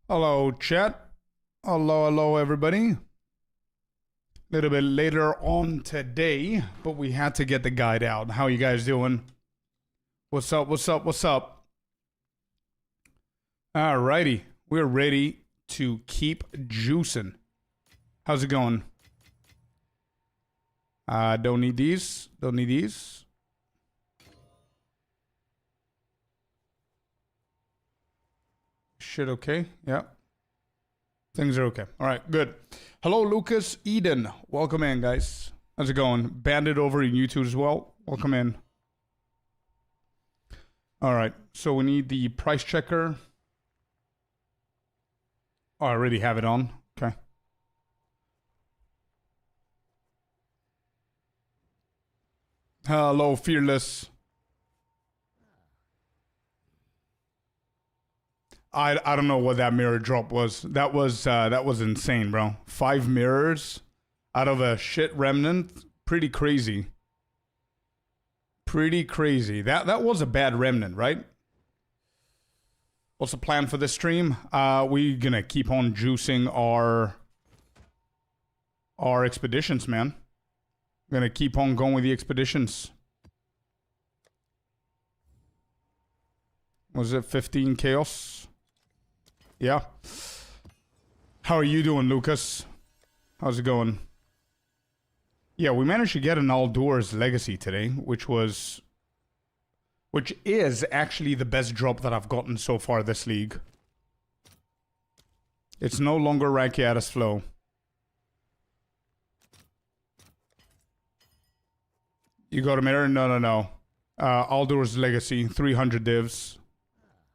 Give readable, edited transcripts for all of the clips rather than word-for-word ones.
Hello, chat. Hello, everybody. A little bit later on today, but we had to get the guide out. How you guys doing? What's up? Alrighty. We're ready to keep juicing. How's it going? Don't need these. Shit okay? Yeah. Things are okay. All right, good. Hello, Lucas Eden. Welcome in, guys. How's it going? Bandit over in YouTube as well. Welcome in. All right, so we need the price checker. Oh, I already have it on. Okay. Hello, Fearless. I don't know what that mirror drop was. That was insane, bro. 5 mirrors out of a shit remnant. Pretty crazy. That was a bad remnant, right? What's the plan for this stream? We're gonna keep on juicing our expeditions, man. We're gonna keep on going with the expeditions. Was it 15 chaos? Yeah. How are you doing, Lucas? How's it going? Yeah, we managed to get an Aldor's Legacy today, which is actually the best drop that I've gotten so far this league. It's no longer Rakiatis Flow. You got a mirror? No. Aldor's Legacy, 300 divs.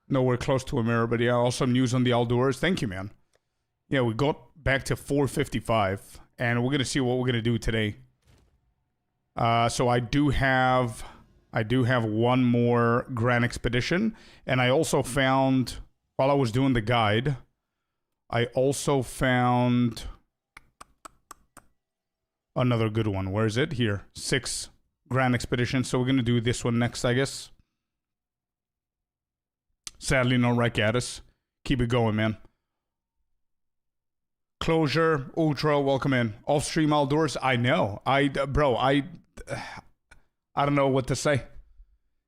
Nowhere close to a mirror, but yeah, awesome news on the Aldors. Thank you, man. Yeah, we got back to 455, and we're gonna see what we're gonna do today. So I do have one more Grand Expedition, and I also found, while I was doing the guide, I also found another good one. Where is it? Here, 6 Grand Expeditions. So we're gonna do this one next, I guess. Sadly, no Rakiatis. Keep it going, man. Closure, Ultra, welcome in. Off-stream Aldors, I know. I don't know what to say.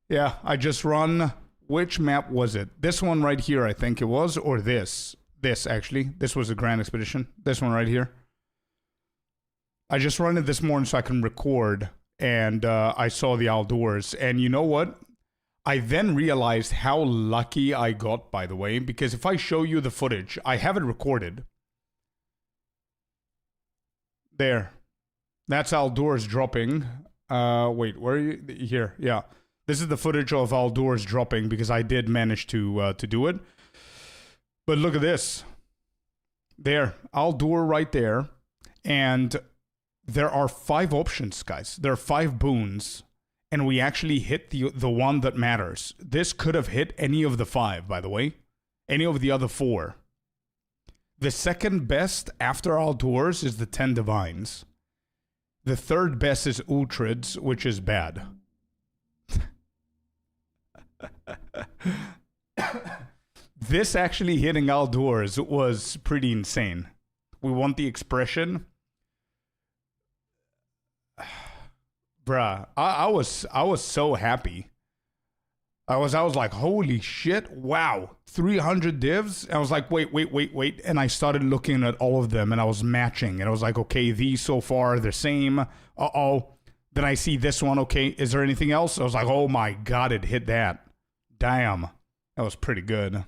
Yeah, I just run. Which map was it? This one right here, I think it was, or this. This, actually. This was a Grand Expedition. This one right here. I just run it this morning so I can record, and I saw the Aldors. And you know what? I then realized how lucky I got, by the way, because if I show you the footage, I have it recorded. There. That's Aldor's dropping. Wait, where are you? Here, yeah. This is the footage of Aldor's dropping because I did manage to do it. But look at this. There, Aldor right there. And there are 5 options, guys. There are 5 boons. And we actually hit the one that matters. This could have hit any of the 5, by the way. Any of the other 4. The second best after Aldors is the 10 Divines. The third best is Ultrids, which is bad. This actually hitting Aldors was pretty insane. We want the expression. Bruh, I was so happy. I was like, holy shit, wow, 300 divs? And I was like, wait. And I started looking at all of them and I was matching. And I was like, okay, these so far are the same. Uh-oh. Then I see this one, okay, is there anything else? I was like, oh my god, it hit that. Damn. That was pretty good.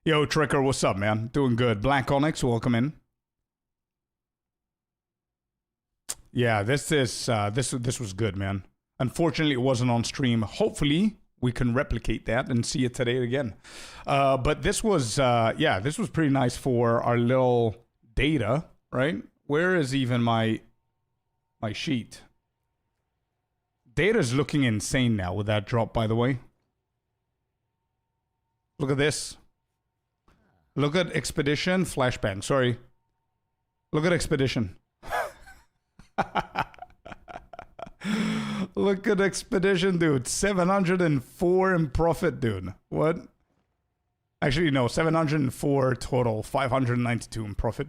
Yo, Tricker, what's up, man? Doing good. Black Onyx, welcome in. Yeah, this was good, man. Unfortunately, it wasn't on stream. Hopefully, we can replicate that and see it today again. But this was, this was pretty nice for our little data, right? Where is even my sheet? Data's looking insane now with that drop, by the way. Look at this. Look at Expedition. Flashbang, sorry. Look at Expedition. Look at Expedition, dude. 704 in profit, dude. What? Actually, no, 704 total, 592 in profit.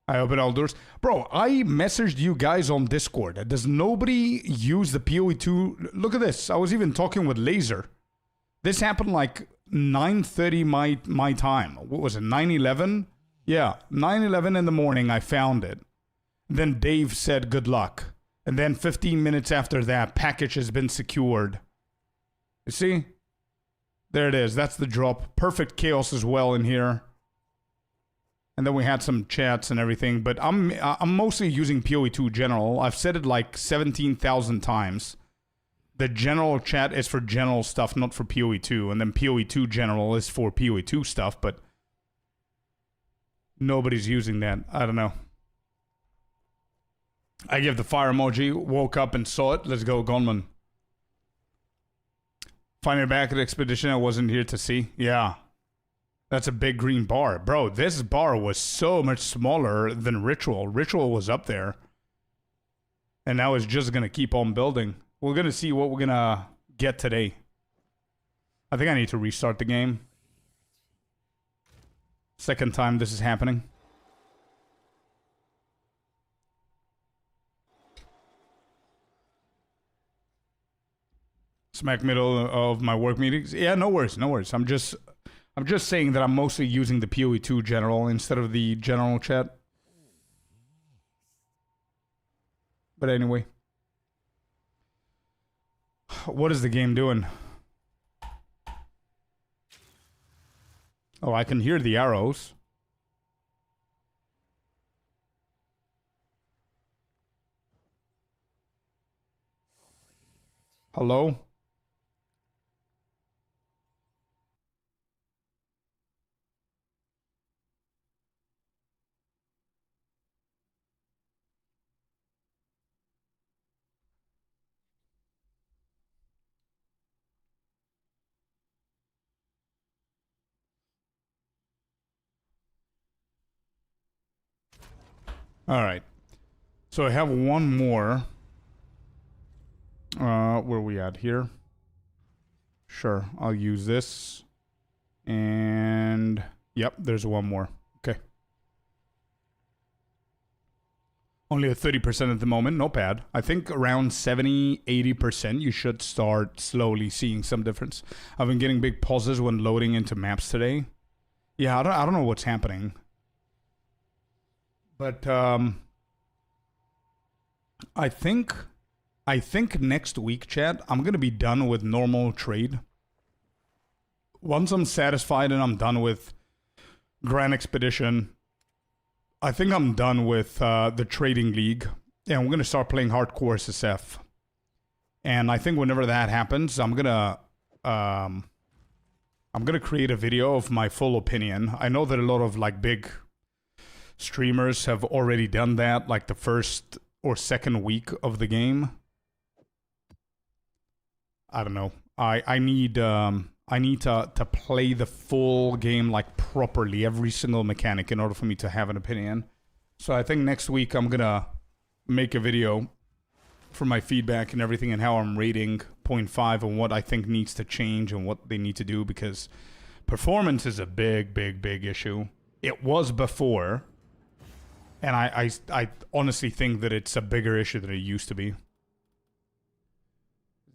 I open all doors. Bro, I messaged you guys on Discord. Does nobody use the POE2? Look at this. I was even talking with Laser. This happened like 9:30 my time. What was it, 9:11? Yeah, 9:11 in the morning I found it. Then Dave said good luck. And then 15 minutes after that, package has been secured. You see? There it is. That's the drop. Perfect chaos as well in here. And then we had some chats and everything, but I'm mostly using POE2 general. I've said it like 17,000 times. The general chat is for general stuff, not for POE2, and then POE2 general is for POE2 stuff, but nobody's using that. I don't know. I give the fire emoji, woke up and saw it. Let's go, Gunman. Finding back at the expedition I wasn't here to see. Yeah. That's a big green bar. Bro, this bar was so much smaller than Ritual. Ritual was up there. And now it's just going to keep on building. We're going to see what we're going to get today. I think I need to restart the game. Second time this is happening. Smack middle of my work meetings. Yeah, no worries, no worries. I'm just saying that I'm mostly using the POE2 general instead of the general chat. But anyway. What is the game doing? Oh, I can hear the arrows. Hello? All right. So I have one more. Where are we at here? Sure, I'll use this. And yep, there's one more. Okay. Only at 30% at the moment, not bad. I think around 70-80% you should start slowly seeing some difference. I've been getting big pauses when loading into maps today. Yeah, I don't know what's happening. But I think next week, chat, I'm going to be done with normal trade. Once I'm satisfied and I'm done with Grand Expedition, I think I'm done with the Trading League. And we're going to start playing Hardcore SSF. And I think whenever that happens, I'm going to create a video of my full opinion. I know that a lot of like big streamers have already done that, like the first or second week of the game. I don't know. I need to play the full game like properly, every single mechanic, in order for me to have an opinion. So I think next week I'm gonna make a video for my feedback and everything, and how I'm rating 0.5 and what I think needs to change and what they need to do, because performance is a big issue. It was before, and I honestly think that it's a bigger issue than it used to be.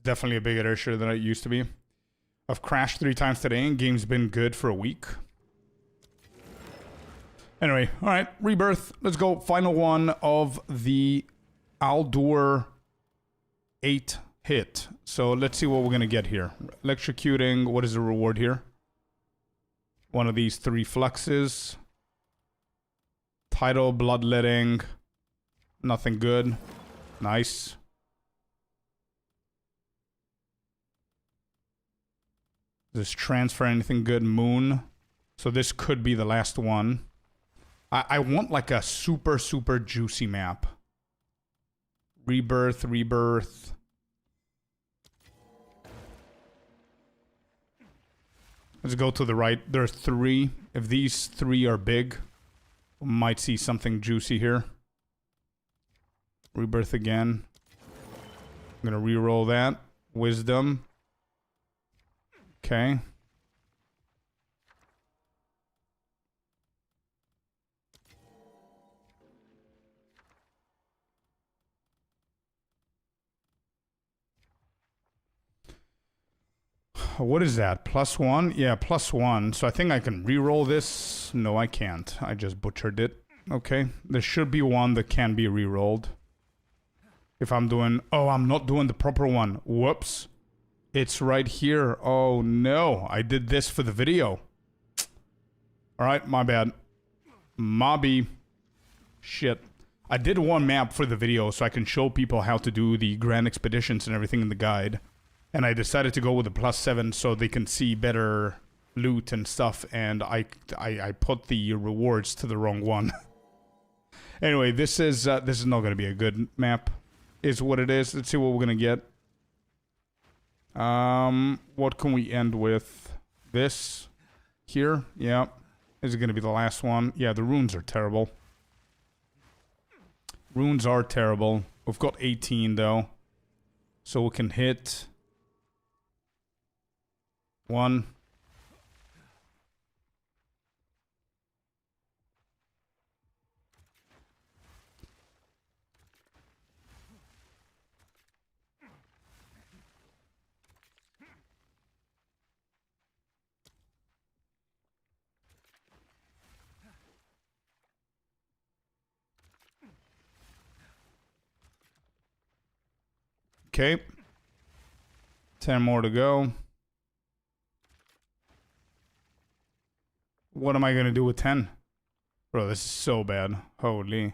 Definitely a bigger issue than it used to be. I've crashed 3 times today and game's been good for a week. Anyway, alright, Rebirth. Let's go. Final one of the Aldur 8 hit. So let's see what we're going to get here. Electrocuting. What is the reward here? One of these 3 fluxes. Tidal, bloodletting. Nothing good. Nice. Does this transfer anything good? Moon. So this could be the last one. I want like a super juicy map. Rebirth. Let's go to the right. There are 3. If these 3 are big, we might see something juicy here. Rebirth again. I'm gonna re-roll that. Wisdom. Okay. What is that? +1? Yeah, +1. So I think I can re-roll this. No, I can't. I just butchered it. Okay. There should be one that can be re-rolled. If I'm doing... Oh, I'm not doing the proper one. Whoops. It's right here. Oh, no. I did this for the video. Alright, my bad. Mobby. Shit. I did one map for the video so I can show people how to do the grand expeditions and everything in the guide. And I decided to go with the +7 so they can see better loot and stuff. And I put the rewards to the wrong one. Anyway, this is not going to be a good map. Is what it is. Let's see what we're going to get. What can we end with? This. Here. Yeah. Is it going to be the last one? Yeah, the runes are terrible. Runes are terrible. We've got 18 though. So we can hit... 1. Okay. 10 more to go. What am I going to do with 10? Bro, this is so bad. Holy.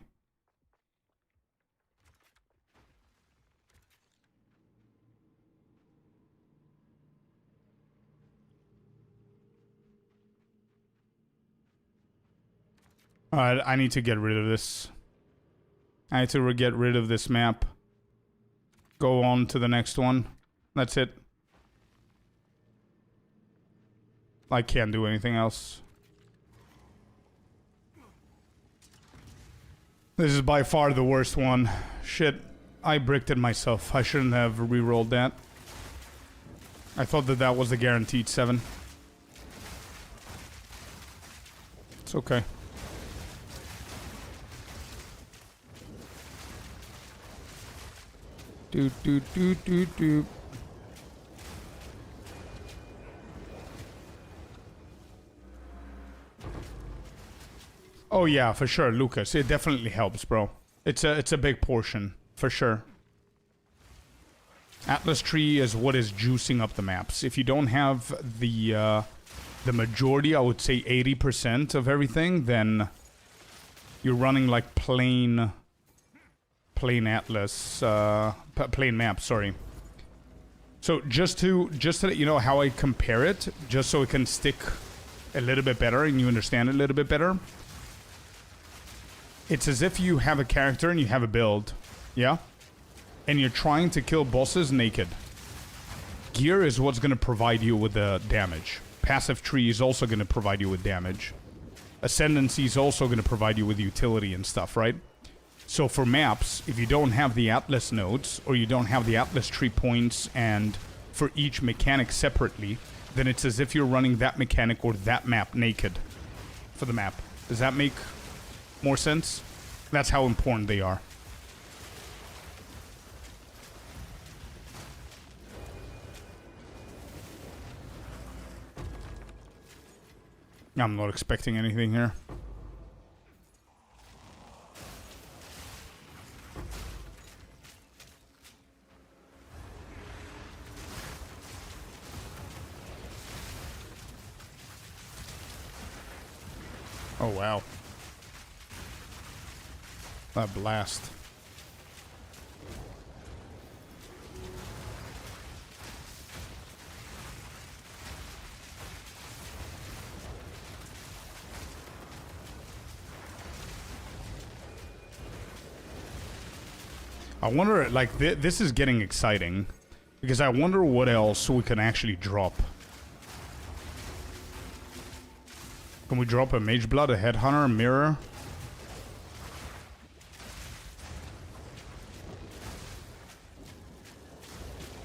Alright, I need to get rid of this. I need to get rid of this map. Go on to the next one. That's it. I can't do anything else. This is by far the worst one. Shit, I bricked it myself. I shouldn't have re-rolled that. I thought that that was the guaranteed 7. It's okay. Do. Oh yeah, for sure, Lucas. It definitely helps, bro. It's a big portion, for sure. Atlas tree is what is juicing up the maps. If you don't have the majority, I would say 80% of everything, then you're running like plain Atlas, plain maps, sorry. So just to let you know how I compare it, just so it can stick a little bit better and you understand it a little bit better. It's as if you have a character and you have a build, yeah? And you're trying to kill bosses naked. Gear is what's going to provide you with the damage. Passive tree is also going to provide you with damage. Ascendancy is also going to provide you with utility and stuff, right? So for maps, if you don't have the Atlas nodes, or you don't have the Atlas tree points, and for each mechanic separately, then it's as if you're running that mechanic or that map naked for the map. Does that make more sense? That's how important they are. I'm not expecting anything here. Oh, wow. That blast. I wonder, like, this is getting exciting. Because I wonder what else we can actually drop. Can we drop a Mage Blood, a Headhunter, a Mirror?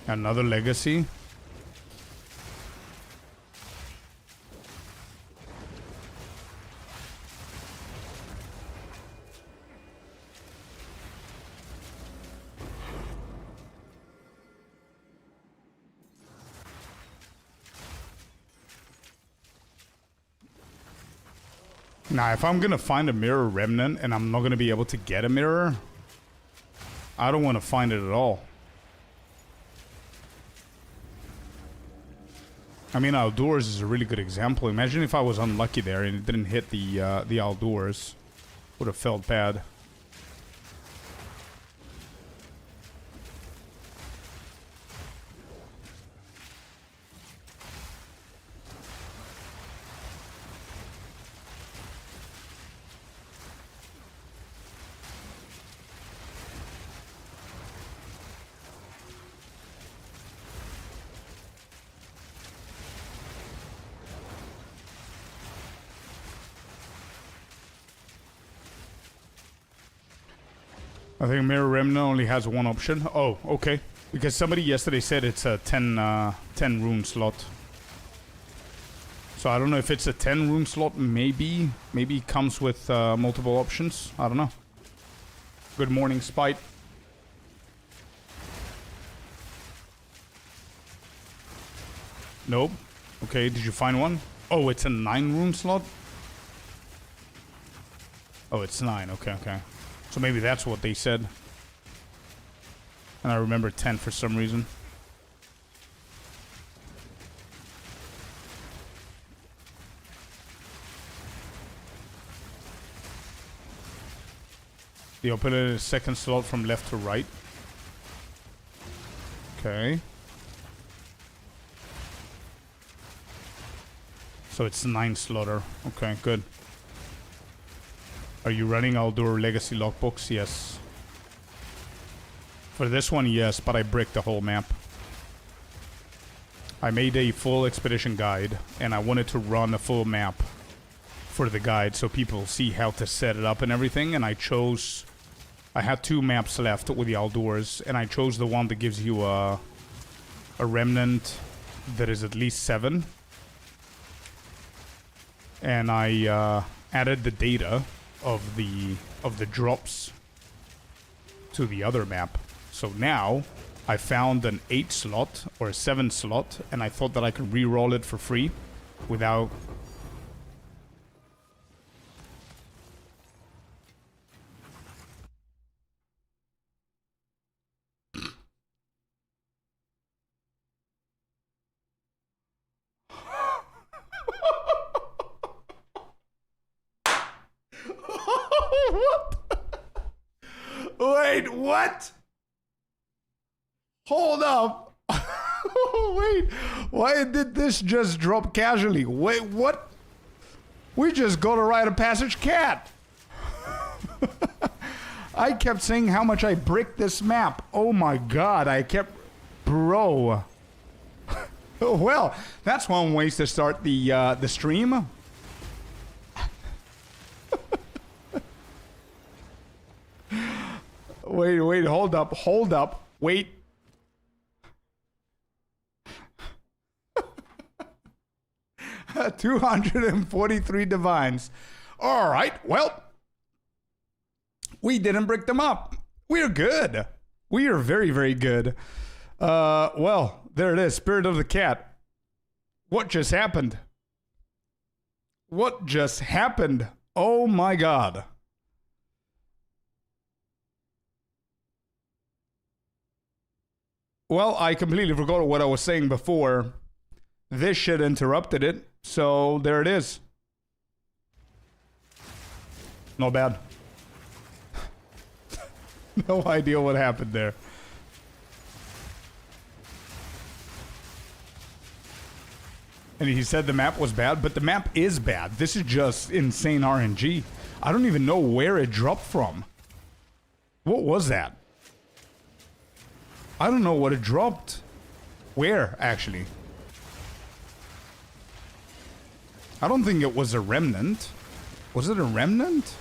Another Legacy? Now, if I'm gonna find a mirror remnant and I'm not gonna be able to get a mirror, I don't want to find it at all. I mean, outdoors is a really good example. Imagine if I was unlucky there and it didn't hit the outdoors. Would have felt bad. I think Mirror Remnant only has one option. Oh, okay. Because somebody yesterday said it's a 10 rune slot. So I don't know if it's a 10 rune slot. Maybe it comes with multiple options. I don't know. Good morning, Spite. Nope. Okay, did you find one? Oh, it's a 9 rune slot? Oh, it's 9. Okay, okay. So maybe that's what they said. And I remember 10 for some reason. They open a second slot from left to right. Okay. So it's 9 slaughter. Okay, good. Are you running Aldur Legacy logbooks? Yes. For this one, yes, but I bricked the whole map. I made a full expedition guide, and I wanted to run a full map for the guide so people see how to set it up and everything, and I chose... I had 2 maps left with the Aldurs, and I chose the one that gives you a remnant that is at least 7. And I added the data of the drops to the other map. So now I found an 8 slot or a 7 slot, and I thought that I could re-roll it for free without... What? Wait, what? Hold up. Wait, why did this just drop casually? Wait, what? We just got a rite of passage cat. I kept saying how much I bricked this map. Oh my god, I kept... Bro. Well, that's one way to start the stream. Wait, hold up, wait. $243 divines. Alright, well. We didn't brick them up. We're good. We are very, very good. Well, there it is. Spirit of the Cat. What just happened? What just happened? Oh my god. Well, I completely forgot what I was saying before. This shit interrupted it, so there it is. Not bad. No idea what happened there. And he said the map was bad, but the map is bad. This is just insane RNG. I don't even know where it dropped from. What was that? I don't know what it dropped. Where, actually? I don't think it was a remnant. Was it a remnant?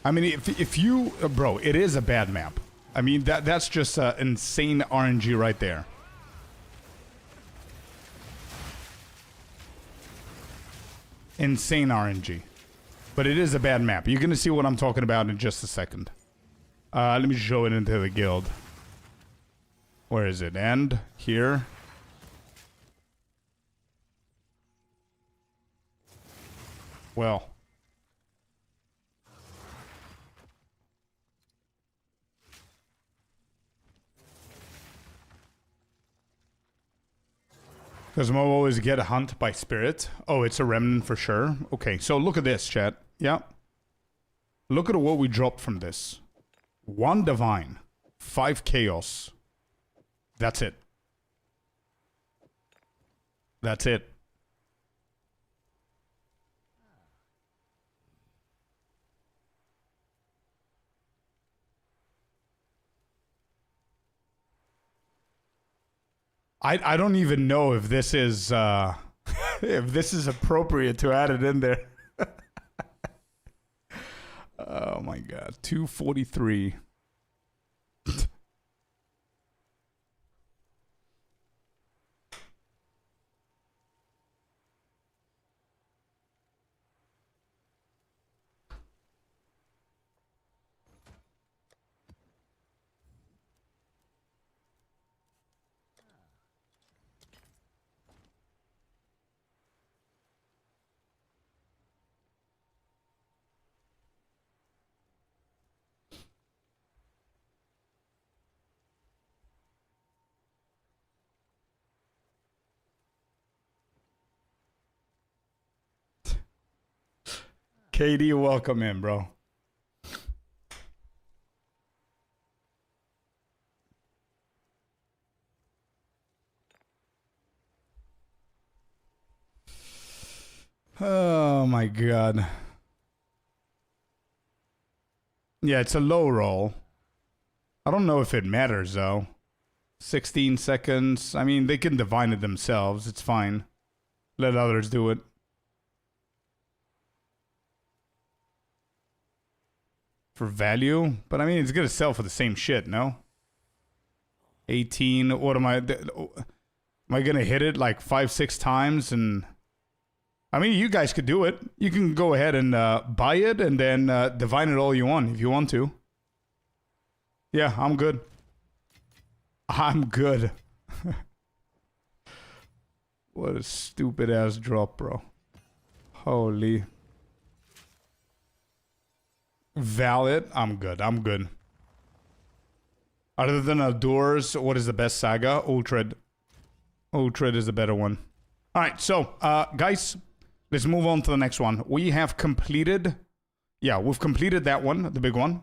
I mean, if you... bro, it is a bad map. I mean, that's just insane RNG right there. Insane RNG. But it is a bad map. You're going to see what I'm talking about in just a second. Let me show it into the guild. Where is it? And here. Well. Does Mo always get a hunt by spirit? Oh, it's a remnant for sure. Okay, so look at this, chat. Yeah. Look at what we dropped from this. 1 divine. 5 chaos. That's it. That's it. I don't even know if this is if this is appropriate to add it in there. Oh my god, 243. KD, welcome in, bro. Oh my god. Yeah, it's a low roll. I don't know if it matters though. 16 seconds. I mean, they can divine it themselves. It's fine. Let others do it. For value? But I mean, it's gonna sell for the same shit, no? 18. What am I... Am I gonna hit it like 5-6 times and... I mean, you guys could do it. You can go ahead and buy it and then divine it all you want if you want to. Yeah, I'm good. I'm good. What a stupid ass drop, bro. Holy... Valid. I'm good. I'm good. Other than Outdoors, what is the best saga? Ultred. Ultred is the better one. Alright, so, guys, let's move on to the next one. We have completed... Yeah, we've completed that one, the big one.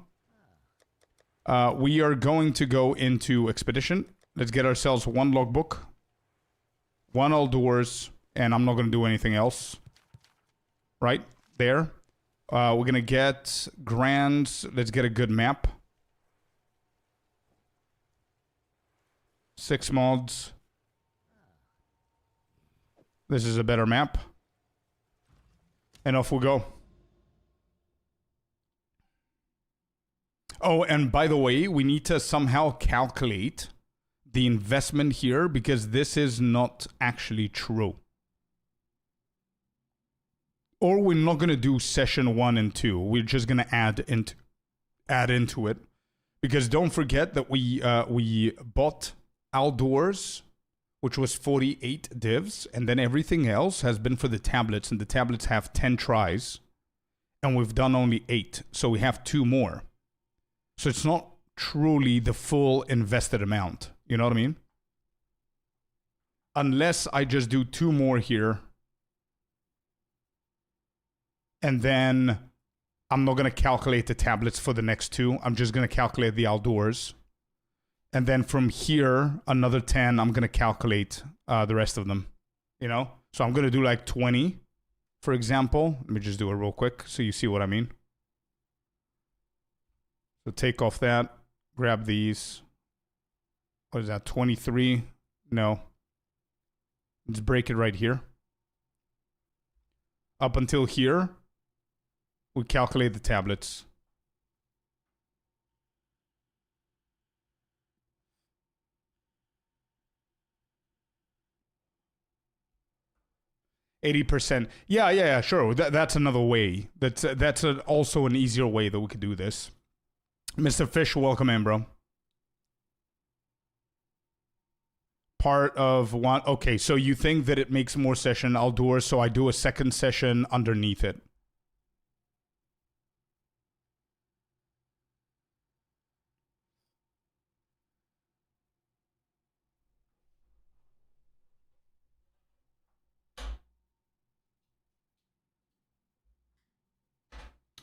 We are going to go into Expedition. Let's get ourselves 1 logbook. 1 Outdoors, and I'm not going to do anything else. Right? There. We're gonna get Grand. Let's get a good map. 6 mods. This is a better map. And off we go. Oh, and by the way, we need to somehow calculate the investment here because this is not actually true. Or we're not going to do session 1 and 2. We're just going to add into it. Because don't forget that we bought Outdoors, which was 48 divs. And then everything else has been for the tablets. And the tablets have 10 tries. And we've done only 8. So we have 2 more. So it's not truly the full invested amount. You know what I mean? Unless I just do 2 more here. And then I'm not going to calculate the tablets for the next 2. I'm just going to calculate the Outdoors. And then from here, another 10, I'm going to calculate the rest of them. You know? So I'm going to do like 20, for example. Let me just do it real quick so you see what I mean. So take off that. Grab these. What is that? 23? No. Let's break it right here. Up until here. We calculate the tablets. %. Yeah, sure. That's another way. That's also an easier way that we could do this. Mr. Fish, welcome in, bro. Part of one. Okay, so you think that it makes more session outdoors, so I do a second session underneath it.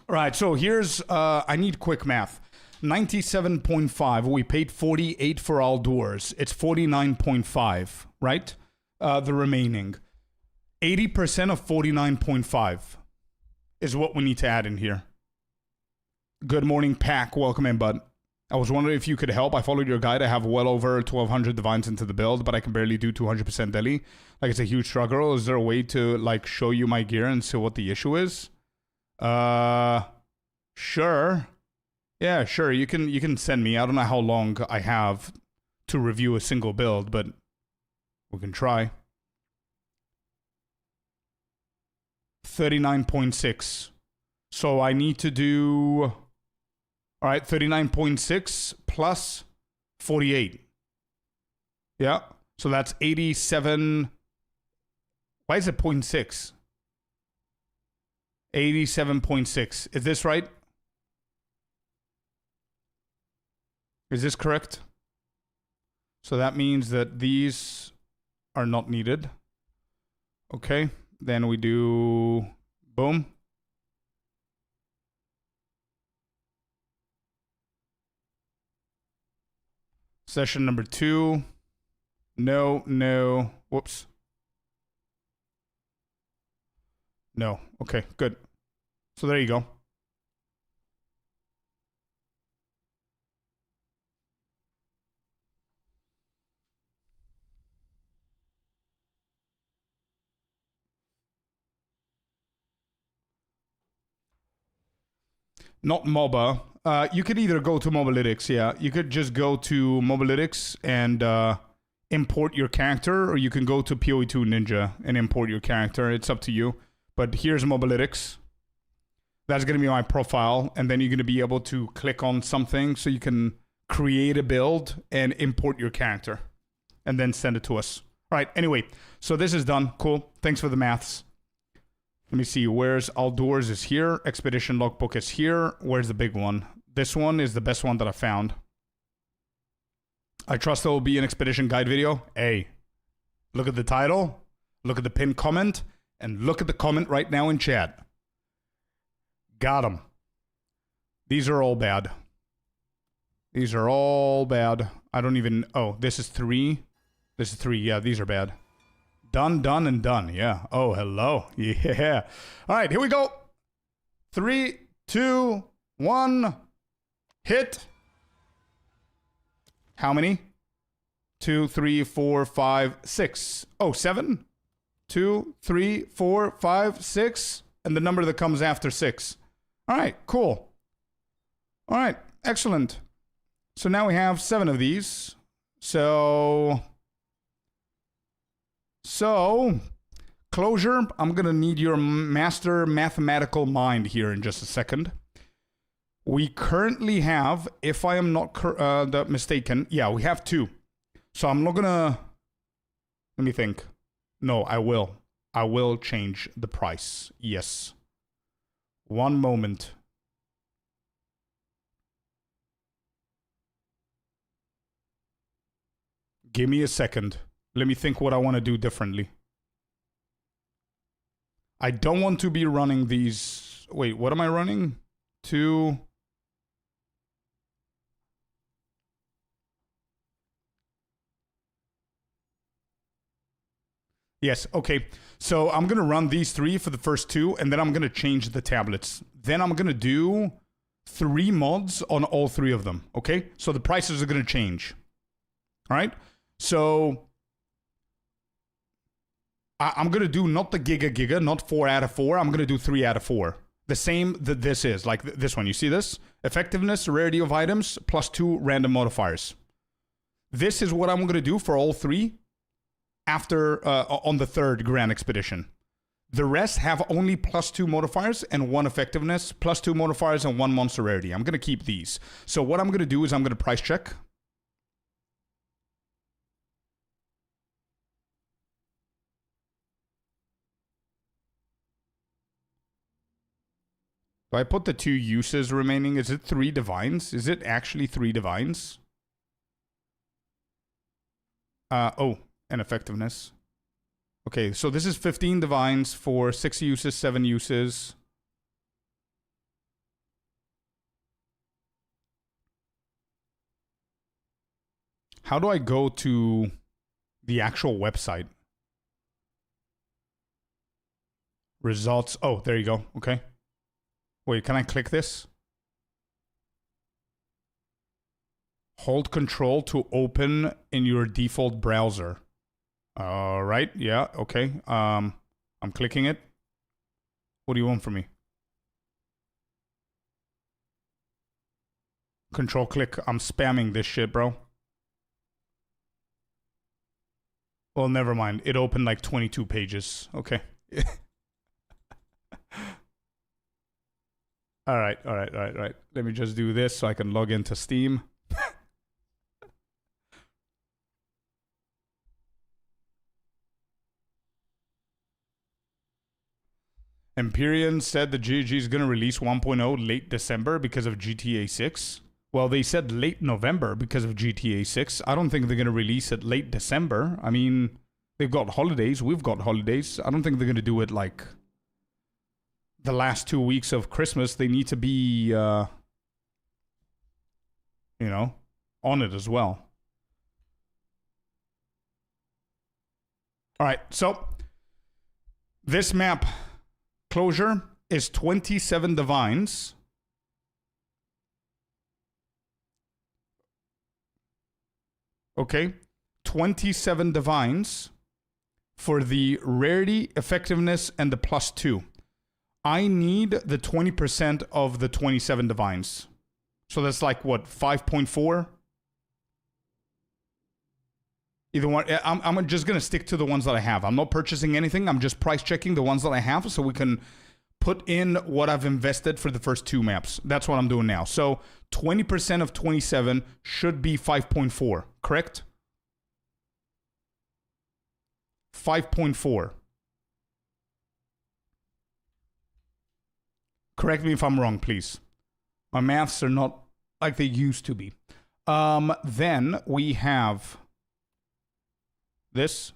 All right, so here's, I need quick math. 97.5, we paid 48 for outdoors. It's 49.5, right? The remaining. 80% of 49.5 is what we need to add in here. Good morning, Pack. Welcome in, bud. I was wondering if you could help. I followed your guide. I have well over 1,200 divines into the build, but I can barely do 200% deli. Like, it's a huge struggle. Is there a way to, like, show you my gear and see what the issue is? Sure. Yeah, sure. You can send me. I don't know how long I have to review a single build, but we can try. 39.6. So I need to do, all right, 39.6 plus 48. Yeah. So that's 87. Why is it 0.6? 87.6. Is this right? Is this correct? So that means that these are not needed. Okay. Then we do boom. Session number 2. No. Whoops. No. Okay, good. So there you go. Not MOBA. You could either go to Mobalytics, yeah. You could just go to Mobalytics and import your character, or you can go to POE2 Ninja and import your character. It's up to you. But here's Mobalytics. That's going to be my profile. And then you're going to be able to click on something so you can create a build and import your character. And then send it to us. All right, anyway. So this is done. Cool. Thanks for the maths. Let me see. Where's outdoors is here. Expedition logbook is here. Where's the big one? This one is the best one that I found. I trust there will be an expedition guide video. Hey, look at the title. Look at the pinned comment. And look at the comment right now in chat. Got them. These are all bad. These are all bad. I don't even... Oh, this is 3. This is 3. Yeah, these are bad. Done, and done. Yeah. Oh, hello. Yeah. All right, here we go. 3, 2, 1. Hit. How many? 2, 3, 4, 5, 6. Oh, 7? 2, 3, 4, 5, 6. And the number that comes after 6. All right, cool. All right, excellent. So now we have 7 of these. So, Closure, I'm going to need your master mathematical mind here in just a second. We currently have, if I am not mistaken, yeah, we have 2. So I'm not going to, let me think. No, I will. I will change the price. Yes. One moment. Give me a second. Let me think what I want to do differently. I don't want to be running these... Wait, what am I running? 2... Yes, okay. So I'm going to run these 3 for the first 2, and then I'm going to change the tablets. Then I'm going to do 3 mods on all 3 of them, okay? So the prices are going to change. All right? So I'm going to do not the Giga, not 4 out of 4. I'm going to do 3 out of 4. The same that this is, like this one. You see this? Effectiveness, rarity of items, plus 2 random modifiers. This is what I'm going to do for all 3. After, on the 3rd Grand Expedition. The rest have only +2 modifiers and 1 effectiveness, +2 modifiers and 1 monster rarity. I'm going to keep these. So what I'm going to do is I'm going to price check. Do I put the 2 uses remaining? Is it 3 divines? Is it actually 3 divines? Oh, and effectiveness. Okay, so this is 15 divines for 6 uses, 7 uses. How do I go to the actual website? Results. Oh, there you go. Okay. Wait, can I click this? Hold control to open in your default browser. All right. Yeah. Okay. I'm clicking it. What do you want from me? Control click. I'm spamming this shit, bro. Well, never mind. It opened like 22 pages. Okay. All right. Let me just do this so I can log into Steam. Empyrean said the GG is going to release 1.0 late December because of GTA 6. Well, they said late November because of GTA 6. I don't think they're going to release it late December. I mean, they've got holidays. We've got holidays. I don't think they're going to do it like the last 2 weeks of Christmas. They need to be, you know, on it as well. All right, so this map closure is 27 divines. Okay, 27 divines for the rarity, effectiveness, and the +2. I need the 20% of the 27 divines. So that's like, what, 5.4? Either one. I'm just going to stick to the ones that I have. I'm not purchasing anything. I'm just price checking the ones that I have so we can put in what I've invested for the first 2 maps. That's what I'm doing now. So 20% of 27 should be 5.4, correct? 5.4. Correct me if I'm wrong, please. My maths are not like they used to be. Then we have this.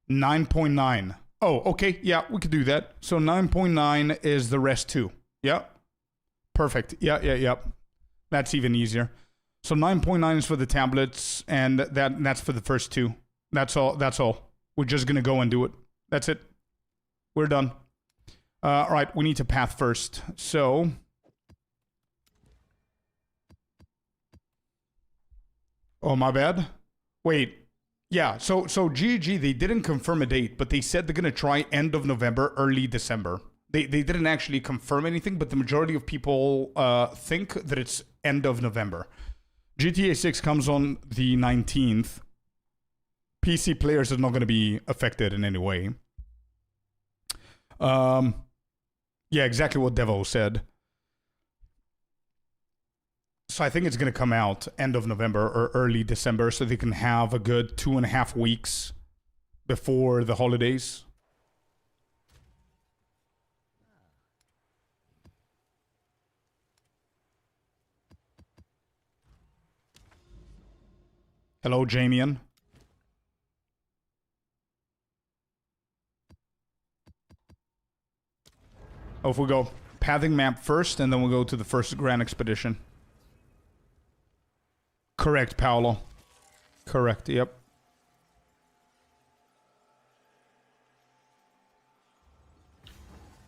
$9.9. Oh, okay. Yeah, we could do that. So 9.9 is the rest too. Yeah. Perfect. Yeah. That's even easier. So 9.9 is for the tablets, and that's for the first 2. That's all. We're just going to go and do it. That's it. We're done. All right, we need to path first. So oh, my bad. Wait. Yeah, so GG, they didn't confirm a date, but they said they're going to try end of November, early December. They didn't actually confirm anything, but the majority of people think that it's end of November. GTA 6 comes on the 19th. PC players are not going to be affected in any way. Yeah, exactly what Devo said. So I think it's going to come out end of November or early December so they can have a good 2.5 weeks before the holidays. Hello, Jamian. Oh, if we go pathing map first, and then we'll go to the first Grand Expedition. Correct, Paolo. Correct, yep.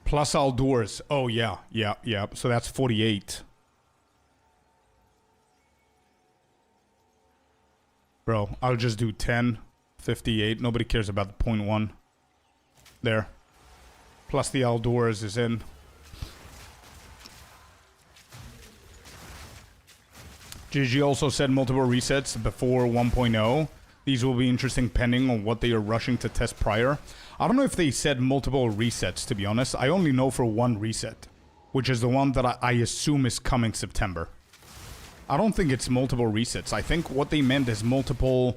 Plus all doors. Oh, yeah. So that's 48. Bro, I'll just do 10, 58. Nobody cares about the 0.1. There. Plus the outdoors is in. GG also said multiple resets before 1.0. These will be interesting depending on what they are rushing to test prior. I don't know if they said multiple resets, to be honest. I only know for one reset, which is the one that I assume is coming September. I don't think it's multiple resets. I think what they meant is multiple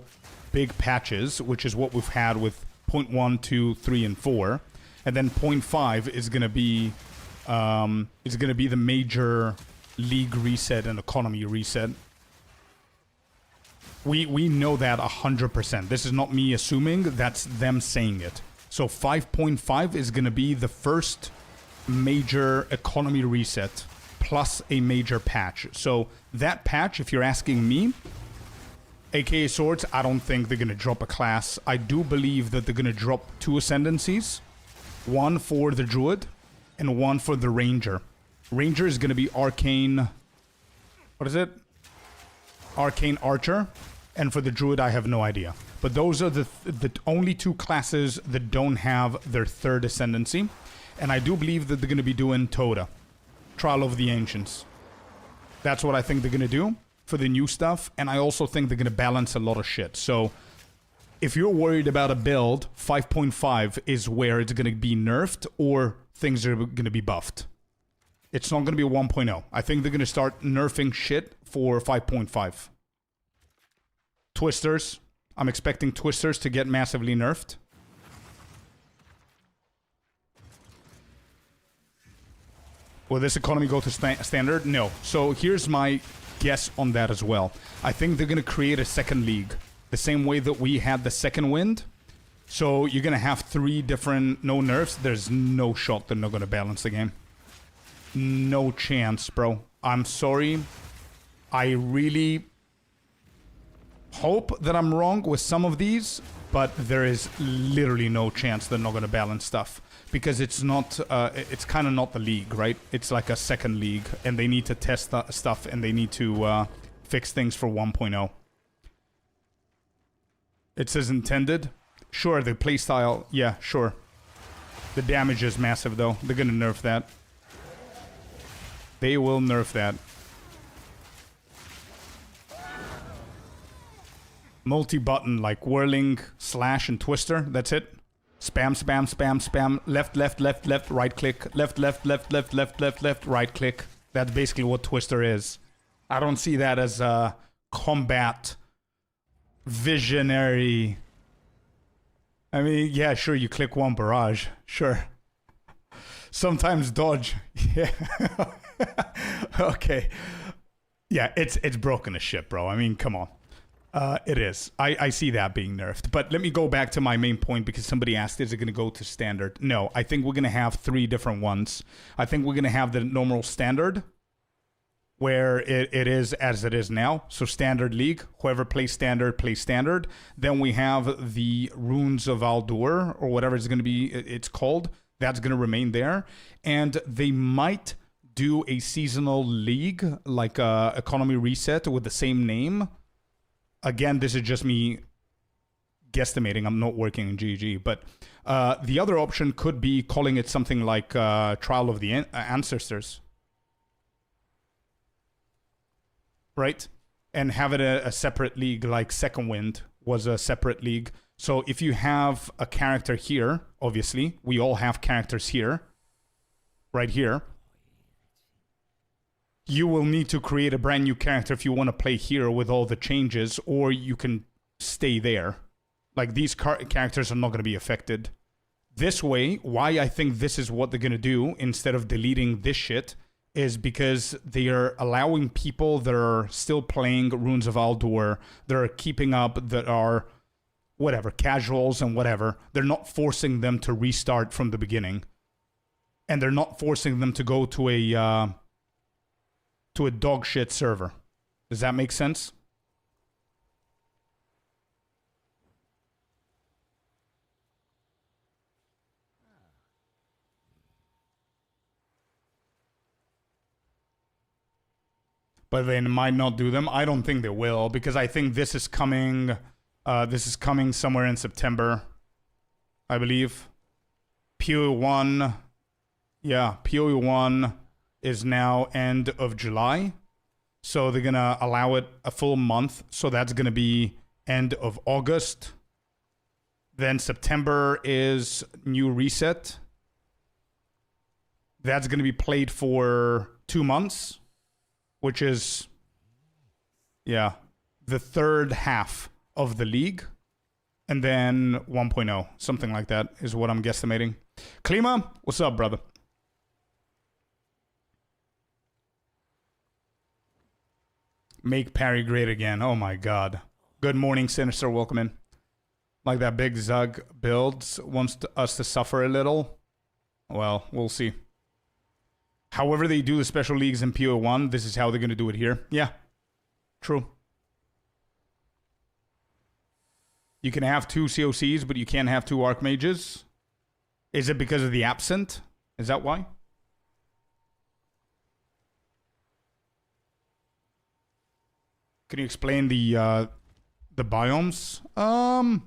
big patches, which is what we've had with 0.1, 2, 3, and 4. And then 0.5 is going to be the major league reset and economy reset. We know that 100%. This is not me assuming, that's them saying it. So 5.5 is going to be the first major economy reset plus a major patch. So that patch, if you're asking me, aka Swords, I don't think they're going to drop a class. I do believe that they're going to drop 2 ascendancies. One for the Druid and one for the Ranger. Ranger is going to be Arcane... What is it? Arcane Archer. And for the Druid, I have no idea. But those are the only 2 classes that don't have their 3rd ascendancy. And I do believe that they're going to be doing Toda. Trial of the Ancients. That's what I think they're going to do for the new stuff. And I also think they're going to balance a lot of shit. So if you're worried about a build, 5.5 is where it's going to be nerfed or things are going to be buffed. It's not going to be a 1.0. I think they're going to start nerfing shit for 5.5. Twisters. I'm expecting Twisters to get massively nerfed. Will this economy go to standard? No. So here's my guess on that as well. I think they're going to create a second league. The same way that we had the second wind. So you're going to have 3 different no nerfs. There's no shot they're not going to balance the game. No chance, bro. I'm sorry. I really hope that I'm wrong with some of these, but there is literally no chance they're not going to balance stuff. Because it's not, it's kind of not the league, right? It's like a second league, and they need to test stuff, and they need to fix things for 1.0. It says intended. Sure, the playstyle, yeah, sure. The damage is massive, though. They're going to nerf that. They will nerf that. Multi-button, like whirling, slash, and twister. That's it. Spam, spam, spam, spam. Left, left, left, left, right click. Left, left, left, left, left, left, left, right click. That's basically what twister is. I don't see that as a combat visionary. I mean, yeah, sure, you click one barrage. Sure. Sometimes dodge. Yeah. Okay. Yeah, it's broken as shit, bro. I mean, come on. It is. I see that being nerfed. But let me go back to my main point because somebody asked, is it going to go to standard? No, I think we're going to have 3 different ones. I think we're going to have the normal standard where it is as it is now. So standard league, whoever plays standard, plays standard. Then we have the Runes of Aldur or whatever it's going to be, it's called. That's going to remain there. And they might do a seasonal league, like a economy reset with the same name. Again, this is just me guesstimating. I'm not working in GG. But the other option could be calling it something like Trial of the Ancestors. Right? And have it a separate league, like Second Wind was a separate league. So if you have a character here, obviously, we all have characters here, right here. You will need to create a brand new character if you want to play here with all the changes, or you can stay there. Like, these characters are not going to be affected. This way, why I think this is what they're going to do instead of deleting this shit is because they are allowing people that are still playing Runes of Aldur, that are keeping up, that are whatever, casuals and whatever. They're not forcing them to restart from the beginning. And they're not forcing them to go to a dog shit server. Does that make sense? But they might not do them. I don't think they will, because I think this is coming. This is coming somewhere in September, I believe. POE1, yeah, POE1 is now end of July. So they're gonna allow it a full month. So that's gonna be end of August. Then September is new reset. That's gonna be played for 2 months, which is, yeah, the third half of the league. And then 1.0, something like that is what I'm guesstimating. Klima, what's up, brother? Make parry great again. Oh my god. Good morning, Sinister. Welcome in. Like that big Zug builds wants us to suffer a little. Well, we'll see. However they do the special leagues in PO1, this is how they're going to do it here. Yeah, true. You can have 2 COCs, but you can't have 2 Archmages. Is it because of the absent? Is that why? Can you explain the biomes? I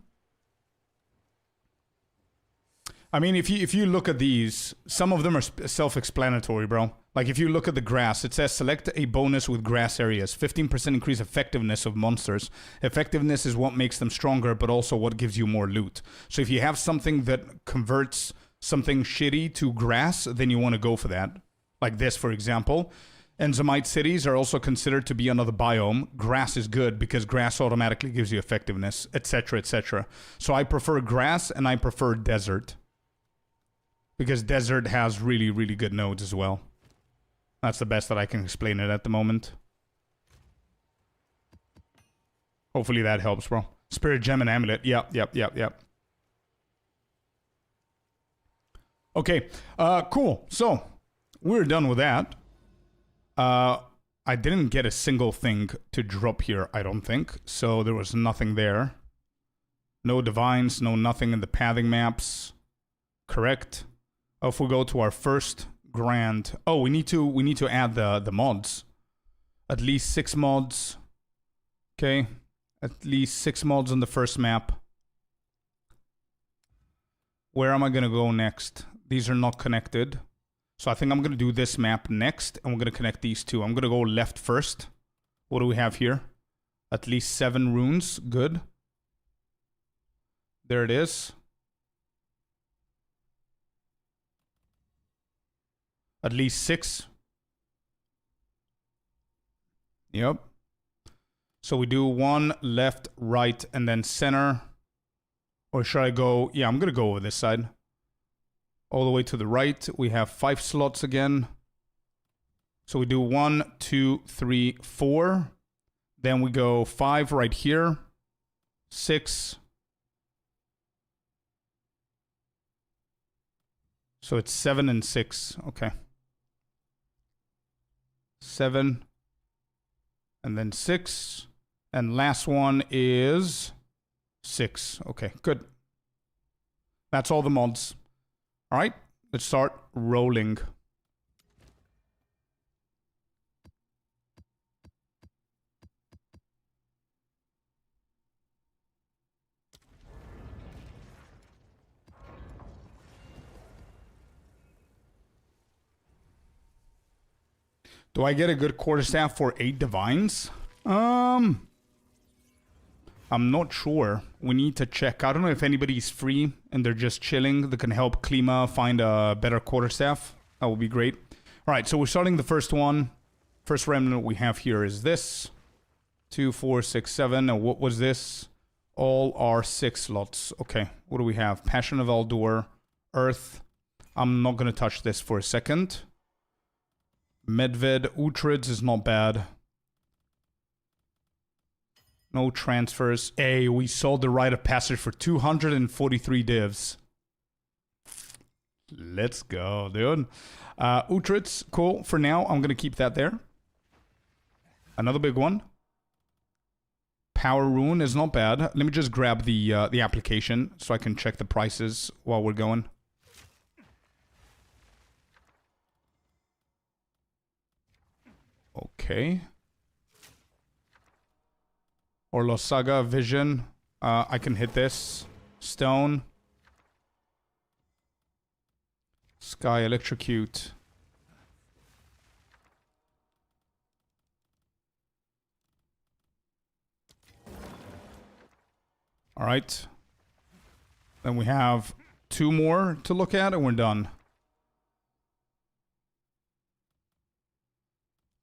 mean, if you look at these, some of them are self-explanatory, bro. Like if you look at the grass, it says select a bonus with grass areas. 15% increase effectiveness of monsters. Effectiveness is what makes them stronger, but also what gives you more loot. So if you have something that converts something shitty to grass, then you want to go for that. Like this, for example. Enzymite cities are also considered to be another biome. Grass is good because grass automatically gives you effectiveness, etc., etc. So I prefer grass and I prefer desert. Because desert has really, really good nodes as well. That's the best that I can explain it at the moment. Hopefully that helps, bro. Spirit Gem and Amulet. Yep. Okay, cool. So, we're done with that. I didn't get a single thing to drop here, I don't think. So, there was nothing there. No divines, no nothing in the pathing maps. Correct. If we go to our first grand, oh, we need to add the mods. At least 6 mods. Okay, at least 6 mods on the first map. Where am I gonna go next? These are not connected, so I think I'm gonna do this map next, and we're gonna connect these two. I'm gonna go left first. What do we have here? At least 7 runes. Good. There it is. At least 6. Yep. So we do 1 left, right, and then center. Or should I go? Yeah, I'm going to go over this side. All the way to the right. We have 5 slots again. So we do 1, 2, 3, 4. Then we go 5 right here. 6. So it's 7 and 6. Okay. 7 and then 6, and last one is 6. Okay, good. That's all the mods. All right, let's start rolling. Do I get a good quarterstaff for 8 divines? I'm not sure. We need to check. I don't know if anybody's free and they're just chilling that can help Klima find a better quarterstaff. That would be great. All right, so we're starting the first one. First remnant we have here is this. 2, 4, 6, 7. And what was this? All are 6 slots. Okay, what do we have? Passion of Aldur, Earth. I'm not going to touch this for a second. Medved, Utrids is not bad. No transfers. Hey, we sold the Rite of Passage for 243 divs. Let's go, dude. Utrids, cool. For now, I'm going to keep that there. Another big one. Power Rune is not bad. Let me just grab the application so I can check the prices while we're going. Okay. Orlos Saga, Vision. I can hit this. Stone. Sky, Electrocute. All right. Then we have 2 more to look at and we're done.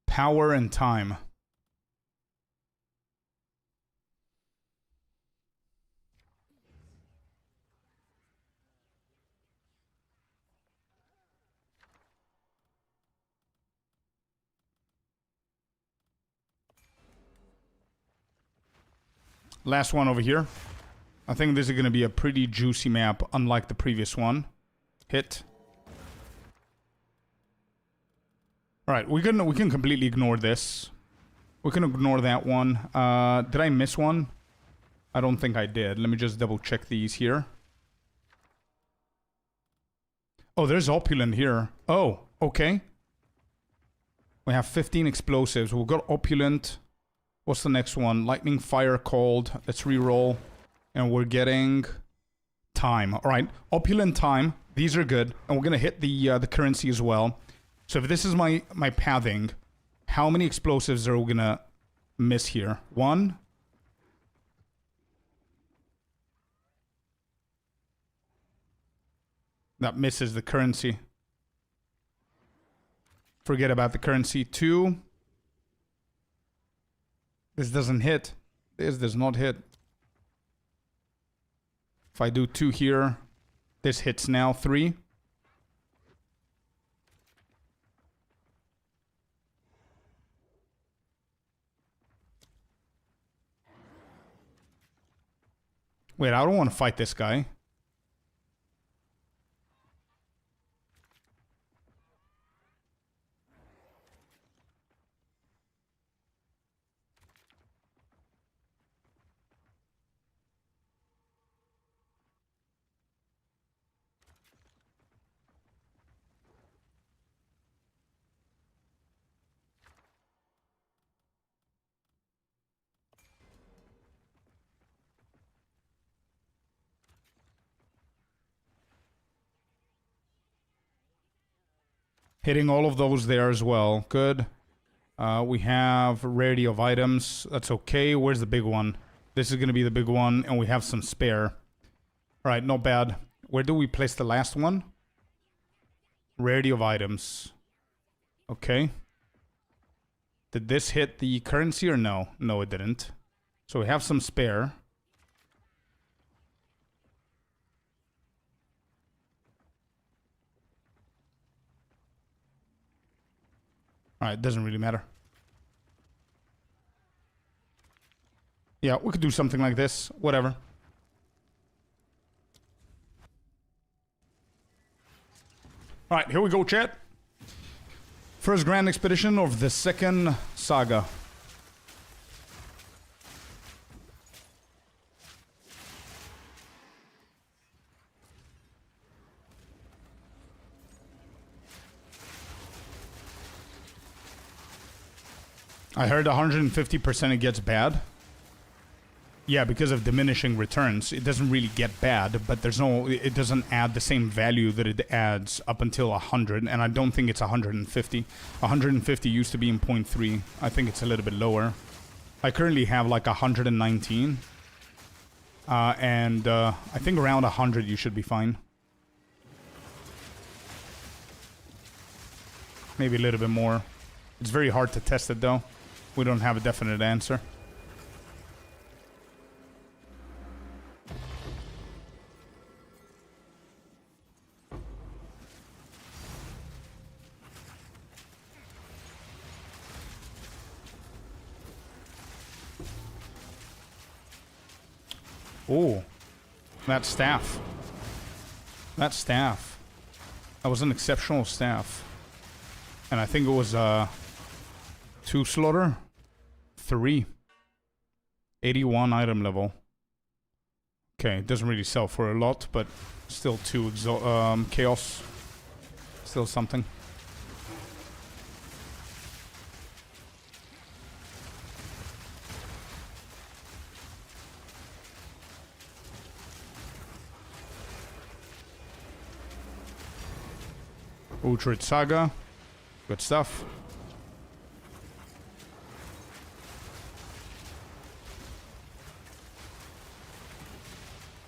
Power and time. Last one over here. I think this is going to be a pretty juicy map, unlike the previous one. Hit. Alright, we can completely ignore this. We can ignore that one. Did I miss one? I don't think I did. Let me just double check these here. Oh, there's Opulent here. Oh, okay. We have 15 explosives. We've got Opulent. What's the next one? Lightning, Fire, Cold. Let's reroll. And we're getting time. Alright, Opulent, Time. These are good. And we're going to hit the currency as well. So if this is my pathing, how many explosives are we going to miss here? 1. That misses the currency. Forget about the currency. 2. This doesn't hit. This does not hit. If I do 2 here, this hits now. 3. Wait, I don't want to fight this guy. Hitting all of those there as well. Good. We have rarity of items. That's okay. Where's the big one? This is going to be the big one, and we have some spare. Alright, not bad. Where do we place the last one? Rarity of items. Okay. Did this hit the currency or no? No, it didn't. So we have some spare. Alright, doesn't really matter. Yeah, we could do something like this. Whatever. Alright, here we go, chat. First grand expedition of the second saga. I heard 150% it gets bad. Yeah, because of diminishing returns. It doesn't really get bad, but there's no... It doesn't add the same value that it adds up until 100, and I don't think it's 150. 150 used to be in 0.3. I think it's a little bit lower. I currently have like 119. I think around 100 you should be fine. Maybe a little bit more. It's very hard to test it though. We don't have a definite answer. Oh, that staff. That staff. That was an exceptional staff. And I think it was 2 slaughter, 3, 81 item level. Okay, it doesn't really sell for a lot, but still 2 chaos. Still something. Uhtred Saga. Good stuff.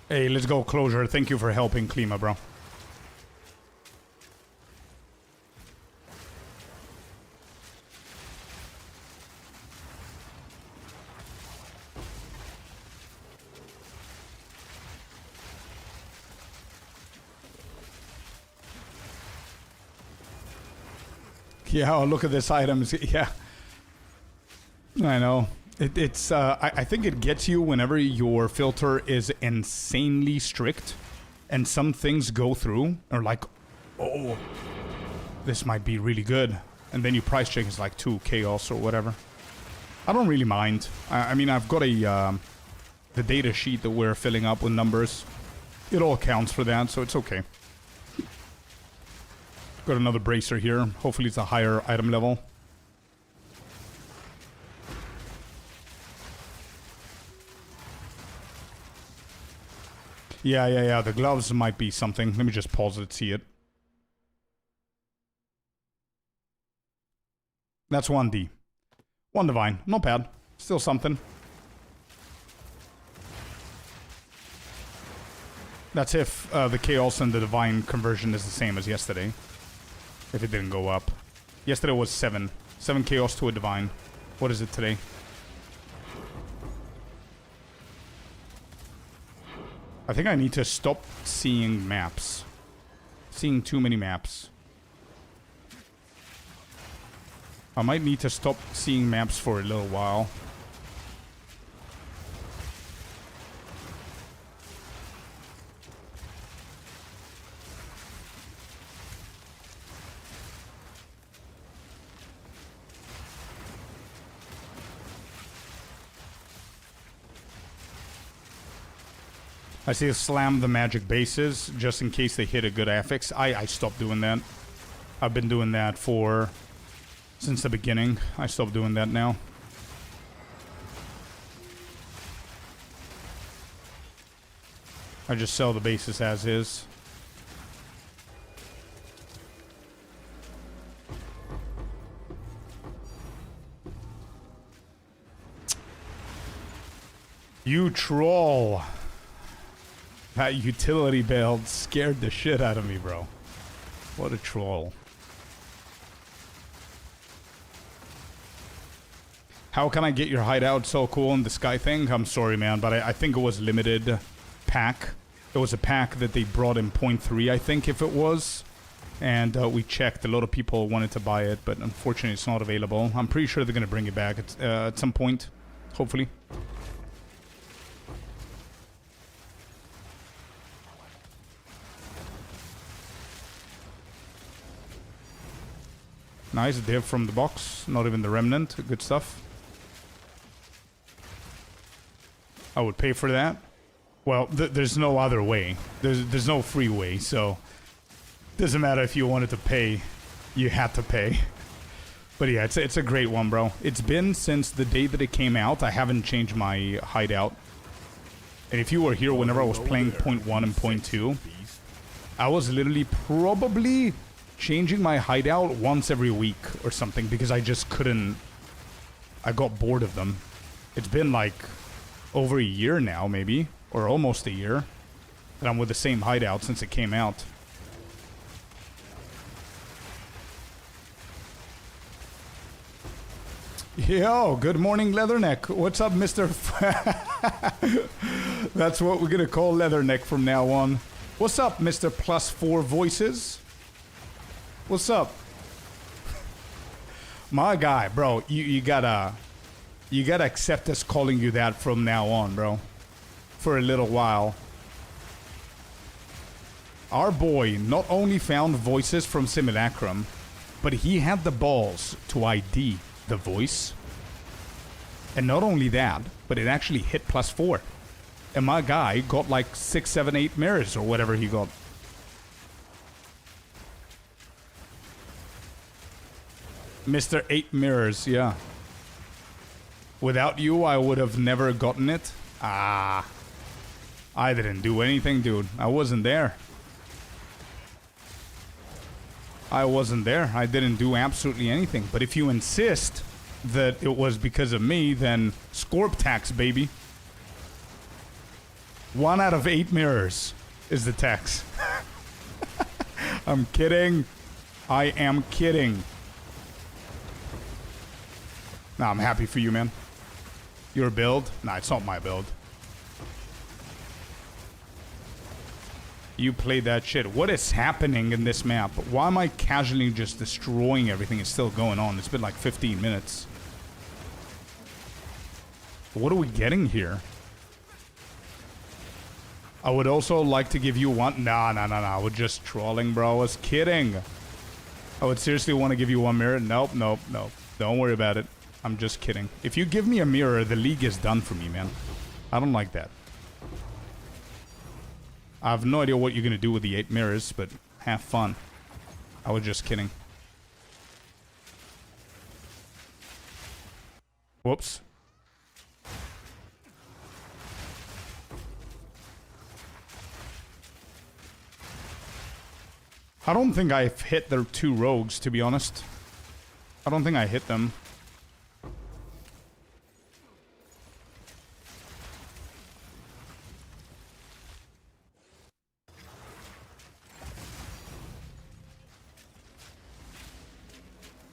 Hey, let's go, Closure. Thank you for helping Klima, bro. Yeah, oh, look at this items. Yeah. I know. I think it gets you whenever your filter is insanely strict and some things go through or like, oh, this might be really good. And then you price check is like 2 chaos or whatever. I don't really mind. I mean, I've got the data sheet that we're filling up with numbers. It all counts for that, so it's okay. Got another bracer here. Hopefully it's a higher item level. Yeah. The gloves might be something. Let me just pause it, see it. That's 1D. 1 divine. Not bad. Still something. That's if the chaos and the divine conversion is the same as yesterday. If it didn't go up. Yesterday was 7. 7 chaos to a divine. What is it today? I think I need to stop seeing maps. Seeing too many maps. I might need to stop seeing maps for a little while. I see slam the magic bases just in case they hit a good affix. I stopped doing that. I've been doing that since the beginning. I stopped doing that now. I just sell the bases as is. You troll. That utility build scared the shit out of me, bro. What a troll. How can I get your hideout so cool in the sky thing? I'm sorry, man, but I think it was limited pack. It was a pack that they brought in 0.3, I think, if it was. And we checked. A lot of people wanted to buy it, but unfortunately it's not available. I'm pretty sure they're going to bring it back at some point, hopefully. Nice div from the box, not even the remnant. Good stuff. I would pay for that. Well, there's no other way. There's no free way, so doesn't matter if you wanted to pay, you had to pay. But yeah, it's a great one, bro. It's been since the day that it came out. I haven't changed my hideout. And if you were here whenever I was playing 0.1 and 0.2, I was literally probably changing my hideout once every week or something because I just couldn't. I got bored of them. It's been like over a year now, maybe, or almost a year, that I'm with the same hideout since it came out. Yo, good morning, Leatherneck. What's up, Mr. That's what we're gonna call Leatherneck from now on. What's up, Mr. +4 voices? What's up? My guy, bro, you gotta accept us calling you that from now on, bro. For a little while. Our boy not only found voices from Simulacrum, but he had the balls to ID the voice. And not only that, but it actually hit +4. And my guy got like 6, 7, 8 mirrors or whatever he got. Mr. 8 mirrors, yeah. Without you, I would have never gotten it. Ah. I didn't do anything, dude. I wasn't there. I wasn't there. I didn't do absolutely anything. But if you insist that it was because of me, then Scorp tax, baby. 1 out of 8 mirrors is the tax. I'm kidding. I am kidding. Nah, I'm happy for you, man. Your build? Nah, it's not my build. You played that shit. What is happening in this map? Why am I casually just destroying everything? It's still going on. It's been like 15 minutes. What are we getting here? I would also like to give you one... Nah. We're just trolling, bro. I was kidding. I would seriously want to give you one mirror. Nope. Don't worry about it. I'm just kidding. If you give me a mirror, the league is done for me, man. I don't like that. I have no idea what you're going to do with the 8 mirrors, but have fun. I was just kidding. Whoops. I don't think I've hit the 2 rogues, to be honest. I don't think I hit them.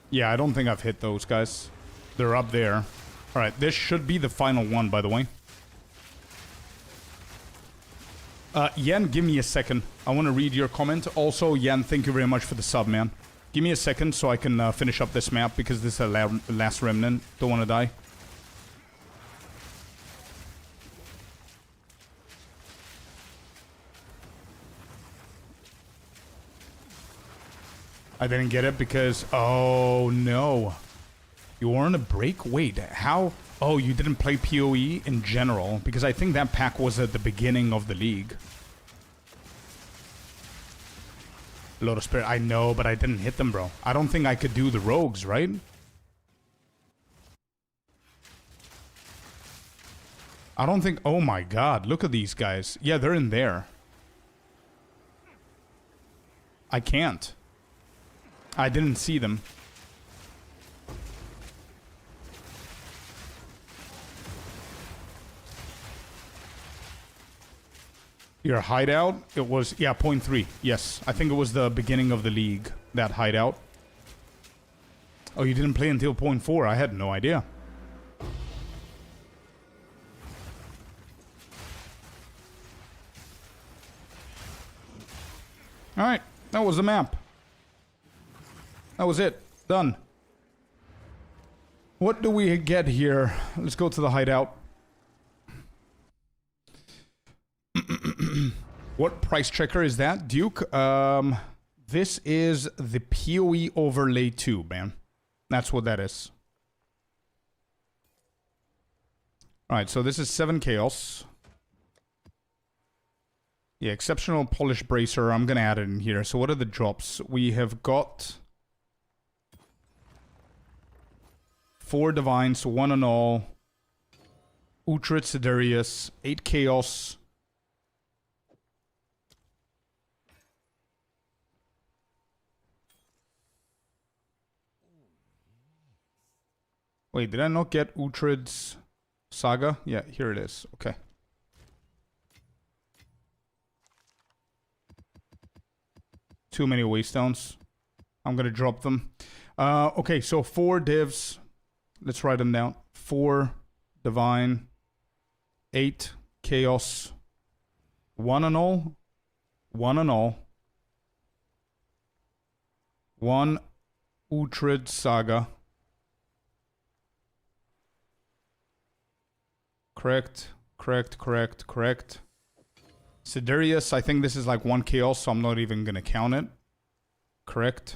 Yeah, I don't think I've hit those guys. They're up there. Alright, this should be the final one, by the way. Yen, give me a second. I want to read your comment. Also, Yen, thank you very much for the sub, man. Give me a second so I can finish up this map, because this is a last remnant. Don't want to die. I didn't get it because... Oh, no. You were on a break? Wait, how... Oh, you didn't play POE in general? Because I think that pack was at the beginning of the league. Lotus Spirit, I know, but I didn't hit them, bro. I don't think I could do the rogues, right? I don't think... Oh my god, look at these guys. Yeah, they're in there. I can't. I didn't see them. Your hideout? It was, yeah, 0.3. Yes, I think it was the beginning of the league, that hideout. Oh, you didn't play until 0.4? I had no idea. Alright, that was the map. That was it. Done. What do we get here? Let's go to the hideout. What price checker is that, Duke? This is the POE overlay 2, man. That's what that is. Alright, so this is 7 chaos. Yeah, exceptional polish bracer. I'm gonna add it in here. So what are the drops? We have got 4 divines, 1 on all. Uhtred Siderius, 8 chaos. Wait, did I not get Uhtred's saga? Yeah, here it is. Okay. Too many waystones. I'm gonna drop them. Okay, so 4 divs. Let's write them down. 4 divine. 8 chaos. 1 on all. 1 on all. 1 Uhtred saga. Correct. Siderius, I think this is like 1 chaos, so I'm not even gonna count it. Correct.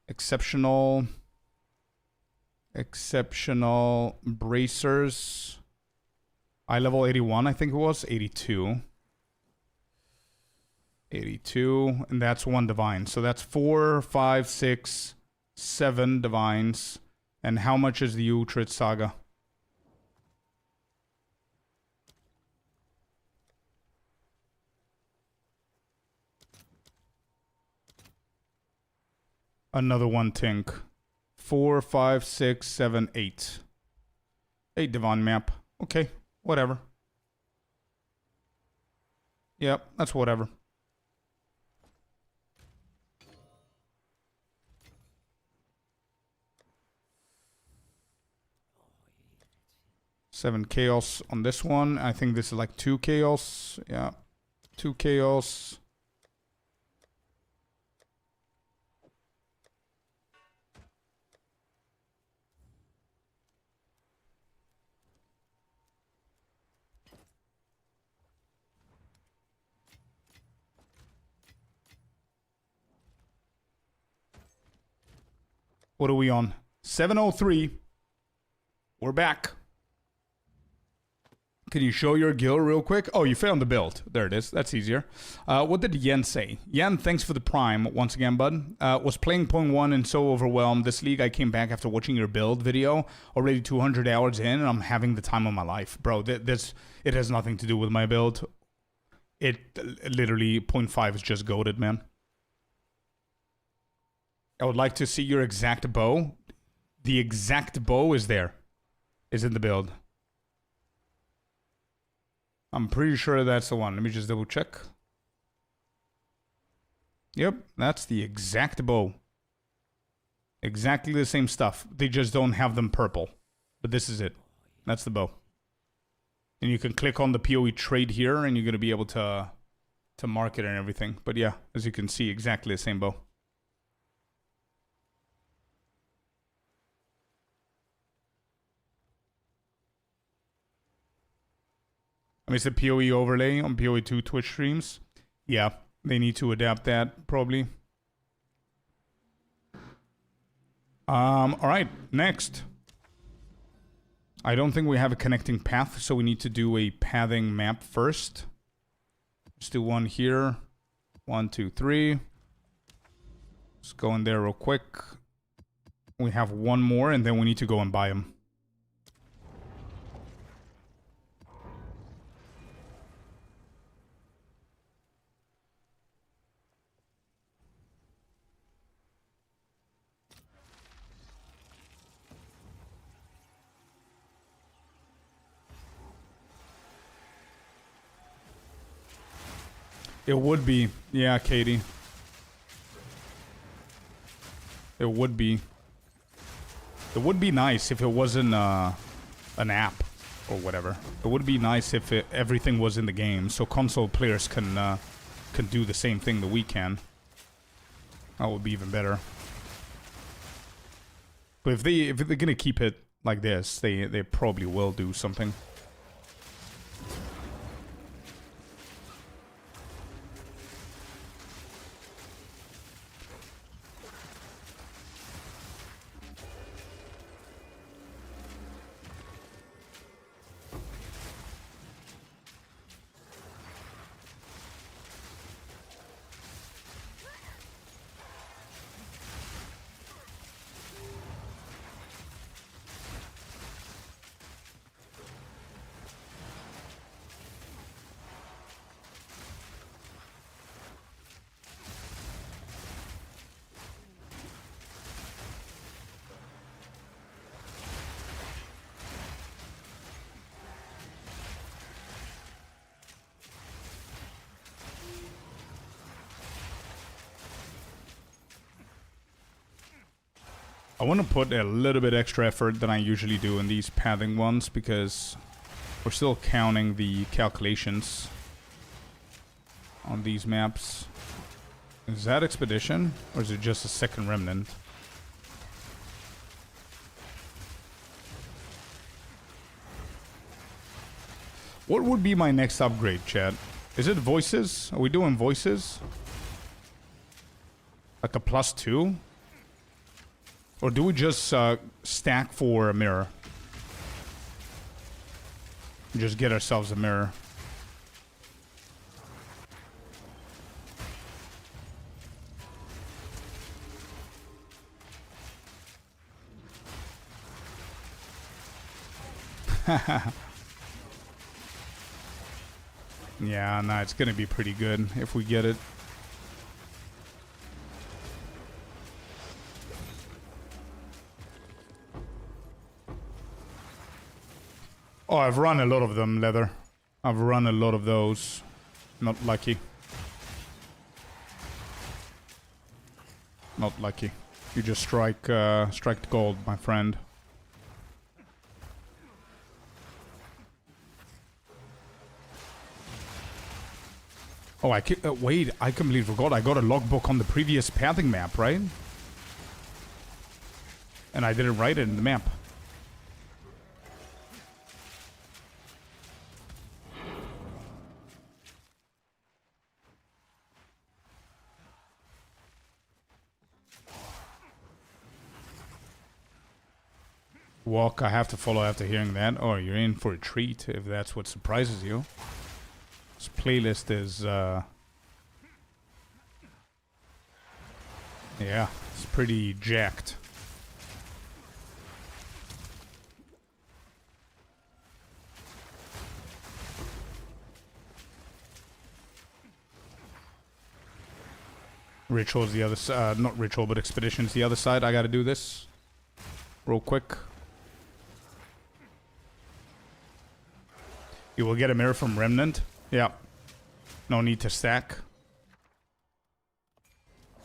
Exceptional bracers. Eye level 81, I think it was. 82. 82, and that's 1 divine. So that's 4, 5, 6, 7 divines. And how much is the Uhtred saga? Another 1 tink. 4, 5, 6, 7, 8. 8 divine map. Okay. Whatever. Yep, that's whatever. Seven chaos on this one. I think this is like 2 chaos. Yeah. 2 chaos. What are we on? 703. We're back. Can you show your guild real quick? Oh, you found the build. There it is. That's easier. What did Yen say? Yen, thanks for the prime once again, bud. Was playing .1 and so overwhelmed. This league, I came back after watching your build video. Already 200 hours in, and I'm having the time of my life. Bro, it has nothing to do with my build. It literally, .5 is just goated, man. I would like to see your exact bow. The exact bow is there. Is in the build. I'm pretty sure that's the one. Let me just double check. Yep, that's the exact bow. Exactly the same stuff. They just don't have them purple. But this is it. That's the bow. And you can click on the POE trade here and you're going to be able to mark it and everything. But yeah, as you can see, exactly the same bow. I mean, it's a PoE overlay on POE2 Twitch streams. Yeah, they need to adapt that, probably. Alright, next. I don't think we have a connecting path, so we need to do a pathing map first. Let's do one here. 1, 2, 3. Let's go in there real quick. We have one more, and then we need to go and buy them. It would be. Yeah, Katie. It would be. It would be nice if it wasn't an app or whatever. It would be nice if everything was in the game, so console players can do the same thing that we can. That would be even better. But if they're gonna keep it like this, they probably will do something. I want to put a little bit extra effort than I usually do in these pathing ones because we're still counting the calculations on these maps. Is that Expedition or is it just a second remnant? What would be my next upgrade, chat? Is it voices? Are we doing voices? Like a +2? Or do we just stack for a mirror? Just get ourselves a mirror. Yeah, nah, it's gonna be pretty good if we get it. Oh, I've run a lot of them, Leather. I've run a lot of those. Not lucky. Not lucky. You just strike gold, my friend. Oh, wait, I completely forgot. I got a logbook on the previous pathing map, right? And I didn't write it in the map. Walk, I have to follow after hearing that. Oh, you're in for a treat if that's what surprises you. This playlist is, yeah, it's pretty jacked. Ritual's the other side, not ritual, but expedition's the other side. I gotta do this real quick. You will get a mirror from Remnant. Yeah. No need to stack.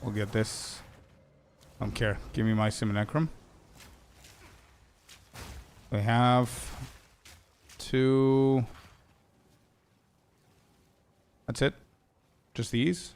We'll get this. Don't care. Give me my Simulacrum. We have 2. That's it. Just these.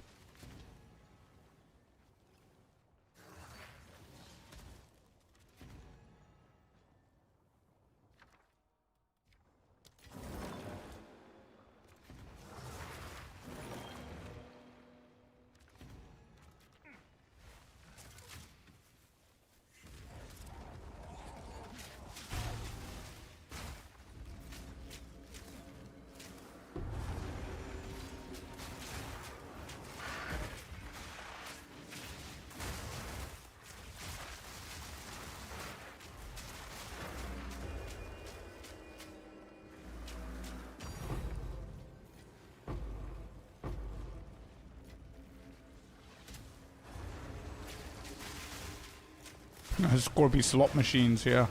Scorpius slot machines, yeah.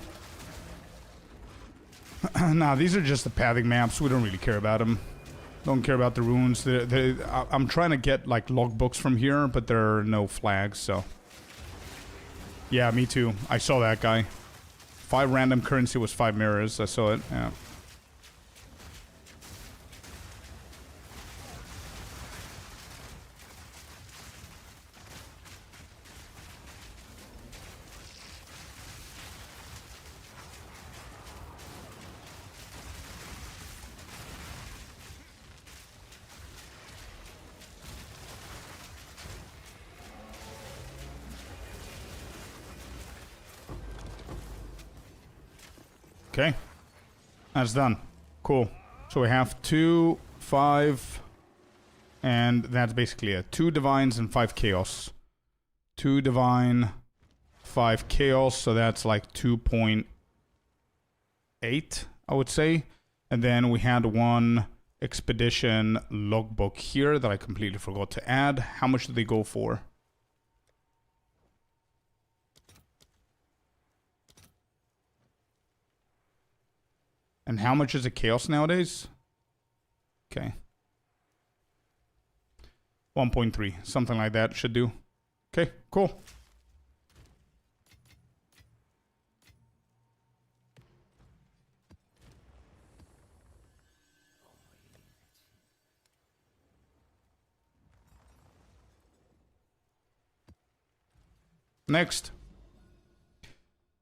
Nah, these are just the pathing maps. We don't really care about them. Don't care about the runes. I'm trying to get, like, logbooks from here, but there are no flags, so... Yeah, me too. I saw that guy. 5 random currency was 5 mirrors. I saw it, yeah. Okay, that's done. Cool. So we have 2, 5, and that's basically it. 2 divines and 5 chaos. 2 divine, 5 chaos, so that's like 2.8, I would say. And then we had 1 expedition logbook here that I completely forgot to add. How much do they go for? And how much is a chaos nowadays? Okay. 1.3, something like that should do. Okay, cool. Next.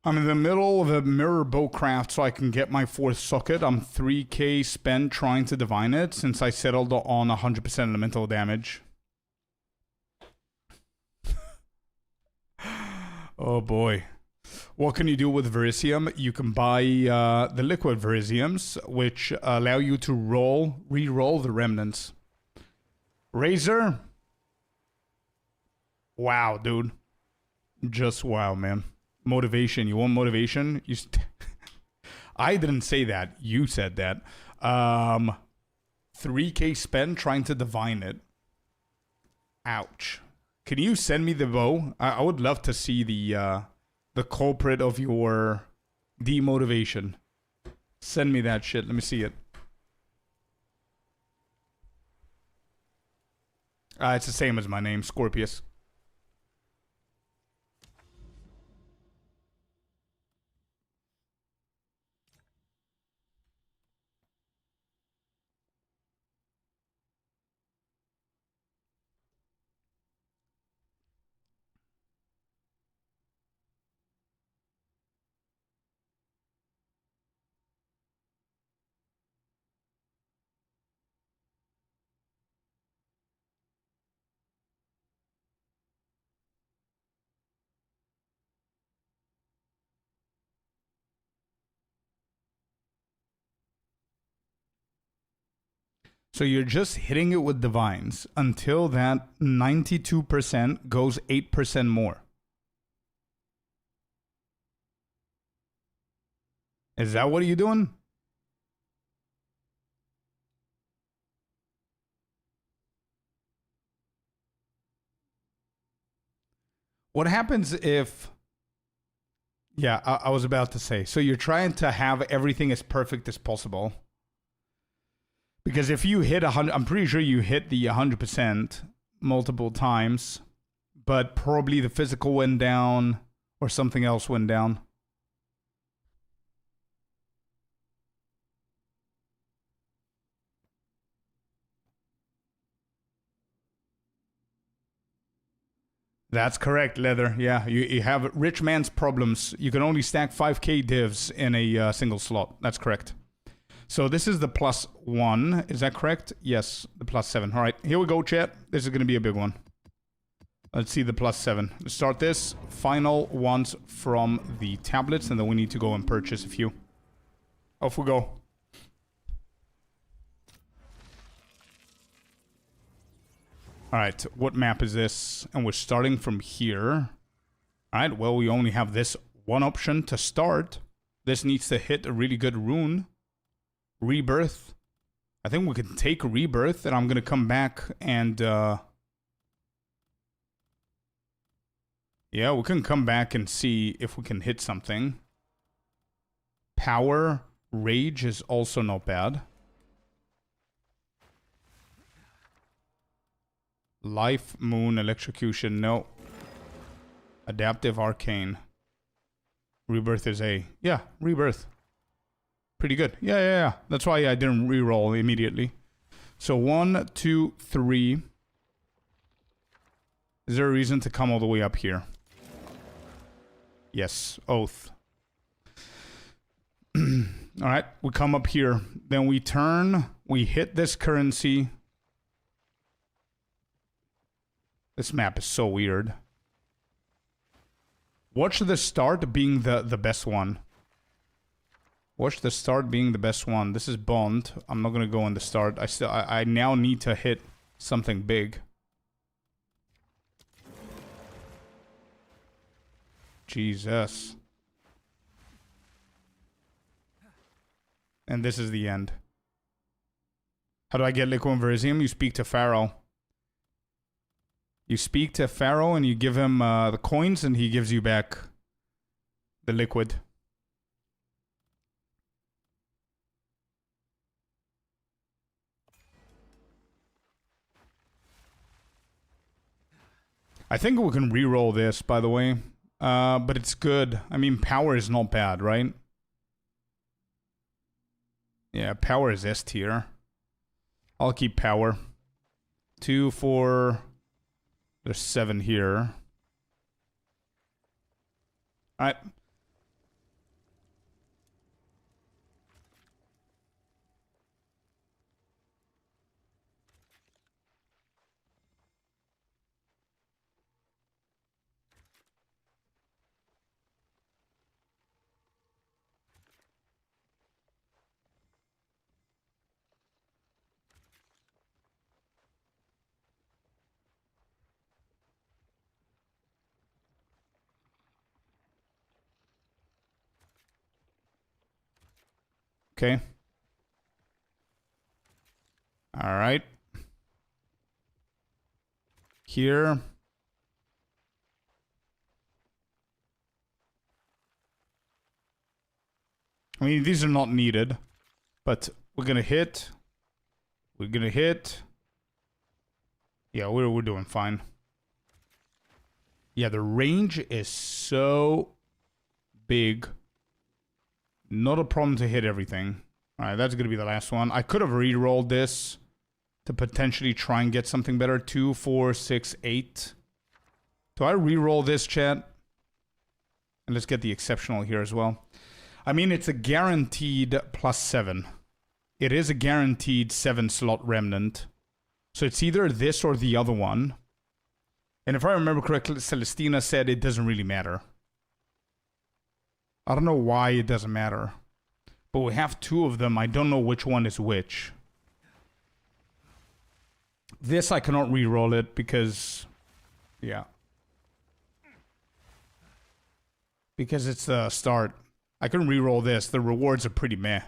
I'm in the middle of a mirror bowcraft so I can get my 4th socket. I'm 3k spent trying to divine it since I settled on 100% elemental damage. Oh boy. What can you do with Verisium? You can buy the liquid Verisiums, which allow you to re-roll the remnants. Razor? Wow, dude. Just wow, man. Motivation. You want motivation? I didn't say that. You said that. 3k spent trying to divine it. Ouch. Can you send me the bow? I would love to see the culprit of your demotivation. Send me that shit. Let me see it. It's the same as my name, Scorpius. So you're just hitting it with divines until that 92% goes 8% more. Is that what you're doing? What happens if... Yeah, I was about to say. So you're trying to have everything as perfect as possible. Because if you hit 100, I'm pretty sure you hit the 100% multiple times, but probably the physical went down or something else went down. That's correct, Leather. Yeah, you have rich man's problems. You can only stack 5k divs in a single slot. That's correct. So this is the +1. Is that correct? Yes, the +7. All right, here we go, chat. This is going to be a big one. Let's see the +7. Let's start this. Final ones from the tablets, and then we need to go and purchase a few. Off we go. All right, what map is this? And we're starting from here. All right, well, we only have this one option to start. This needs to hit a really good rune. Rebirth. I think we can take Rebirth, and I'm going to come back and... Yeah, we can come back and see if we can hit something. Power. Rage is also not bad. Life, Moon, Electrocution, no. Adaptive, Arcane. Rebirth is A. Yeah, Rebirth. Pretty good. Yeah. That's why I didn't reroll immediately. So 1, 2, 3. Is there a reason to come all the way up here? Yes, Oath. Alright, we come up here. Then we turn. We hit this currency. This map is so weird. Watch the start being the best one. Watch the start being the best one. This is Bond. I'm not gonna go in the start. I now need to hit something big. Jesus. And this is the end. How do I get Liquid Verisium? You speak to Pharaoh. You speak to Pharaoh and you give him the coins and he gives you back the liquid. I think we can re-roll this, by the way. But it's good. I mean, power is not bad, right? Yeah, power is S tier. I'll keep power. 2, 4... There's 7 here. Alright. Okay. Alright. Here. I mean, these are not needed, but we're gonna hit. We're gonna hit. Yeah, we're doing fine. Yeah, the range is so big. Not a problem to hit everything. Alright, that's gonna be the last one. I could have re-rolled this to potentially try and get something better. 2, 4, 6, 8. Do I re-roll this, chat? And let's get the exceptional here as well. I mean, it's a guaranteed +7. It is a guaranteed 7-slot remnant. So it's either this or the other one. And if I remember correctly, Celestina said it doesn't really matter. I don't know why it doesn't matter. But we have 2 of them. I don't know which one is which. This I cannot re-roll it because... yeah. Because it's the start. I can re-roll this. The rewards are pretty meh.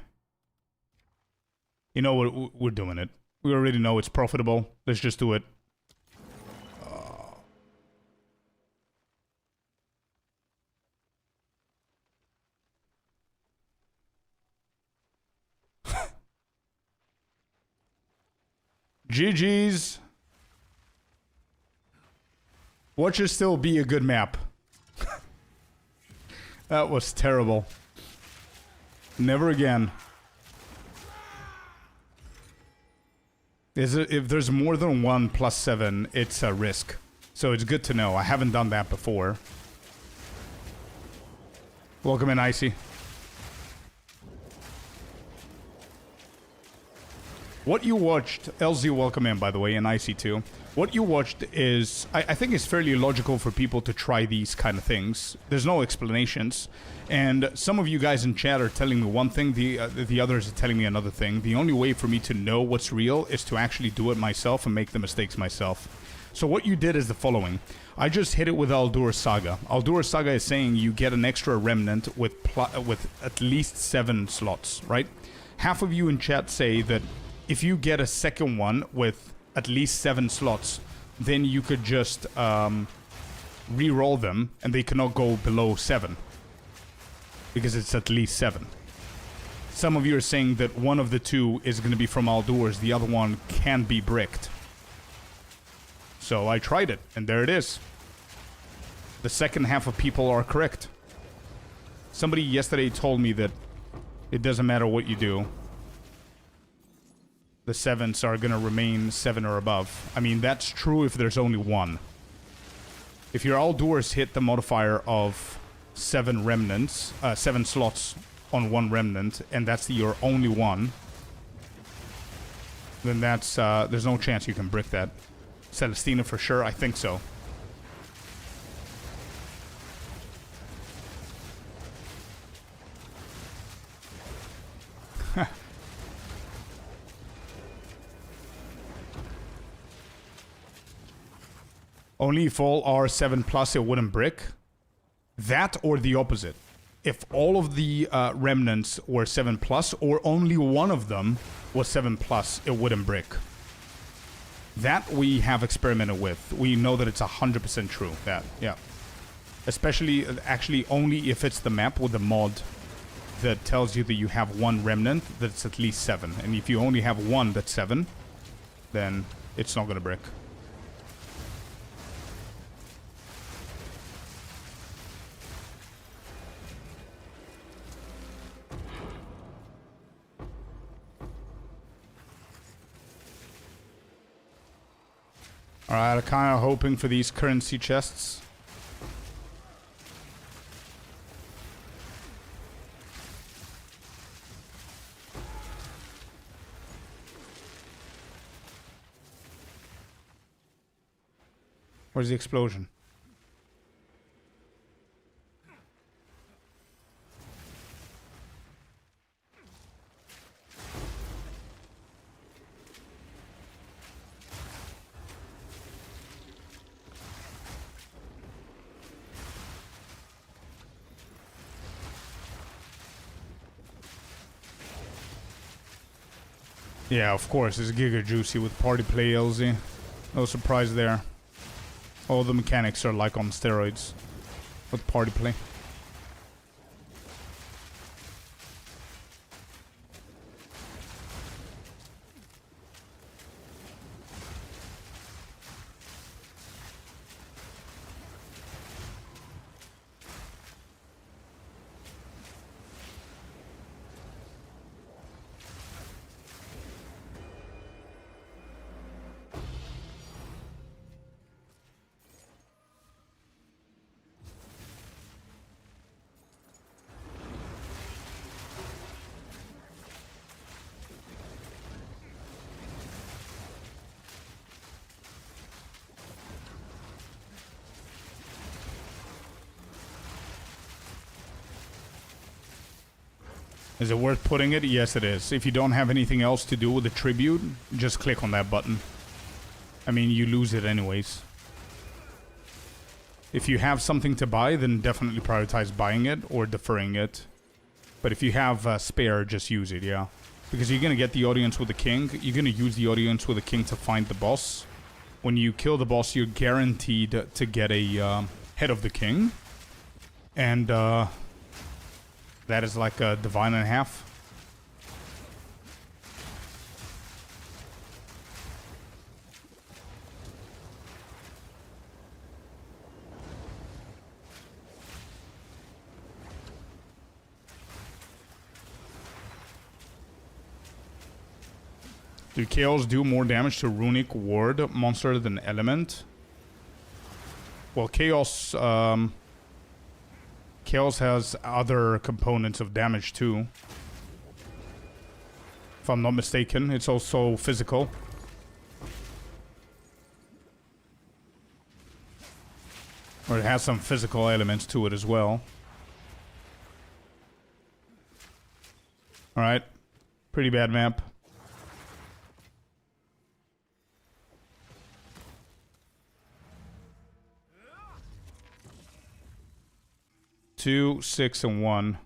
You know what? We're doing it. We already know it's profitable. Let's just do it. GG's. What should still be a good map? That was terrible. Never again. If there's more than one +7, it's a risk. So it's good to know. I haven't done that before. Welcome in, Icy. What you watched, LZ, welcome in, by the way, and Icy too. What you watched is, I think it's fairly logical for people to try these kind of things. There's no explanations. And some of you guys in chat are telling me one thing, the others are telling me another thing. The only way for me to know what's real is to actually do it myself and make the mistakes myself. So what you did is the following. I just hit it with Aldur Saga. Aldur Saga is saying you get an extra remnant with at least 7 slots, right? Half of you in chat say that if you get a second one with at least 7 slots, then you could just re-roll them and they cannot go below 7. Because it's at least 7. Some of you are saying that one of the 2 is going to be from Aldur's, the other one can be bricked. So I tried it, and there it is. The second half of people are correct. Somebody yesterday told me that it doesn't matter what you do. The 7s are going to remain 7 or above. I mean, that's true if there's only one. If your Aldurs hit the modifier of 7 remnants, 7 slots on 1 remnant, and that's your only one, then that's, there's no chance you can brick that. Celestina for sure, I think so. Only if all are 7+, it wouldn't brick. That or the opposite. If all of the remnants were 7+, or only one of them was 7+, it wouldn't brick. That we have experimented with. We know that it's 100% true. That, yeah. Especially, actually, only if it's the map with the mod that tells you that you have 1 remnant that's at least 7. And if you only have 1 that's 7, then it's not gonna brick. Alright, I'm kind of hoping for these currency chests. Where's the explosion? Yeah, of course, it's Giga Juicy with Party Play LZ. No surprise there. All the mechanics are like on steroids with Party Play. Is it worth putting it? Yes, it is. If you don't have anything else to do with the tribute, just click on that button. I mean, you lose it anyways. If you have something to buy, then definitely prioritize buying it or deferring it. But if you have spare, just use it, yeah. Because you're going to get the audience with the king. You're going to use the audience with the king to find the boss. When you kill the boss, you're guaranteed to get a head of the king. And that is like a divine and a half. Do Chaos do more damage to Runic Ward monster than Element? Well, Chaos has other components of damage too. If I'm not mistaken, it's also physical. Or it has some physical elements to it as well. Alright. Pretty bad map. 2, 6, and 1.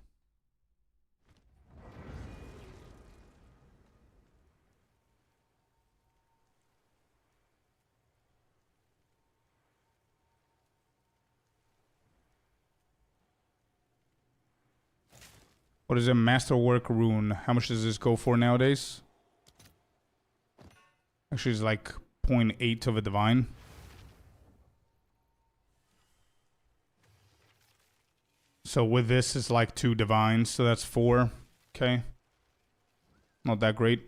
What is a masterwork rune? How much does this go for nowadays? Actually, it's like 0.8 of a divine. So with this, it's like 2 divines, so that's 4. Okay. Not that great.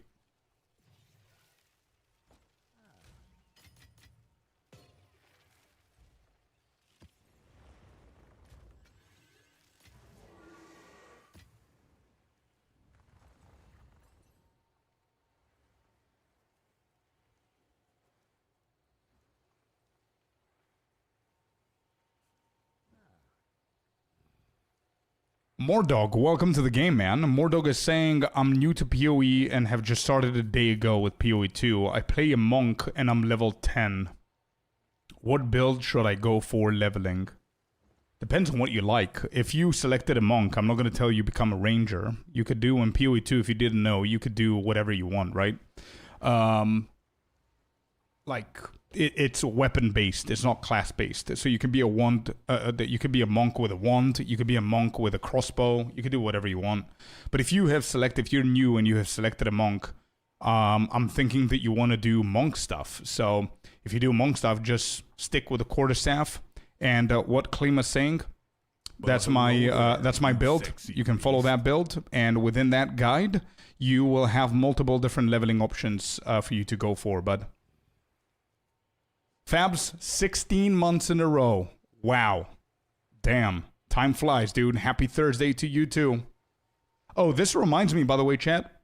Mordog, welcome to the game, man. Mordog is saying, I'm new to PoE and have just started a day ago with PoE2. I play a monk and I'm level 10. What build should I go for leveling? Depends on what you like. If you selected a monk, I'm not going to tell you become a ranger. You could do in PoE2, if you didn't know, you could do whatever you want, right? It's weapon based. It's not class based. So you can be a wand. You could be a monk with a wand. You could be a monk with a crossbow. You could do whatever you want. But if you have selected, if you're new and you have selected a monk, I'm thinking that you want to do monk stuff. So if you do monk stuff, just stick with the quarterstaff. And what Klima's saying, that's my build. You can follow that build, and within that guide, you will have multiple different leveling options for you to go for, bud. Fabs, 16 months in a row. Wow. Damn. Time flies, dude. Happy Thursday to you, too. Oh, this reminds me, by the way, chat.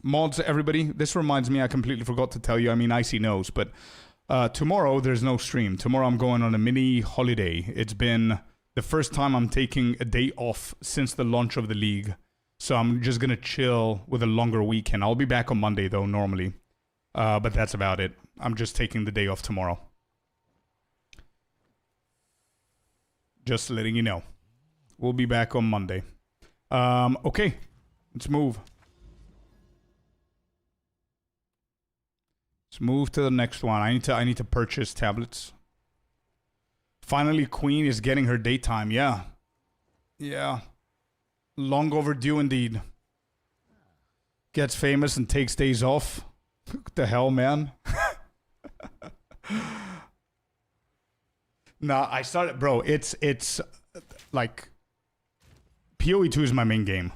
Mods, everybody. This reminds me, I completely forgot to tell you. I mean, Icy knows, but tomorrow there's no stream. Tomorrow I'm going on a mini holiday. It's been the first time I'm taking a day off since the launch of the league. So I'm just going to chill with a longer weekend. I'll be back on Monday, though, normally. But that's about it. I'm just taking the day off tomorrow. Just letting you know. We'll be back on Monday. Okay. Let's move. Let's move to the next one. I need to purchase tablets. Finally, Queen is getting her daytime. Yeah. Yeah. Long overdue indeed. Gets famous and takes days off. What the hell, man? Nah, I started, bro. It's like PoE2 is my main game.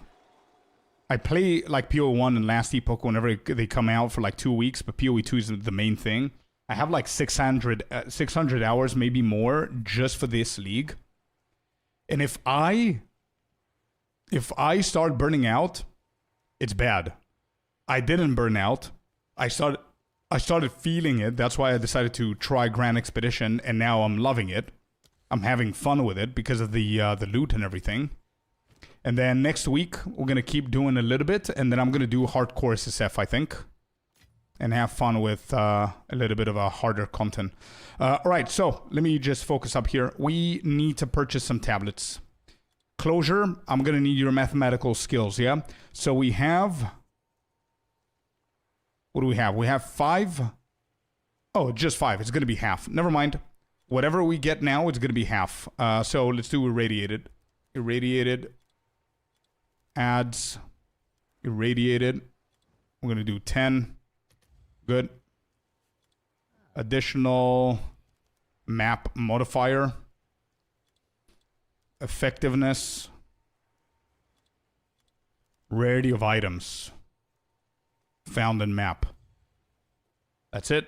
I play like PoE1 and Last Epoch whenever they come out for like 2 weeks, but PoE2 is the main thing. I have like 600 hours, maybe more, just for this league. And if I start burning out, it's bad. I didn't burn out. I started feeling it. That's why I decided to try Grand Expedition, and now I'm loving it. I'm having fun with it because of the loot and everything. And then next week, we're going to keep doing a little bit. And then I'm going to do hardcore SSF, I think. And have fun with a little bit of a harder content. All right, so let me just focus up here. We need to purchase some tablets. Closure, I'm going to need your mathematical skills, yeah? So we have... What do we have? We have 5. Oh, just 5. It's going to be half. Never mind. Whatever we get now, it's going to be half. So let's do irradiated. Irradiated. Adds. Irradiated. We're going to do 10. Good. Additional map modifier. Effectiveness. Rarity of items. Found in map. That's it.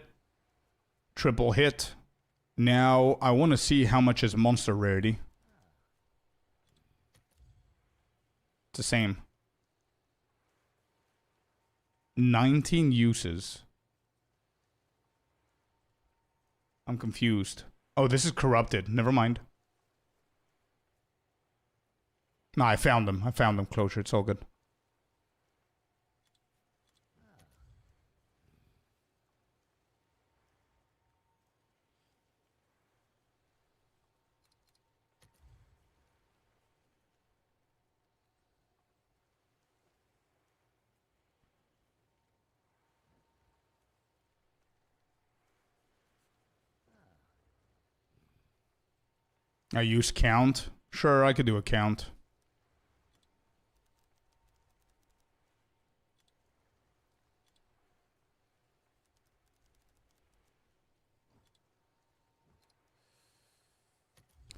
Triple hit. Now, I want to see how much is monster rarity. It's the same. 19 uses. I'm confused. Oh, this is corrupted. Never mind. No, I found them. I found them. Closure. It's all good. I use count. Sure, I could do a count.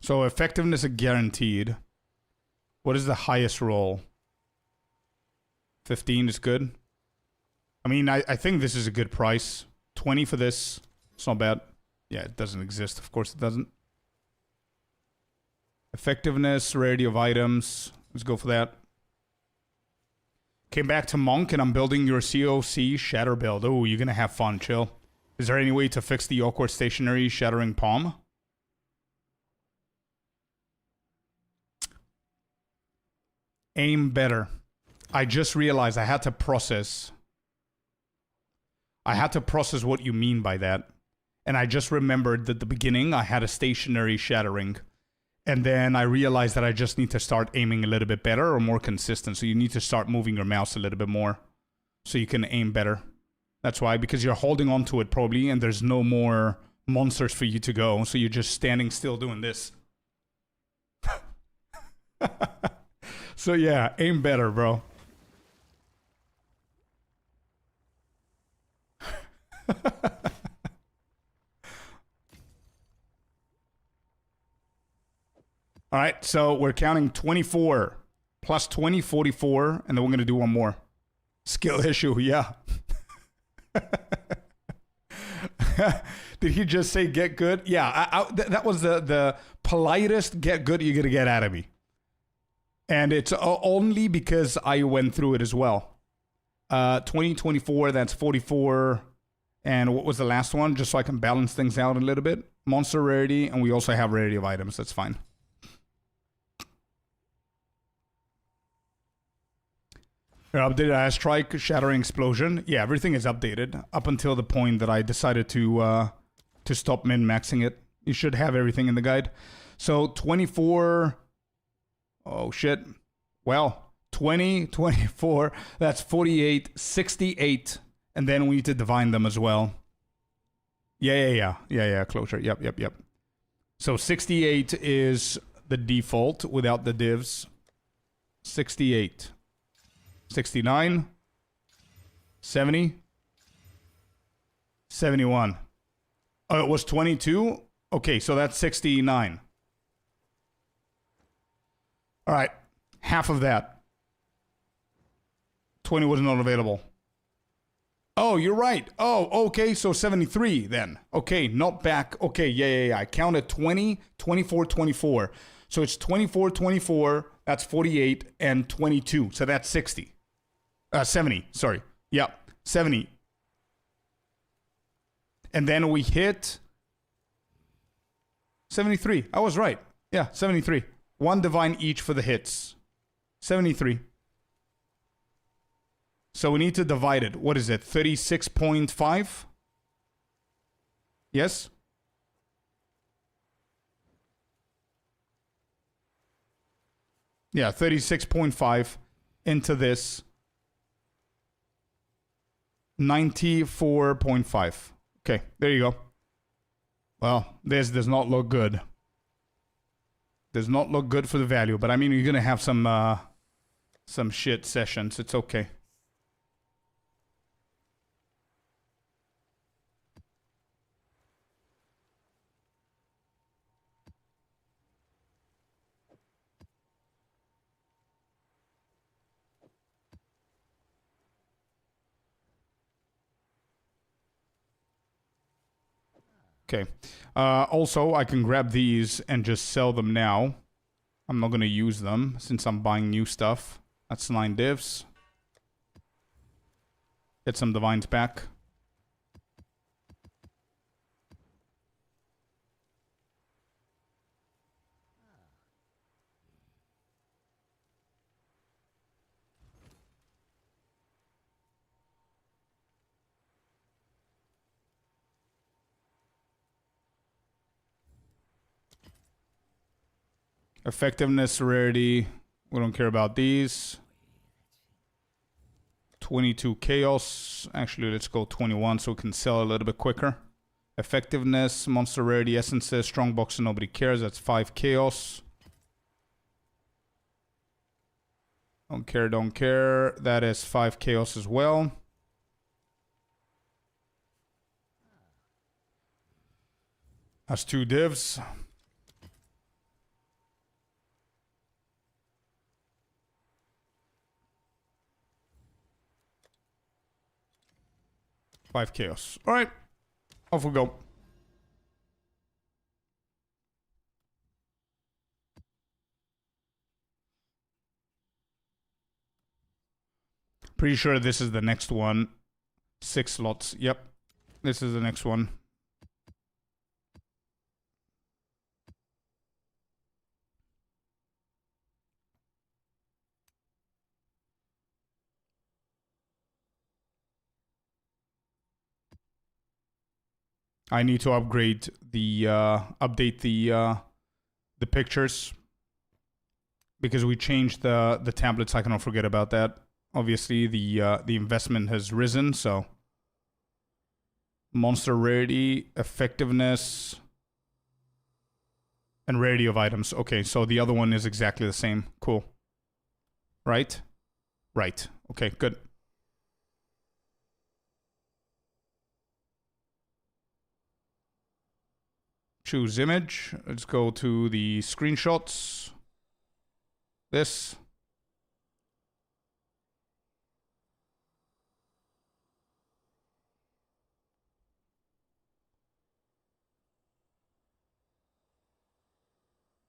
So effectiveness is guaranteed. What is the highest roll? 15 is good. I mean, I think this is a good price. 20 for this. It's not bad. Yeah, it doesn't exist. Of course it doesn't. Effectiveness, rarity of items. Let's go for that. Came back to Monk and I'm building your COC Shatter build. Oh, you're going to have fun. Chill. Is there any way to fix the awkward stationary shattering palm? Aim better. I just realized I had to process. I had to process what you mean by that. And I just remembered that at the beginning I had a stationary shattering. And then I realized that I just need to start aiming a little bit better or more consistent. So you need to start moving your mouse a little bit more so you can aim better. That's why, because you're holding on to it probably and there's no more monsters for you to go. So you're just standing still doing this. So yeah, aim better, bro. All right, so we're counting 24 plus 20, 44, and then we're going to do one more. Skill issue, yeah. Did he just say get good? Yeah, that was the politest get good you're going to get out of me. And it's only because I went through it as well. 20, 24, that's 44. And what was the last one? Just so I can balance things out a little bit. Monster rarity, and we also have rarity of items. That's fine. Updated airstrike, shattering explosion. Yeah, everything is updated up until the point that I decided to stop min-maxing it. You should have everything in the guide. So 24. Oh shit. Well, 20, 24. That's 48, 68, and then we need to divine them as well. Yeah. Closure. Yep. So 68 is the default without the divs. 68. 69, 70, 71. Oh, it was 22? Okay, so that's 69. All right, half of that. 20 was not available. Oh, you're right. Oh, okay, so 73 then. Okay, not back. Okay, yeah. I counted 20, 24, 24. So it's 24, 24, that's 48, and 22. So that's 60. 70, sorry. Yeah, 70. And then we hit 73. I was right. Yeah, 73. One divine each for the hits. 73. So we need to divide it. What is it? 36.5? Yes? Yeah, 36.5 into this. 94.5. Okay, there you go. Well, this does not look good. Does not look good for the value, but I mean, you're gonna have some shit sessions. It's okay. Okay. Also, I can grab these and just sell them now. I'm not going to use them since I'm buying new stuff. That's 9 divs. Get some divines back. Effectiveness, rarity. We don't care about these. 22 chaos. Actually, let's go 21 so we can sell a little bit quicker. Effectiveness, monster rarity, essences, strongbox, and nobody cares. That's 5 chaos. Don't care, don't care. That is 5 chaos as well. That's 2 divs. Five chaos. All right, off we go. Pretty sure this is the next one. 6 slots. Yep, this is the next one. I need to upgrade the update the pictures because we changed the tablets. I cannot forget about that. Obviously, the investment has risen. So, monster rarity, effectiveness, and rarity of items. Okay, so the other one is exactly the same. Cool. Right? Right. Okay, good. Choose image. Let's go to the screenshots. This.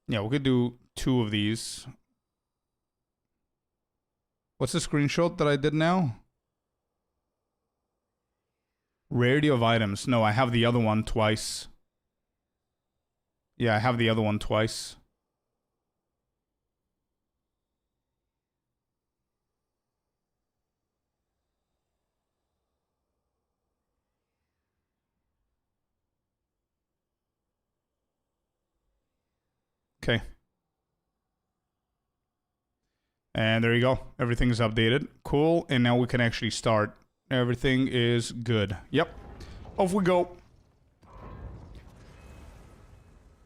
Yeah, we could do 2 of these. What's the screenshot that I did now? Rarity of items. No, I have the other one twice. Yeah, I have the other one twice. Okay. And there you go. Everything's updated. Cool. And now we can actually start. Everything is good. Yep. Off we go.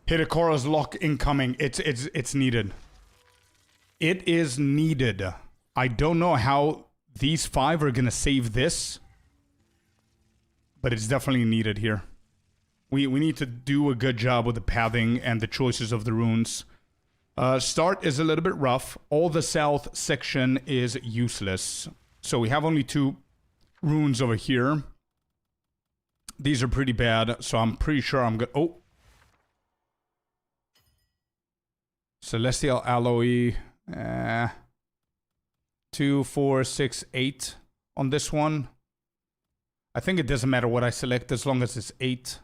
Hitakora's lock incoming. It's needed. It is needed. I don't know how these 5 are gonna save this, but it's definitely needed here. We need to do a good job with the pathing and the choices of the runes. Start is a little bit rough. All the south section is useless. So we have only 2 runes over here. These are pretty bad, so I'm pretty sure I'm good. Oh. Celestial Alloy. 2, 4, 6, 8 on this one. I think it doesn't matter what I select as long as it's 8.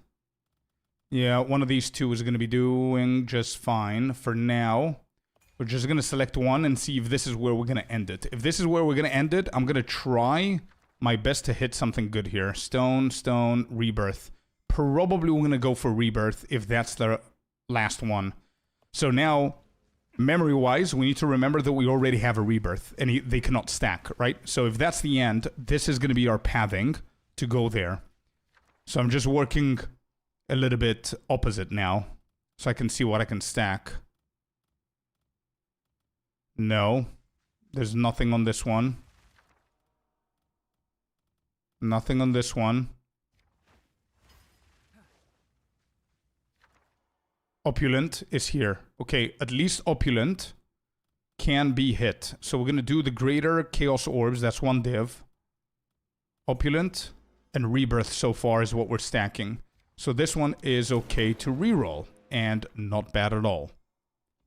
Yeah, one of these 2 is going to be doing just fine for now. We're just going to select one and see if this is where we're going to end it. If this is where we're going to end it, I'm going to try my best to hit something good here. Stone, stone, rebirth. Probably we're going to go for rebirth if that's the last one. So now, memory-wise, we need to remember that we already have a rebirth and they cannot stack, right? So if that's the end, this is going to be our pathing to go there. So I'm just working a little bit opposite now so I can see what I can stack. No, there's nothing on this one. Nothing on this one. Opulent is here. Okay, at least Opulent can be hit. So we're going to do the greater Chaos Orbs. That's one div. Opulent and Rebirth so far is what we're stacking. So this one is okay to reroll. And not bad at all.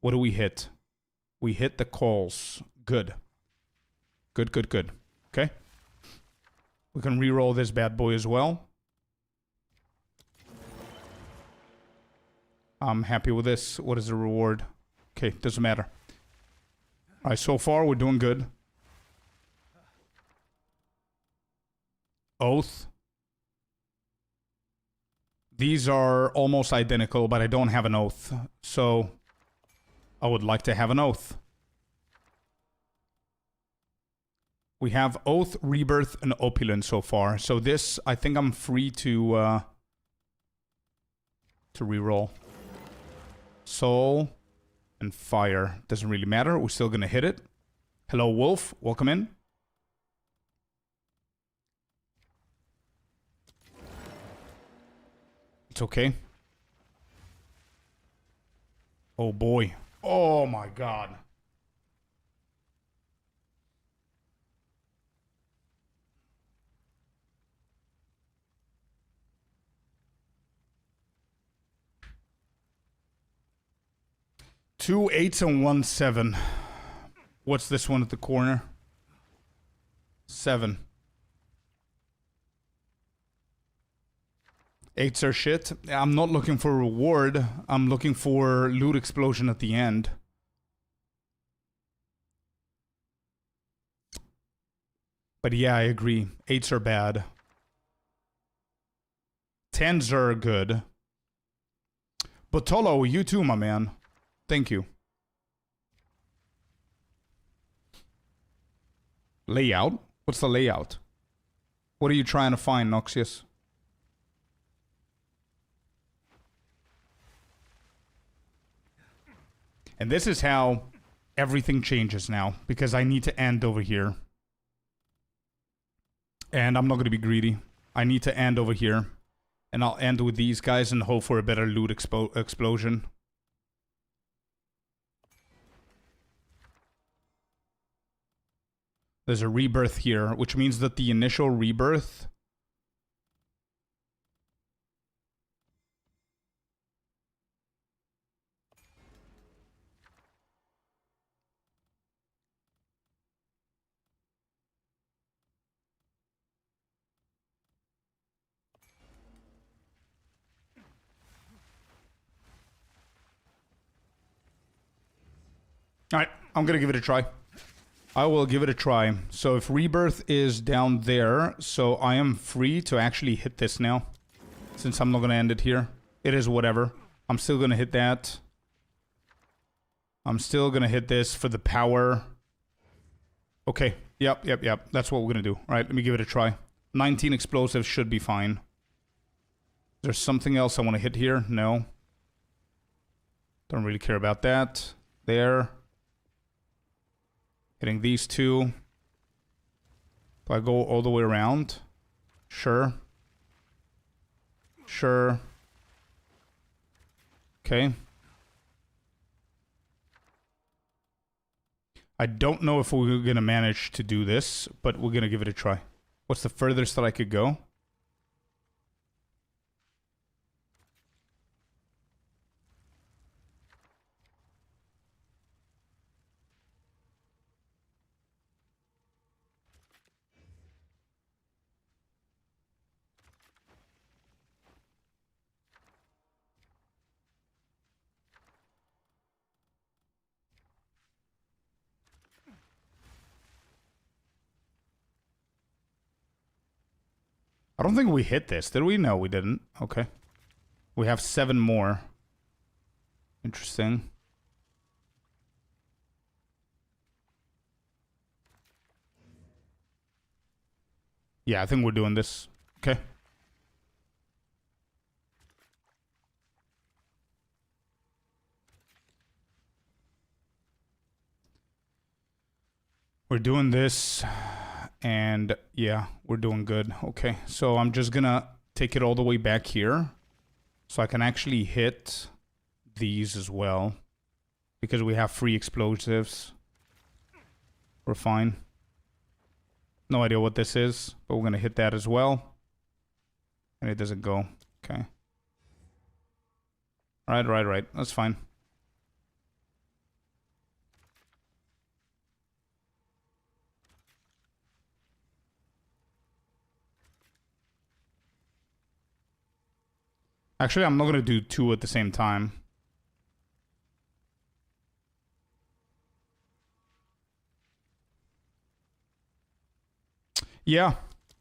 What do we hit? We hit the calls. Good. Good, good, good. Okay. We can reroll this bad boy as well. I'm happy with this. What is the reward? Okay, doesn't matter. Alright, so far we're doing good. Oath. These are almost identical, but I don't have an oath. So, I would like to have an oath. We have Oath, Rebirth, and Opulent so far. So this, I think I'm free to reroll. Soul and Fire. Doesn't really matter. We're still going to hit it. Hello, Wolf. Welcome in. It's okay. Oh, boy. Oh, my God. Two 8s and 1 7. What's this one at the corner? 7. 8s are shit. I'm not looking for a reward. I'm looking for loot explosion at the end. But yeah, I agree. 8s are bad. 10s are good. But Tolo, you too, my man. Thank you. Layout? What's the layout? What are you trying to find, Noxious? And this is how everything changes now, because I need to end over here. And I'm not going to be greedy. I need to end over here. And I'll end with these guys and hope for a better loot explosion. There's a rebirth here, which means that the initial rebirth... Alright, I'm gonna give it a try. I will give it a try. So if rebirth is down there, so I am free to actually hit this now. Since I'm not gonna end it here. It is whatever. I'm still gonna hit that. I'm still gonna hit this for the power. Okay, yep. That's what we're gonna do. Alright, let me give it a try. 19 explosives should be fine. Is there something else I want to hit here? No. Don't really care about that. There. Hitting these two. Do I go all the way around? Sure. Sure. Okay. I don't know if we're going to manage to do this, but we're going to give it a try. What's the furthest that I could go? I don't think we hit this, did we? No, we didn't. Okay. We have 7 more. Interesting. Yeah, I think we're doing this. Okay. We're doing this, and yeah, we're doing good. Okay, so I'm just gonna take it all the way back here, so I can actually hit these as well, because we have free explosives. We're fine. No idea what this is, but we're gonna hit that as well, and it doesn't go. Okay. Right. That's fine. Actually, I'm not going to do 2 at the same time. Yeah,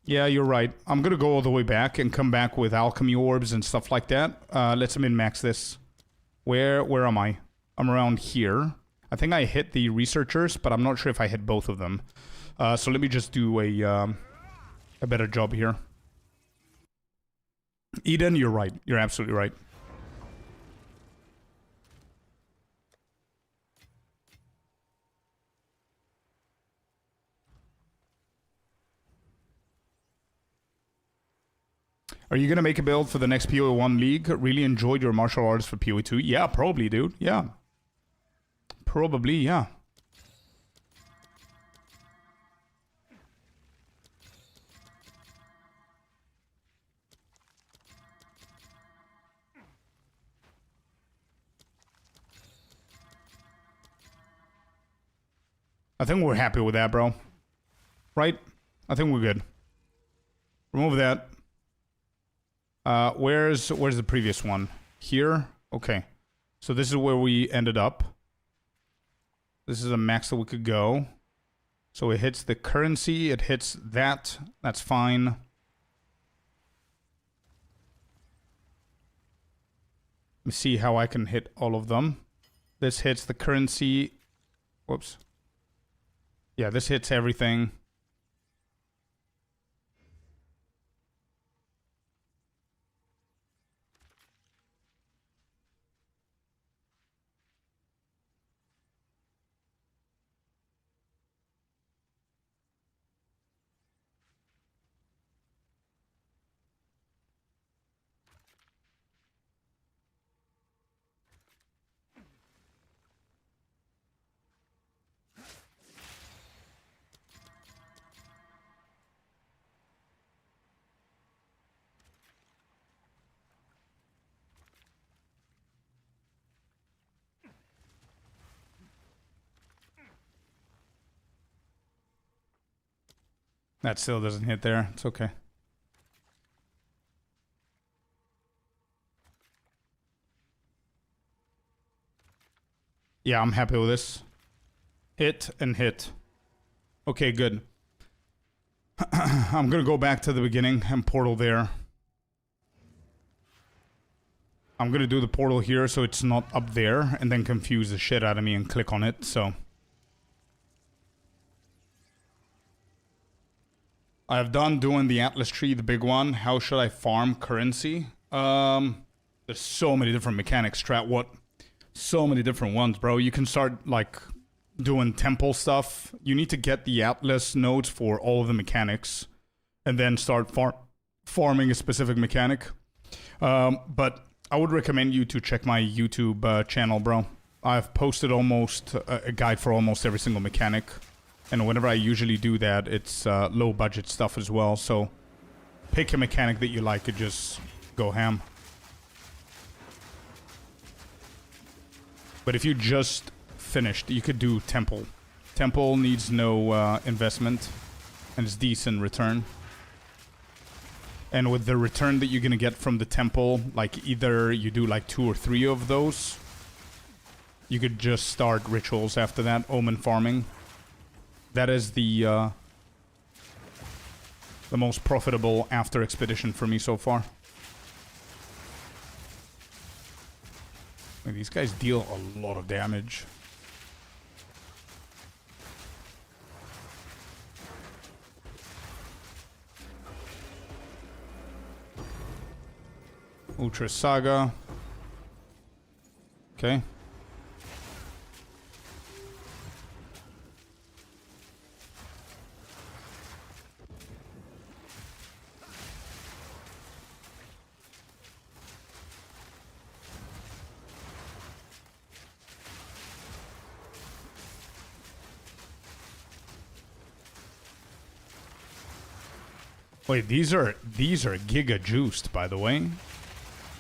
you're right. I'm going to go all the way back and come back with alchemy orbs and stuff like that. Let's min-max this. Where am I? I'm around here. I think I hit the researchers, but I'm not sure if I hit both of them. So let me just do a better job here. Eden, you're right. You're absolutely right. Are you going to make a build for the next POE1 league? Really enjoyed your martial arts for POE2? Yeah, probably, dude. Yeah. Probably, yeah. I think we're happy with that, bro. Right? I think we're good. Remove that. Where's the previous one? Here? Okay. So this is where we ended up. This is a max that we could go. So it hits the currency. It hits that. That's fine. Let me see how I can hit all of them. This hits the currency. Whoops. Yeah, this hits everything. That still doesn't hit there. It's okay. Yeah, I'm happy with this. Hit and hit. Okay, good. I'm gonna go back to the beginning and portal there. I'm gonna do the portal here so it's not up there and then confuse the shit out of me and click on it, so. I've done doing the Atlas tree, the big one. How should I farm currency? There's so many different mechanics, Strat. What? So many different ones, bro. You can start, like, doing temple stuff. You need to get the Atlas nodes for all of the mechanics. And then start farming a specific mechanic. But I would recommend you to check my YouTube channel, bro. I've posted almost a guide for almost every single mechanic. And whenever I usually do that, it's low budget stuff as well. So pick a mechanic that you like and just go ham. But if you just finished, you could do Temple. Temple needs no investment and it's decent return. And with the return that you're going to get from the Temple, like either you do like 2 or 3 of those, you could just start rituals after that, omen farming. That is the the most profitable after expedition for me so far. Like, these guys deal a lot of damage. Ultra Saga. Okay. Wait, these are giga juiced, by the way.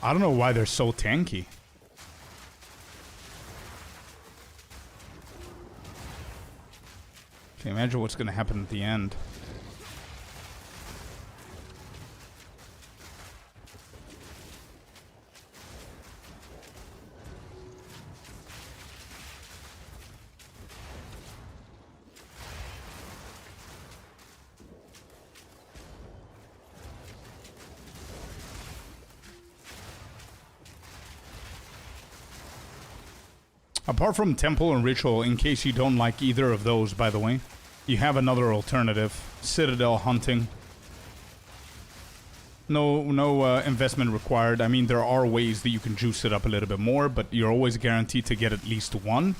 I don't know why they're so tanky. Okay, imagine what's gonna happen at the end. Apart from Temple and Ritual, in case you don't like either of those, by the way, you have another alternative. Citadel Hunting. No investment required. I mean, there are ways that you can juice it up a little bit more, but you're always guaranteed to get at least one.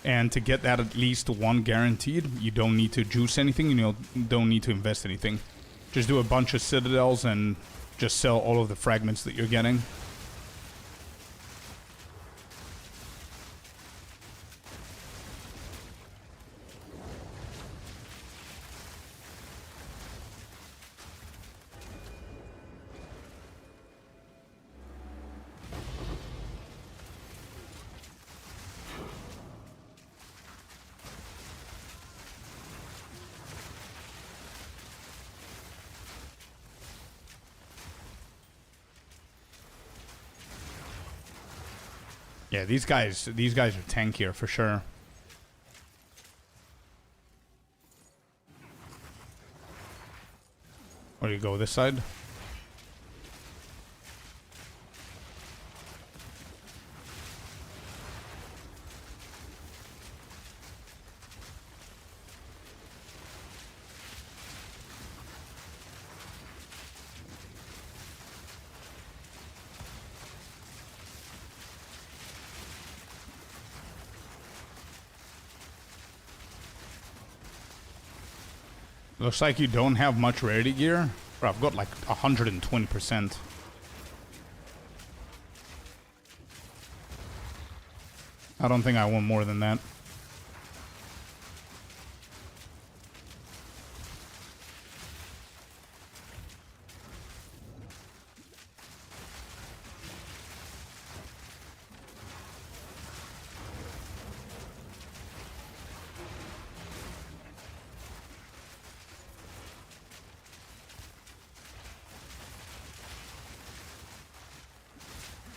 And to get that at least one guaranteed, you don't need to juice anything, you don't need to invest anything. Just do a bunch of Citadels and just sell all of the fragments that you're getting. Yeah, these guys are tankier for sure. Where do you go, this side? Looks like you don't have much rarity gear. Bro, I've got like 120%. I don't think I want more than that.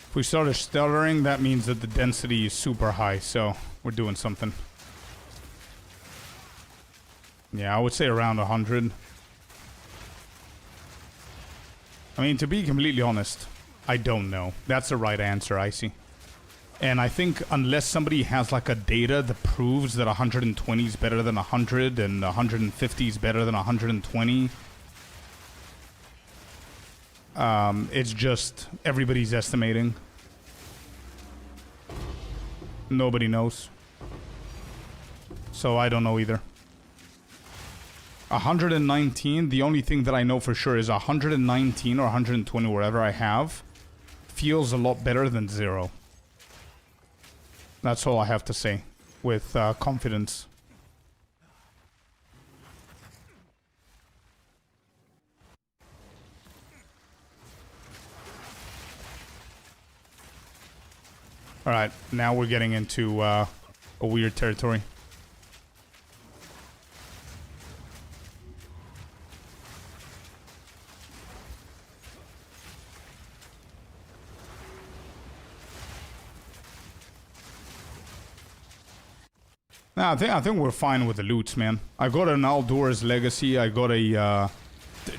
If we started stuttering, that means that the density is super high, so we're doing something. Yeah, I would say around 100. I mean, to be completely honest, I don't know. That's the right answer, Icy. And I think unless somebody has like a data that proves that 120 is better than 100 and 150 is better than 120... it's just everybody's estimating. Nobody knows. So I don't know either. 119, the only thing that I know for sure is 119 or 120, wherever I have, feels a lot better than 0. That's all I have to say with confidence. Alright, now we're getting into a weird territory. Nah, I think we're fine with the loots, man. I got an Aldor's Legacy, I got a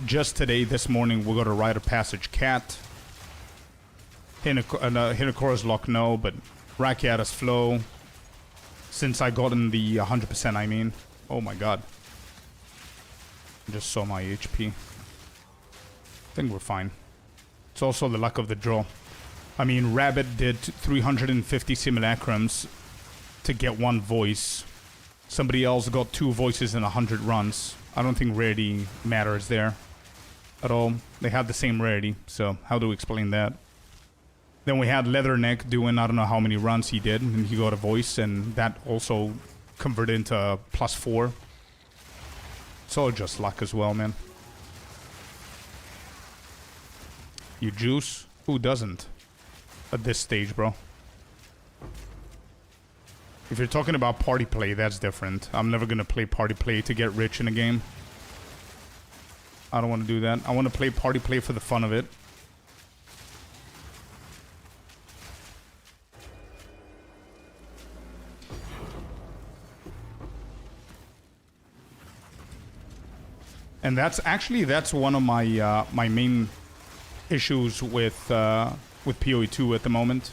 just today, this morning, we got a rite of passage cat. Hinocora's lock, no, but Rakiata's flow. Since I got in the 100%, I mean. Oh my god. I just saw my HP. I think we're fine. It's also the luck of the draw. I mean, Rabbit did 350 simulacrums to get 1 voice. Somebody else got 2 voices in 100 runs. I don't think rarity matters there at all. They had the same rarity, so how do we explain that? Then we had Leatherneck doing I don't know how many runs he did, and he got a voice, and that also converted into +4. It's all just luck as well, man. You juice? Who doesn't? At this stage, bro. If you're talking about party play, that's different. I'm never gonna play party play to get rich in a game. I don't want to do that. I want to play party play for the fun of it. And that's one of my my main issues with POE2 at the moment.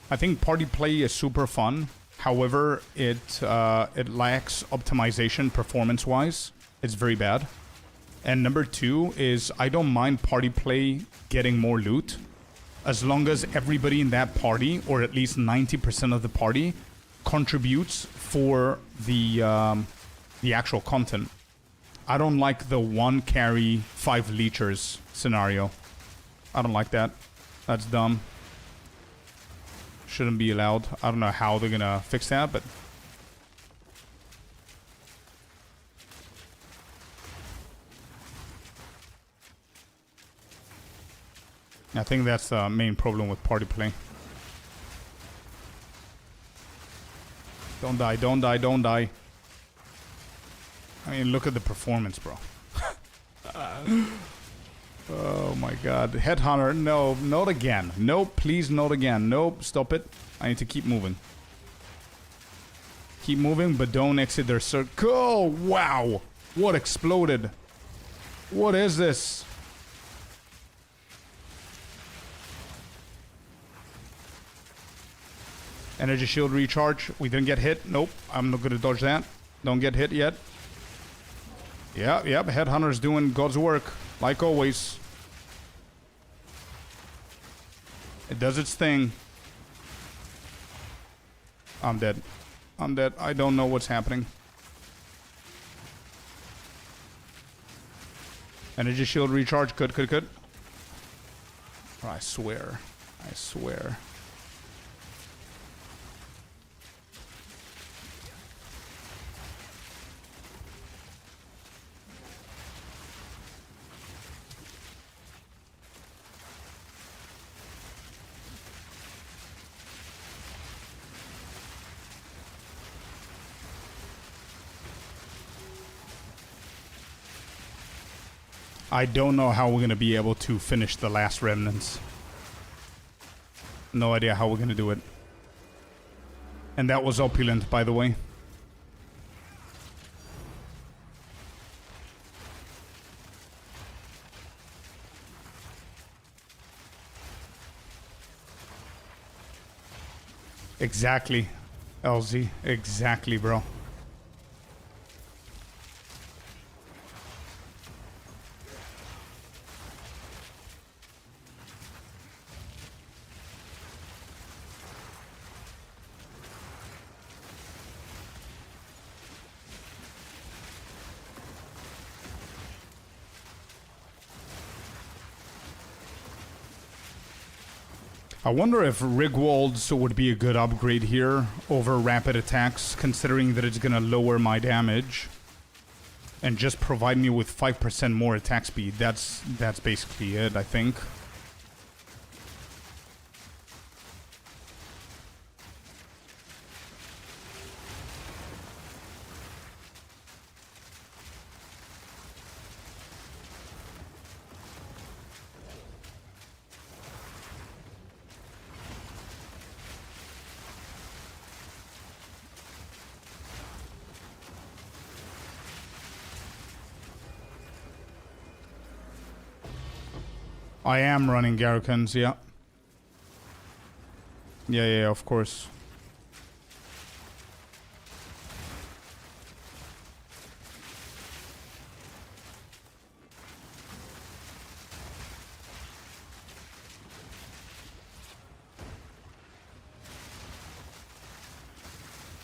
I think party play is super fun. However, it lacks optimization performance-wise. It's very bad. And number 2 is I don't mind party play getting more loot as long as everybody in that party, or at least 90% of the party, contributes for the actual content. I don't like the 1 carry 5 leechers scenario. I don't like that. That's dumb. Shouldn't be allowed. I don't know how they're gonna fix that, but I think that's the main problem with party play. Don't die, don't die, don't die. I mean, look at the performance, bro. Oh my god. Headhunter, no, not again. Nope, please not again. Nope, stop it. I need to keep moving. Keep moving, but don't exit their circle. Wow! What exploded? What is this? Energy shield recharge. We didn't get hit. Nope, I'm not gonna dodge that. Don't get hit yet. Yep, Headhunter's doing God's work. Like always. It does its thing. I'm dead. I'm dead. I don't know what's happening. Energy shield recharge. Good. Oh, I swear. I swear. I don't know how we're going to be able to finish the last remnants. No idea how we're going to do it. And that was opulent, by the way. Exactly, LZ. Exactly, bro. I wonder if Rigwald's would be a good upgrade here over rapid attacks, considering that it's gonna lower my damage and just provide me with 5% more attack speed. That's basically it, I think. I am running Garrukans, yeah. Yeah, of course.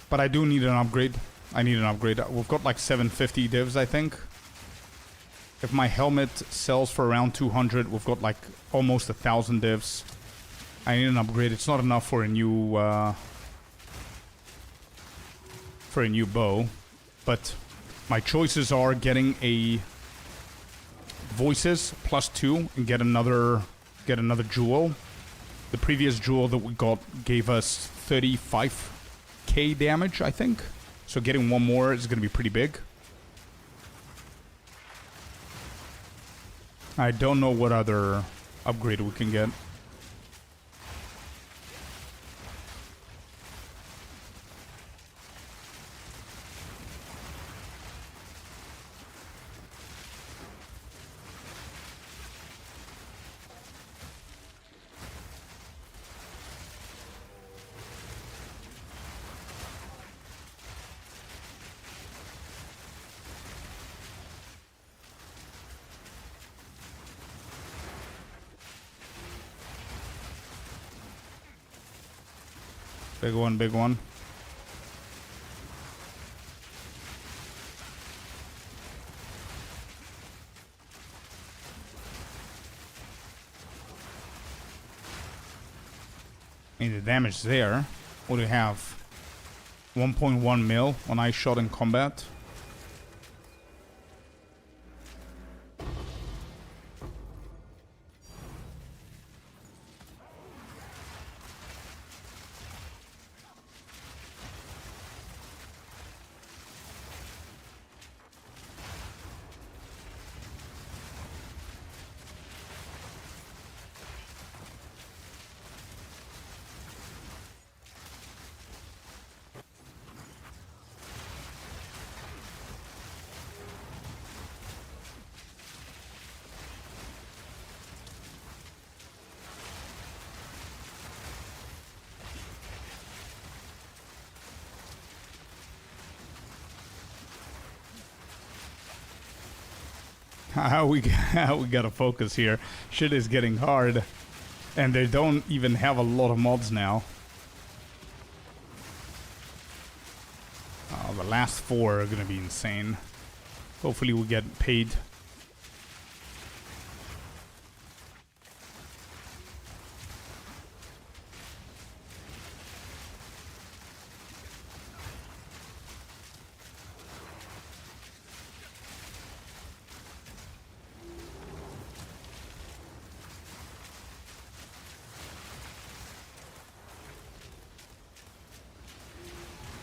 But I do need an upgrade. I need an upgrade. We've got like 750 divs, I think. If my helmet sells for around 200, we've got like almost 1,000 divs. I need an upgrade. It's not enough for a new bow, but my choices are getting a voices +2 and get another jewel. The previous jewel that we got gave us 35k damage, I think. So getting one more is going to be pretty big. I don't know what other upgrade we can get. Big one, big one. I mean, the damage there. What do we have? 1.1 mil when I shot in combat. How we gotta focus here. Shit is getting hard. And they don't even have a lot of mods now. Oh, the last 4 are gonna be insane. Hopefully we get paid.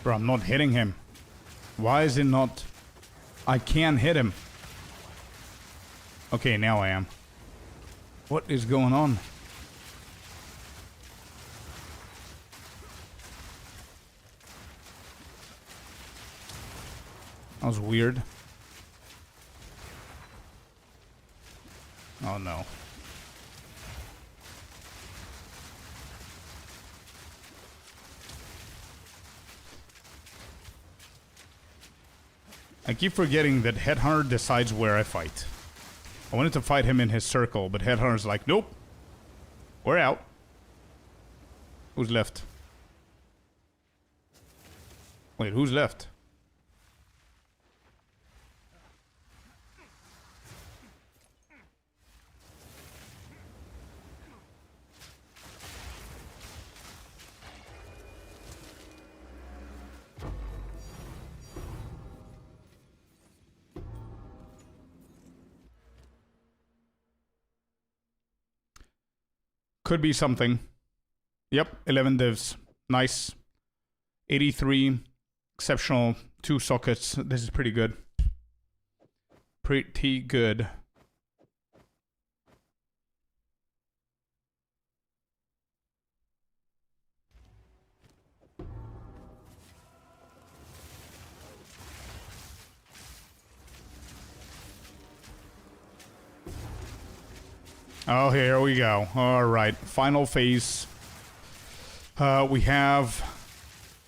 Bro, I'm not hitting him. Why is it not? I can't hit him. Okay, now I am. What is going on? That was weird. Oh no. I keep forgetting that Headhunter decides where I fight. I wanted to fight him in his circle, but Headhunter's like, nope. We're out. Who's left? Wait, who's left? Could be something. Yep, 11 divs. Nice. 83. Exceptional. 2 sockets. This is pretty good. Pretty good. Oh, here we go. Alright, final phase. We have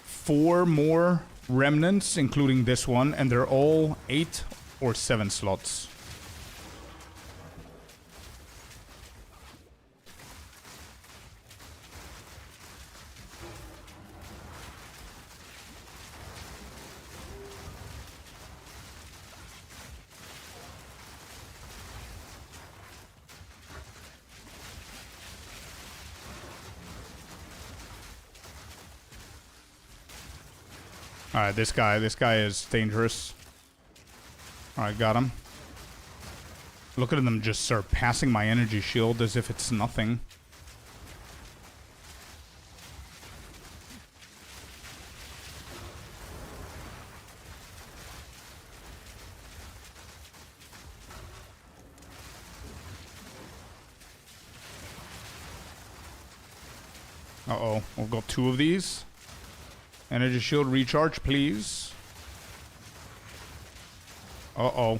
4 more remnants, including this one, and they're all 8 or 7 slots. Alright, this guy is dangerous. Alright, got him. Look at them just surpassing my energy shield as if it's nothing. Uh-oh, we've got 2 of these. Energy shield recharge, please. Uh-oh.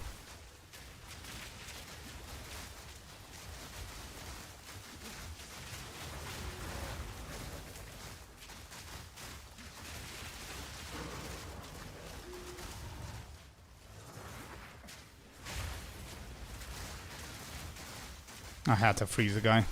I had to freeze the guy.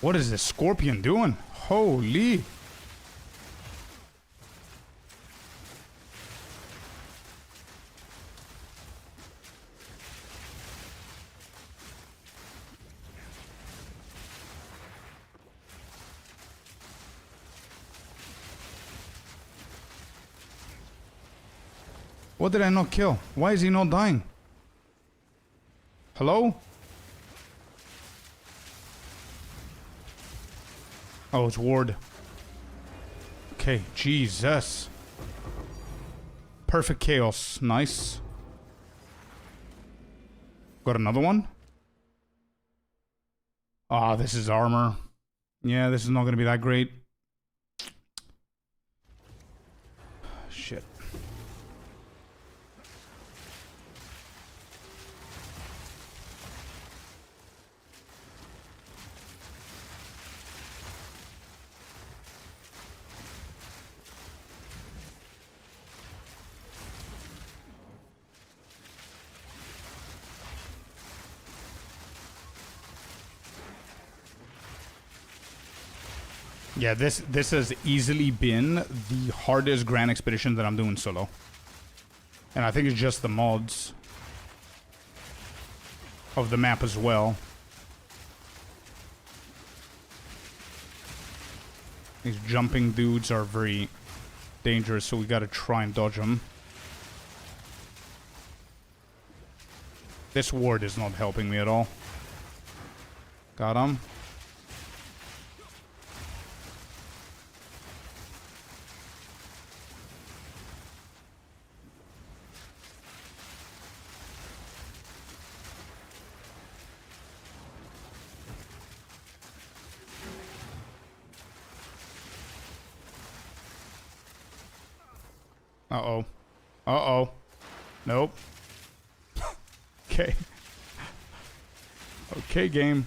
What is this Scorpion doing? Holy. What did I not kill? Why is he not dying? Hello? Oh, it's Ward. Okay, Jesus. Perfect chaos. Nice. Got another one? Ah, this is armor. Yeah, this is not gonna be that great. Shit. Yeah, this has easily been the hardest Grand Expedition that I'm doing solo. And I think it's just the mods of the map as well. These jumping dudes are very dangerous, so we gotta try and dodge them. This ward is not helping me at all. Got him. Uh-oh. Uh-oh. Nope. Okay. Okay, game.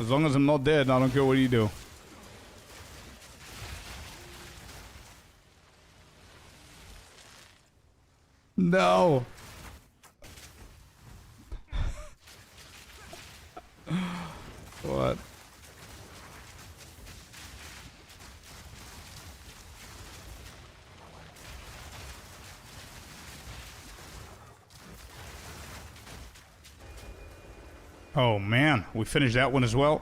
As long as I'm not dead, I don't care what you do. No. What? Oh man, we finished that one as well.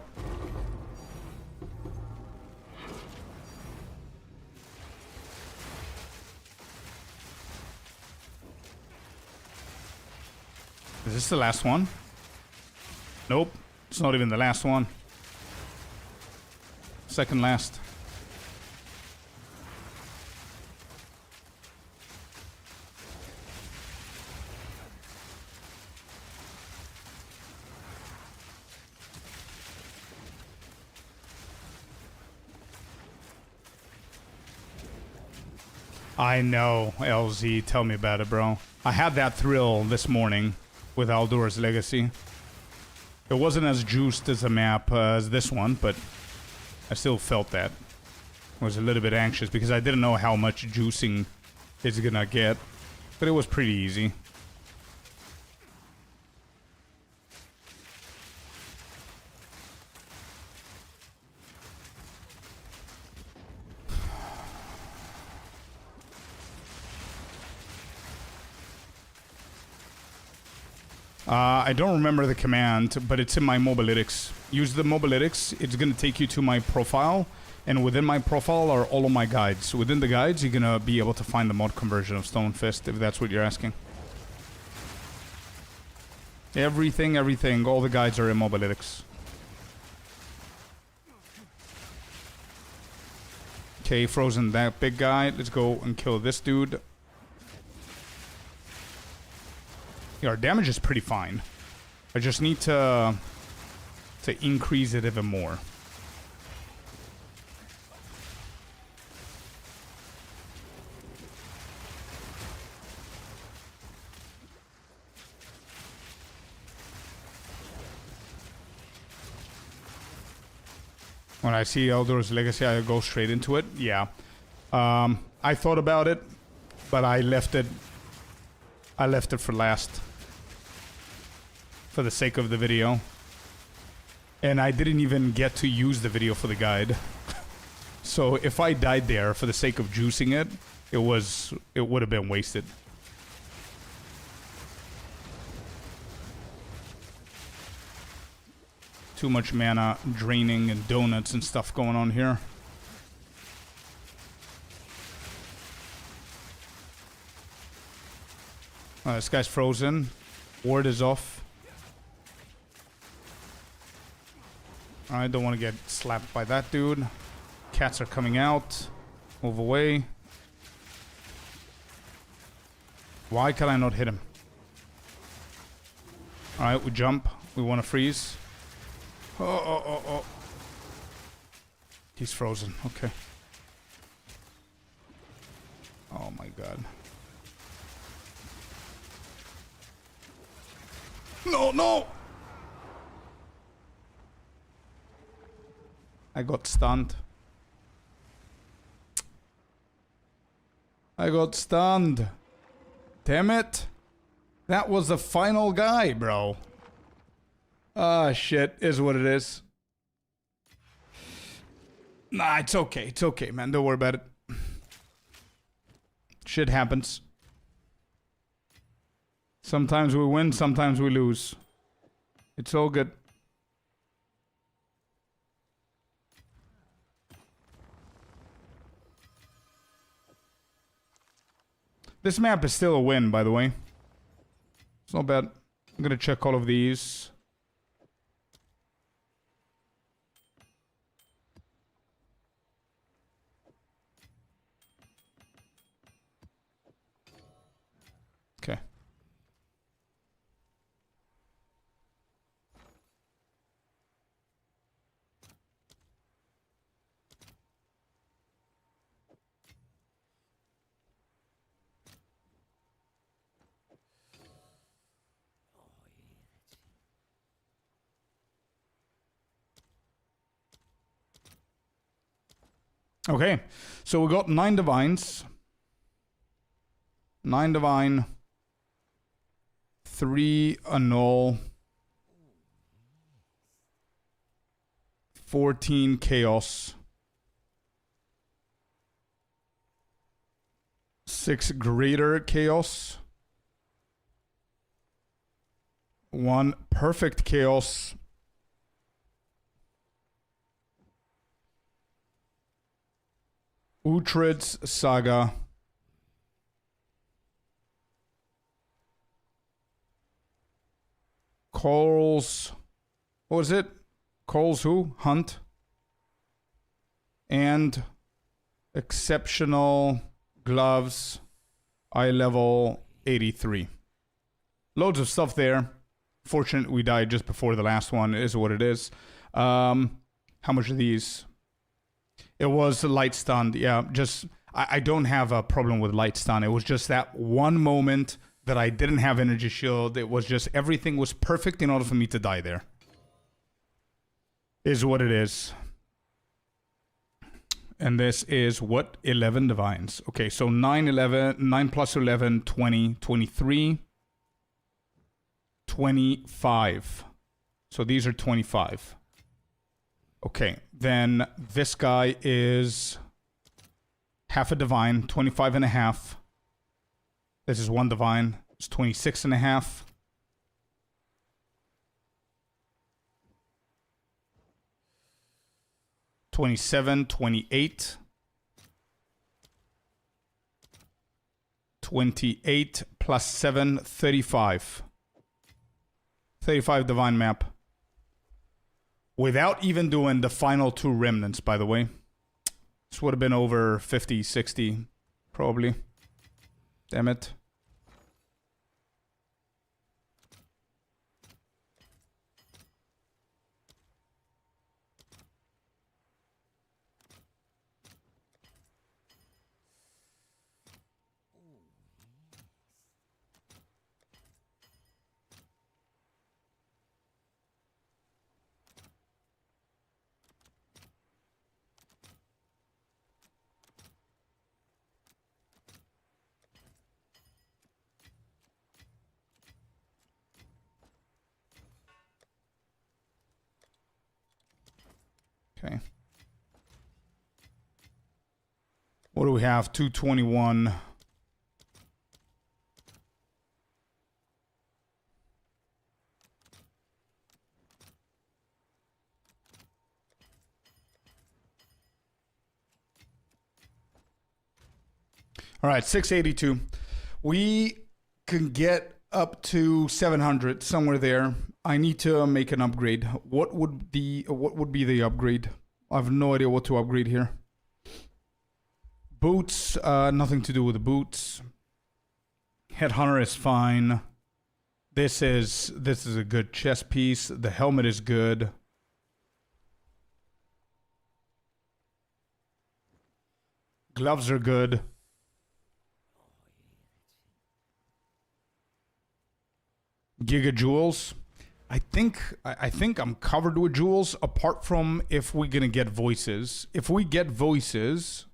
Is this the last one? Nope. It's not even the last one. Second last. I know, LZ. Tell me about it, bro. I had that thrill this morning with Aldor's Legacy. It wasn't as juiced as a map as this one, but I still felt that. I was a little bit anxious because I didn't know how much juicing it's gonna get, but it was pretty easy. I don't remember the command, but it's in my mobalytics. Use the mobalytics, it's gonna take you to my profile, and within my profile are all of my guides. Within the guides, you're gonna be able to find the mod conversion of Stonefist, if that's what you're asking. Everything, all the guides are in mobalytics. Okay, frozen that big guy. Let's go and kill this dude. Yeah, our damage is pretty fine. I just need to increase it even more. When I see Eldor's Legacy, I go straight into it. Yeah. I thought about it, but I left it for last. For the sake of the video. And I didn't even get to use the video for the guide. So if I died there for the sake of juicing it, it would have been wasted. Too much mana draining and donuts and stuff going on here. This guy's frozen. Ward is off. I don't want to get slapped by that dude. Cats are coming out. Move away. Why can I not hit him? Alright, we jump. We want to freeze. Oh. He's frozen. Okay. Oh my god. No! I got stunned. Damn it. That was the final guy, bro. Ah, shit. Is what it is. Nah, it's okay. It's okay, man. Don't worry about it. Shit happens. Sometimes we win, sometimes we lose. It's all good. This map is still a win, by the way. It's not bad. I'm gonna check all of these. Okay. Okay, so we got 9 divines. 9 divine. 3 annul. 14 chaos. 6 greater chaos. 1 perfect chaos. Uhtred's Saga. Coles. What was it? Coles who? Hunt. And exceptional gloves. Eye level 83. Loads of stuff there. Fortunate we died just before the last one. It is what it is. How much are these? It was light stunned. Yeah, just... I don't have a problem with light stun. It was just that one moment that I didn't have energy shield. It was just... everything was perfect in order for me to die there. Is what it is. And this is what? 11 divines. Okay, so 9 plus 11, 20, 23, 25. So these are 25. Okay, then this guy is half a divine, 25 and a half. This is one divine. It's 26 and a half. $27, $28. $28 plus 7, $35. $35 divine map. Without even doing the final 2 remnants, by the way. This would have been over 50, 60, probably. Damn it. Okay. What do we have? 221. All right, 682. We can get up to 700, somewhere there. I need to make an upgrade. What would be the upgrade? I have no idea what to upgrade here. Boots, nothing to do with the boots. Headhunter is fine. This is a good chest piece. The helmet is good. Gloves are good. Giga jewels. I think I'm covered with jewels, apart from if we're gonna get voices. If we get voices,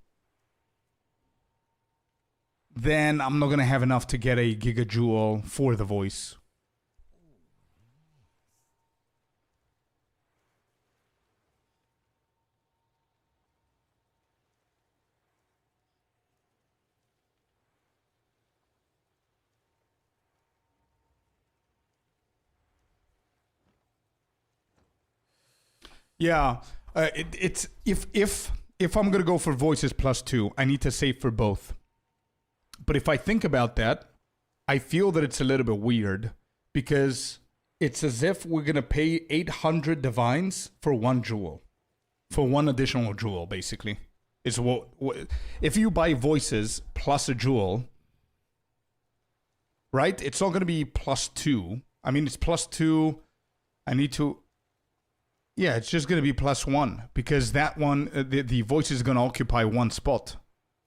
then I'm not gonna have enough to get a giga jewel for the voice. Yeah, it's if I'm gonna go for voices +2, I need to save for both. But if I think about that, I feel that it's a little bit weird, because it's as if we're gonna pay 800 divines for 1 jewel, for 1 additional jewel. Basically, it's what if you buy voices plus a jewel, right? It's not gonna be +2. I mean, it's +2. I need to. Yeah, it's just going to be +1, because that one, the voice is going to occupy 1 spot.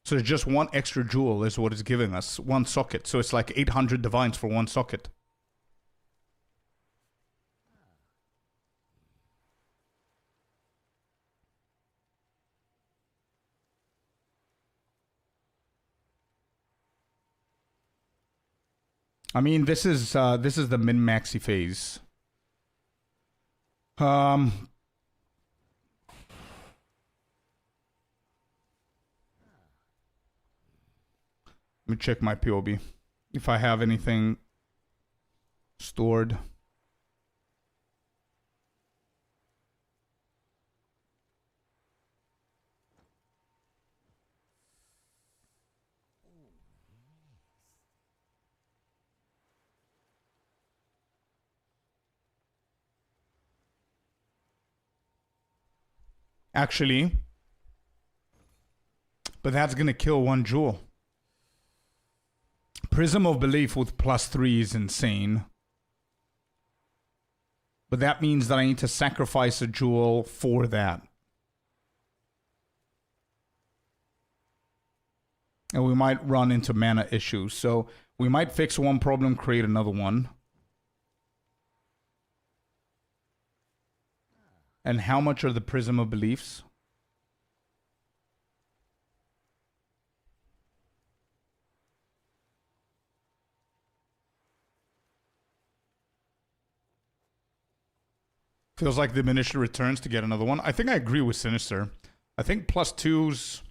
So it's just 1 extra jewel is what it's giving us, 1 socket. So it's like 800 divines for 1 socket. I mean, this is the min-maxi phase. Let me check my POB. If I have anything stored. Actually, but that's gonna kill one jewel. Prism of Belief with +3 is insane. But that means that I need to sacrifice a jewel for that. And we might run into mana issues. So we might fix one problem, create another one. And how much are the Prism of Beliefs? Feels like diminished returns to get another one. I think I agree with Sinister. I think +2s...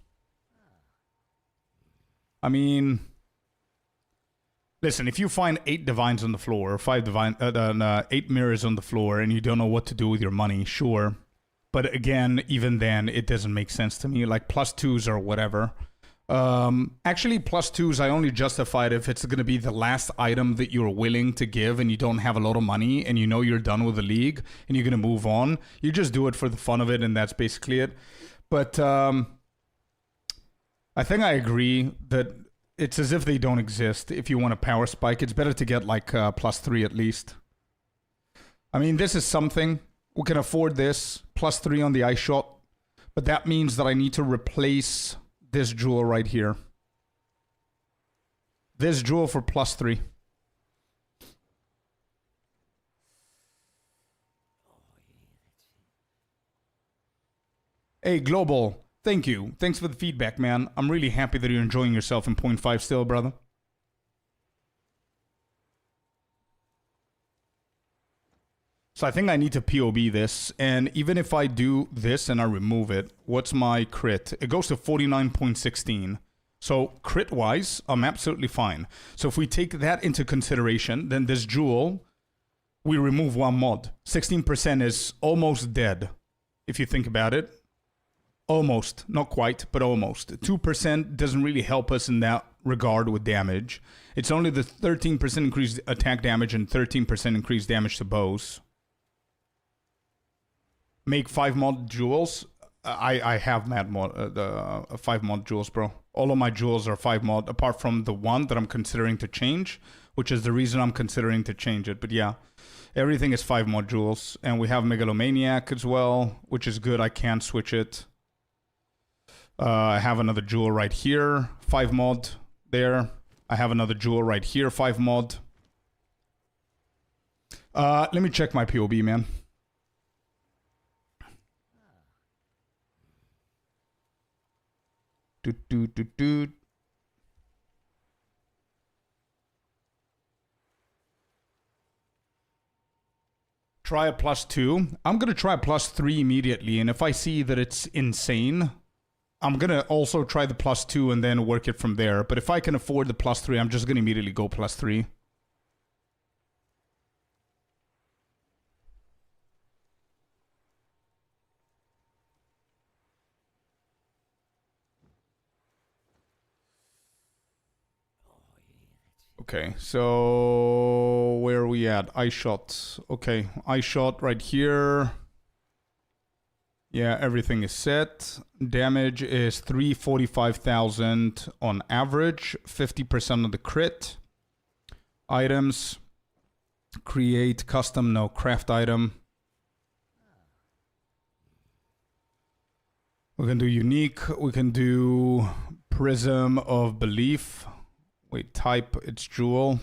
I mean... Listen, if you find 8 divines on the floor, or 8 mirrors on the floor, and you don't know what to do with your money, sure. But again, even then, it doesn't make sense to me. Like +2s or whatever. Actually, +2s, I only justified if it's going to be the last item that you're willing to give and you don't have a lot of money and you know you're done with the league and you're going to move on. You just do it for the fun of it and that's basically it. But I think I agree that it's as if they don't exist. If you want a power spike, it's better to get like +3 at least. I mean, this is something. We can afford this. +3 on the ice shot. But that means that I need to replace... this jewel right here. This jewel for +3. Hey, Global. Thank you. Thanks for the feedback, man. I'm really happy that you're enjoying yourself in 0.5 still, brother. So I think I need to POB this, and even if I do this and I remove it, what's my crit? It goes to 49.16. So crit-wise, I'm absolutely fine. So if we take that into consideration, then this jewel, we remove one mod. 16% is almost dead, if you think about it. Almost. Not quite, but almost. 2% doesn't really help us in that regard with damage. It's only the 13% increased attack damage and 13% increased damage to bows. Make 5 mod jewels. I have the 5 mod jewels, bro. All of my jewels are 5 mod, apart from the one that I'm considering to change, which is the reason I'm considering to change it. But yeah, everything is 5 mod jewels. And we have Megalomaniac as well, which is good. I can switch it. I have another jewel right here, 5 mod there. I have another jewel right here, 5 mod. Let me check my POB, man. Try a +2. I'm going to try a +3 immediately, and if I see that it's insane, I'm going to also try the +2 and then work it from there. But if I can afford the +3, I'm just going to immediately go +3. Okay, so where are we at? Ice shot. Okay, ice shot right here. Yeah, everything is set. Damage is 345,000 on average. 50% of the crit. Items. Create custom, no, craft item. We can do unique. We can do Prism of Belief. Wait, type, it's jewel.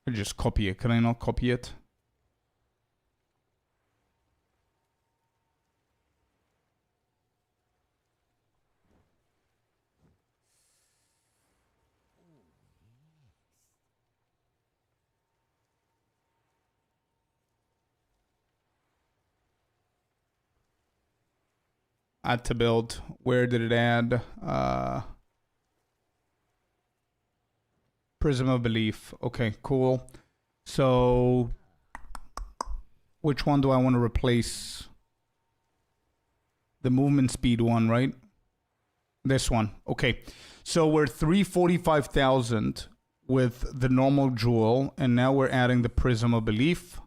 I just copy it. Can I not copy it? Add to build. Where did it add? Prism of Belief. Okay, cool. So, which one do I want to replace? The movement speed one, right? This one. Okay. So we're 345,000 with the normal jewel, and now we're adding the Prism of Belief.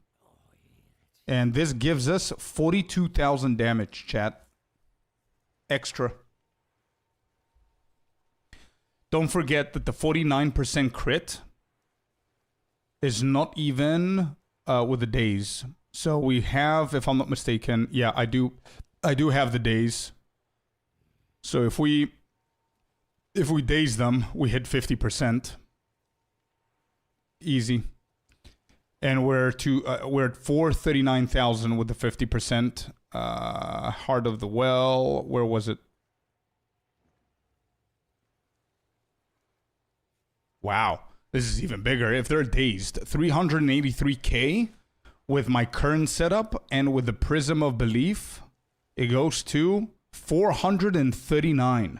And this gives us 42,000 damage, chat. Extra. Don't forget that the 49% crit is not even with the days. So we have, if I'm not mistaken, yeah, I do have the days. So if we daze them, we hit 50%. Easy. And we're at 439,000 with the 50%. Heart of the Well, where was it? Wow, this is even bigger. If they're dazed, 383k with my current setup and with the Prism of Belief, it goes to 439.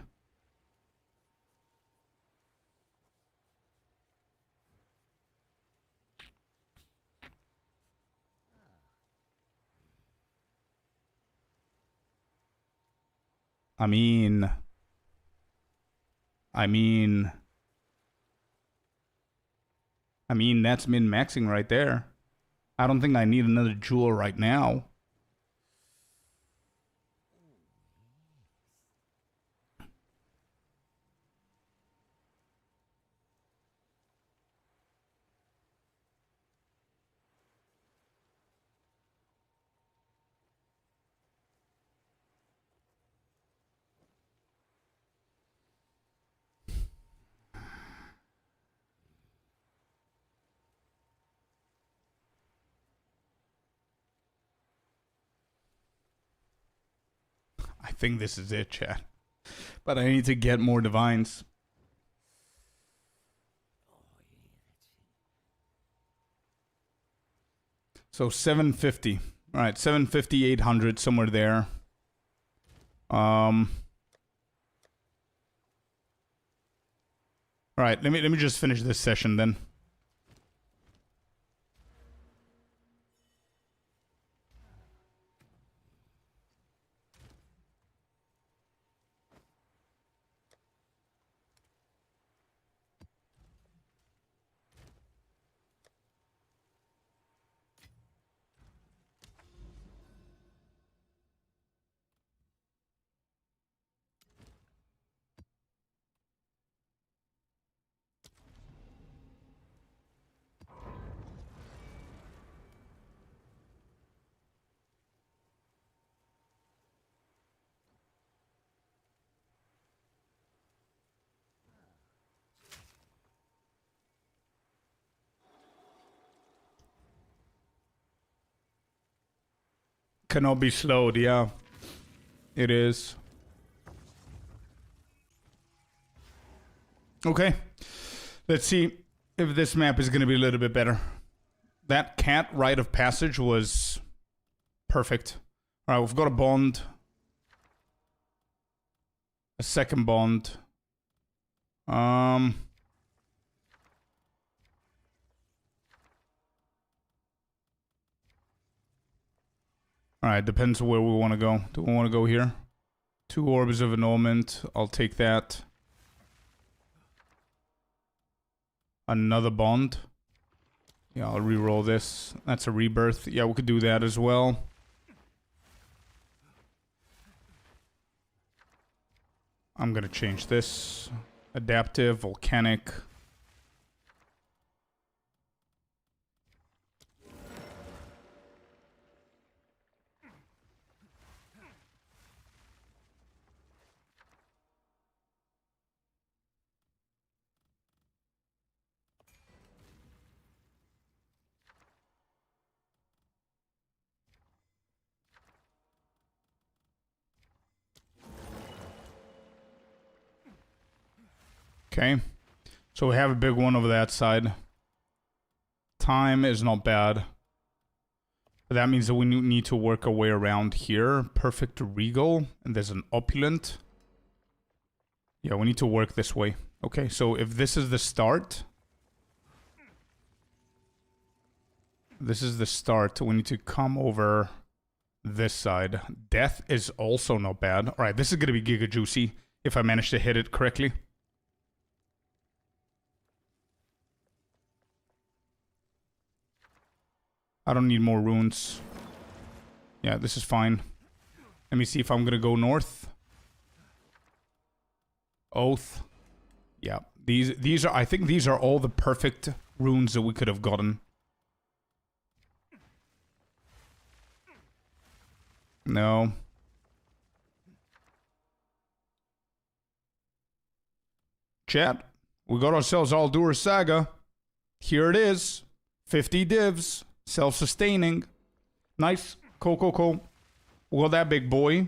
I mean, that's min-maxing right there. I don't think I need another jewel right now. I think this is it, chat. But I need to get more divines. So 750. All right, 750, 800, somewhere there. All right, let me just finish this session then. Cannot be slowed, yeah. It is. Okay. Let's see if this map is going to be a little bit better. That cat rite of passage was perfect. Alright, we've got a bond. A second bond. Alright, depends where we want to go. Do we want to go here? 2 orbs of annulment. I'll take that. Another bond. Yeah, I'll re-roll this. That's a rebirth. Yeah, we could do that as well. I'm gonna change this. Adaptive, volcanic. Okay, so we have a big one over that side. Time is not bad. But that means that we need to work our way around here. Perfect regal, and there's an opulent. Yeah, we need to work this way. Okay, so if this is the start... This is the start, we need to come over this side. Death is also not bad. Alright, this is gonna be giga juicy. If I manage to hit it correctly. I don't need more runes. Yeah, this is fine. Let me see if I'm gonna go north. Oath. Yeah, these are. I think these are all the perfect runes that we could have gotten. No. Chat, we got ourselves Aldur's Saga. Here it is. 50 divs. Self-sustaining. Nice. Cool, cool, cool. We got that big boy.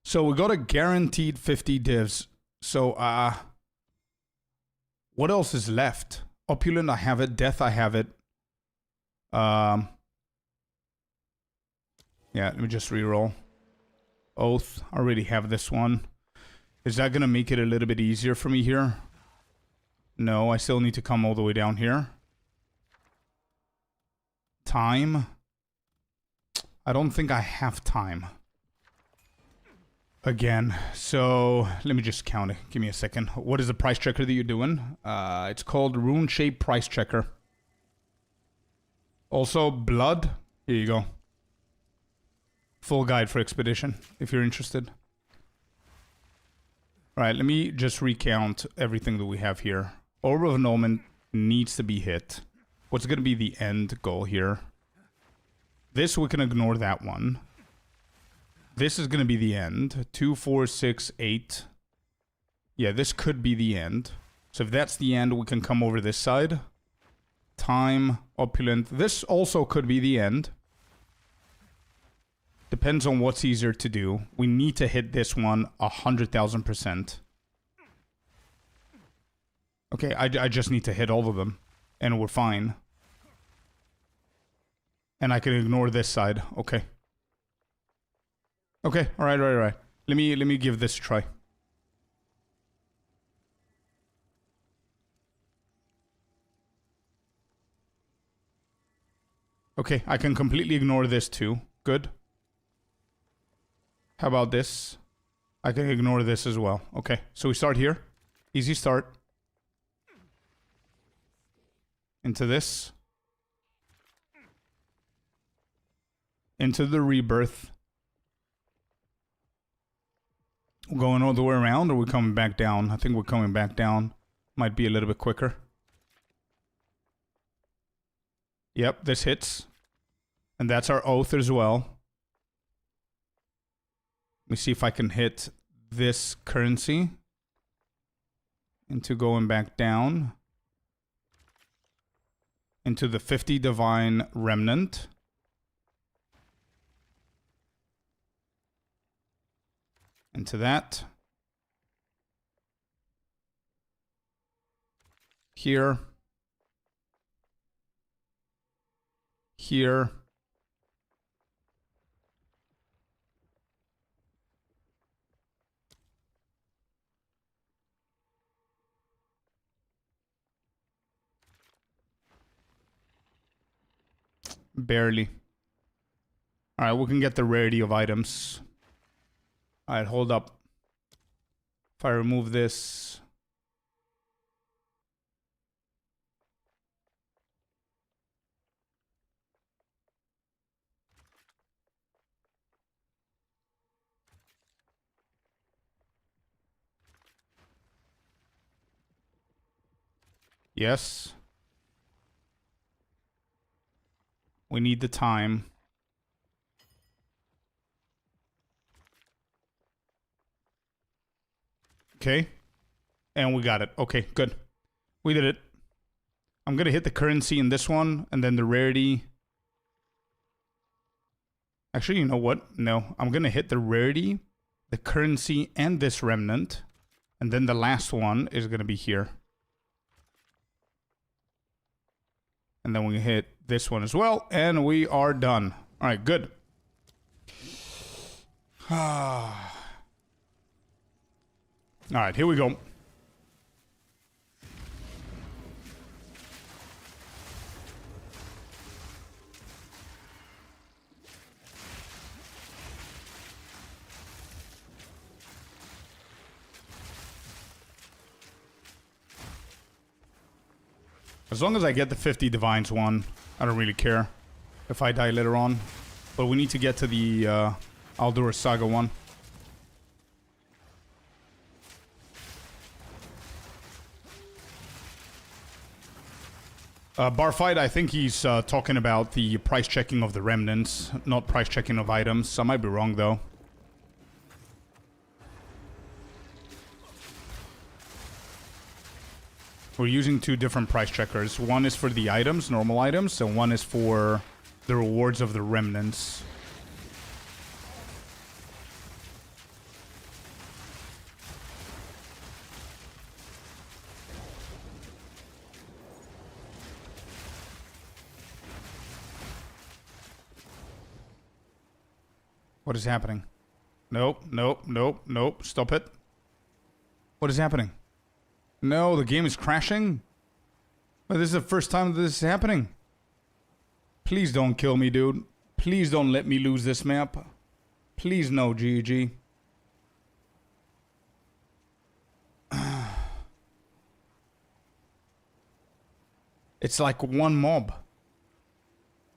So we got a guaranteed 50 divs. So, what else is left? Opulent, I have it. Death, I have it. Yeah, let me just reroll. Oath, I already have this one. Is that gonna make it a little bit easier for me here? No, I still need to come all the way down here. Time. I don't think I have time. Again, so let me just count it. Give me a second. What is the price checker that you're doing? It's called Rune Shape Price Checker. Also, blood. Here you go. Full guide for expedition, if you're interested. Alright, let me just recount everything that we have here. Orb of Annulment needs to be hit. What's going to be the end goal here? This, we can ignore that one. This is going to be the end. 2, 4, 6, 8. Yeah, this could be the end. So if that's the end, we can come over this side. Time, Opulent. This also could be the end. Depends on what's easier to do. We need to hit this one 100,000%. Okay, I just need to hit all of them. And we're fine. And I can ignore this side. Okay. Okay, alright. Let me give this a try. Okay, I can completely ignore this too. Good. How about this? I can ignore this as well. Okay, so we start here. Easy start. Into this. Into the rebirth. We're going all the way around, or we're coming back down? I think we're coming back down. Might be a little bit quicker. Yep, this hits. And that's our oath as well. Let me see if I can hit this currency. Into going back down. Into the 50 Divine Remnant. Into that. Here. Here. Barely. Alright, we can get the rarity of items. Alright, hold up. If I remove this... Yes. We need the time. Okay. And we got it. Okay, good. We did it. I'm going to hit the currency in this one, and then the rarity. Actually, you know what? No, I'm going to hit the rarity, the currency, and this remnant. And then the last one is going to be here. And then we hit this one as well, and we are done. All right, good. All right, here we go. As long as I get the 50 Divines one, I don't really care if I die later on. But we need to get to the Aldura Saga one. Barfight, I think he's talking about the price checking of the remnants, not price checking of items. I might be wrong though. We're using two different price checkers. One is for the items, normal items, and one is for the rewards of the remnants. What is happening? Nope, nope, nope, nope. Stop it. What is happening? No, the game is crashing? But this is the first time that this is happening. Please don't kill me, dude. Please don't let me lose this map. Please no, GG. It's like one mob.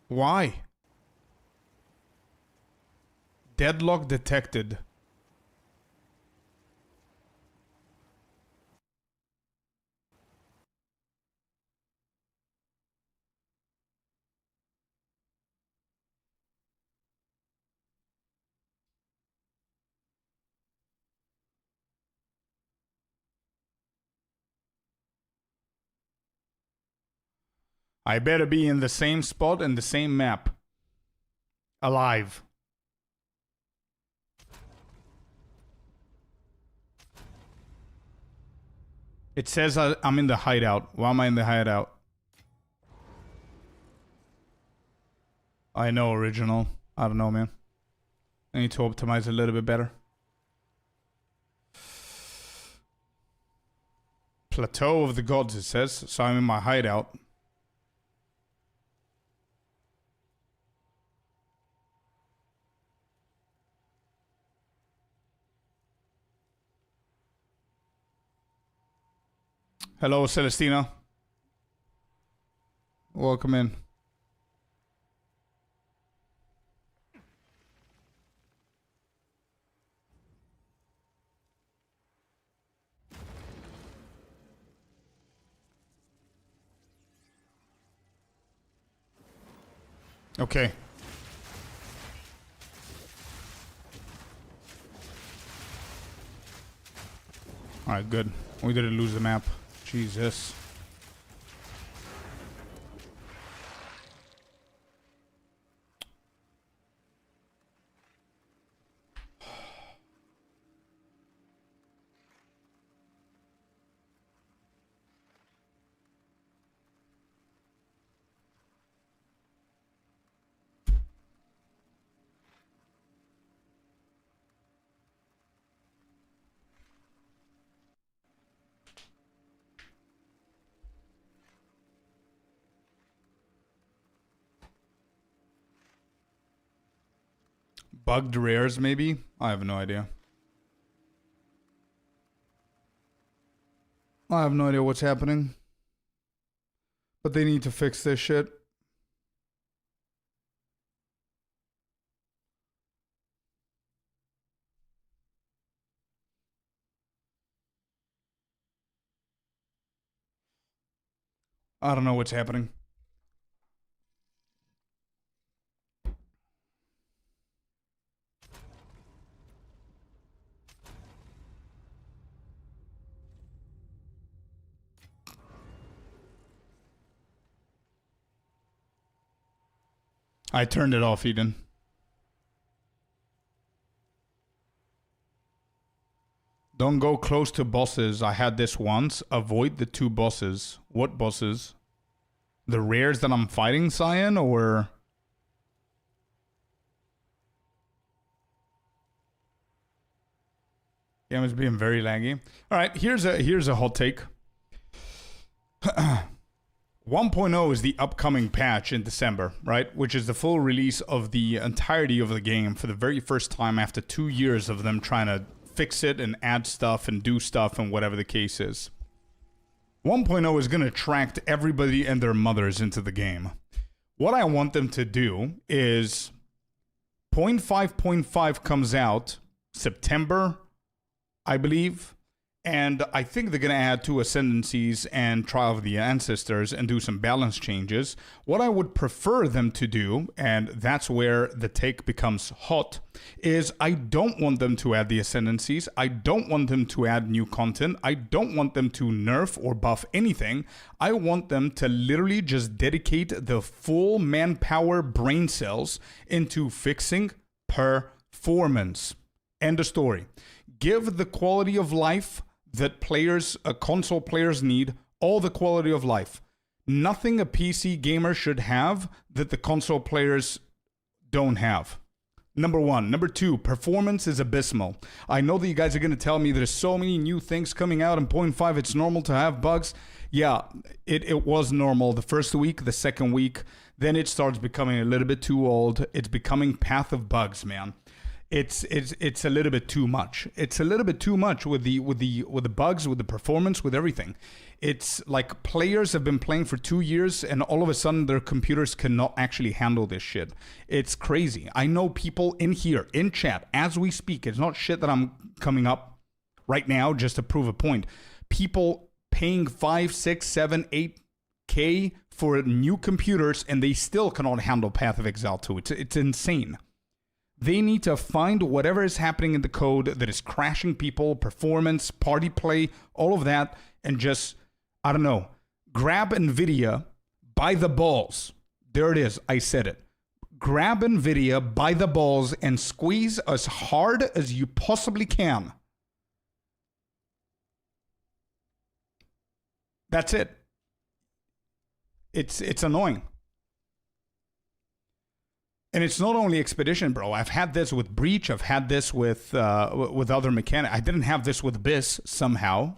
Why? Deadlock detected. I better be in the same spot in the same map. Alive. It says I'm in the hideout. Why am I in the hideout? I know, original. I don't know, man. I need to optimize a little bit better. Plateau of the Gods, it says. So I'm in my hideout. Hello, Celestina. Welcome in. Okay. Alright, good. We didn't lose the map. Jesus. Bugged rares, maybe? I have no idea. I have no idea what's happening. But they need to fix this shit. I don't know what's happening. I turned it off, Eden. Don't go close to bosses. I had this once. Avoid the two bosses. What bosses? The rares that I'm fighting, Cyan, or... Game is being very laggy. Alright, here's a hot take. 1.0 is the upcoming patch in December, right? Which is the full release of the entirety of the game for the very first time after 2 years of them trying to fix it and add stuff and do stuff and whatever the case is. 1.0 is going to attract everybody and their mothers into the game. What I want them to do is 0.5.5 comes out September, I believe. And I think they're going to add 2 Ascendancies and Trial of the Ancestors and do some balance changes. What I would prefer them to do, and that's where the take becomes hot, is I don't want them to add the Ascendancies. I don't want them to add new content. I don't want them to nerf or buff anything. I want them to literally just dedicate the full manpower brain cells into fixing performance. End of story. Give the quality of life that players, console players need, all the quality of life. Nothing a PC gamer should have that the console players don't have. Number 1. Number 2, performance is abysmal. I know that you guys are going to tell me there's so many new things coming out in 0.5, it's normal to have bugs. Yeah, it was normal the first week, the second week, then it starts becoming a little bit too old. It's becoming path of bugs, man. It's a little bit too much. It's a little bit too much with the bugs, with the performance, with everything. It's like players have been playing for 2 years and all of a sudden their computers cannot actually handle this shit. It's crazy. I know people in here, in chat, as we speak. It's not shit that I'm coming up right now just to prove a point. People paying 5, 6, 7, 8K for new computers and they still cannot handle Path of Exile 2. It's insane. They need to find whatever is happening in the code that is crashing people, performance, party play, all of that, and just, I don't know, grab NVIDIA by the balls. There it is. I said it. Grab NVIDIA by the balls and squeeze as hard as you possibly can. That's it. It's annoying. And it's not only Expedition, bro. I've had this with Breach. I've had this with other mechanics. I didn't have this with Abyss somehow.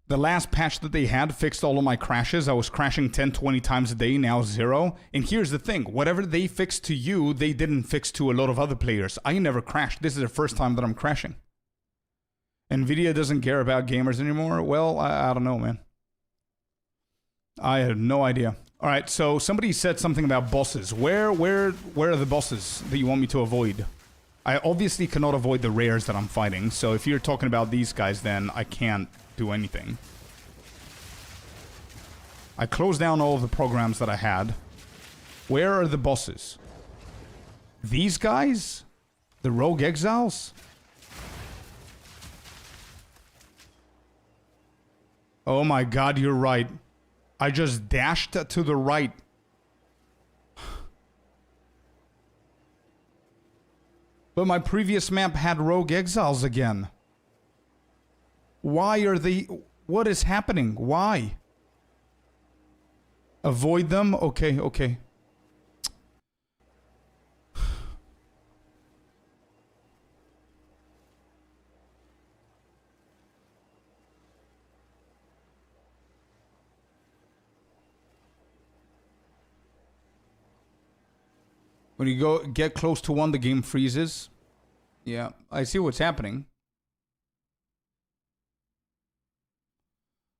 The last patch that they had fixed all of my crashes. I was crashing 10, 20 times a day, now 0. And here's the thing. Whatever they fixed to you, they didn't fix to a lot of other players. I never crashed. This is the first time that I'm crashing. NVIDIA doesn't care about gamers anymore? Well, I don't know, man. I have no idea. All right, so somebody said something about bosses. Where are the bosses that you want me to avoid? I obviously cannot avoid the rares that I'm fighting. So if you're talking about these guys, then I can't do anything. I closed down all of the programs that I had. Where are the bosses? These guys? The Rogue Exiles? Oh my god, you're right. I just dashed to the right. But my previous map had Rogue Exiles again. Why are they... What is happening? Why? Avoid them? Okay, okay. When you get close to one, the game freezes. Yeah, I see what's happening.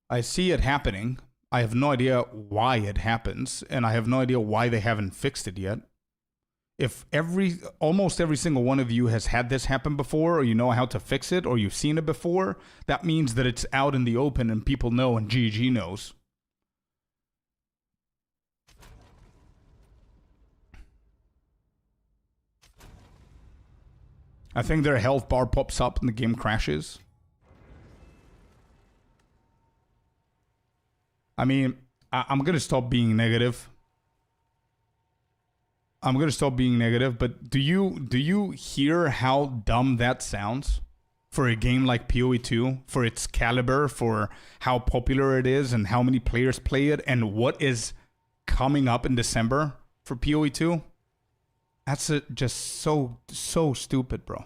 I see it happening. I have no idea why it happens, and I have no idea why they haven't fixed it yet. If almost every single one of you has had this happen before, or you know how to fix it, or you've seen it before, that means that it's out in the open and people know and GG knows. I think their health bar pops up and the game crashes. I mean, I'm going to stop being negative. I'm going to stop being negative, but do you hear how dumb that sounds? For a game like POE2, for its caliber, for how popular it is and how many players play it, and what is coming up in December for POE2? That's just so stupid, bro.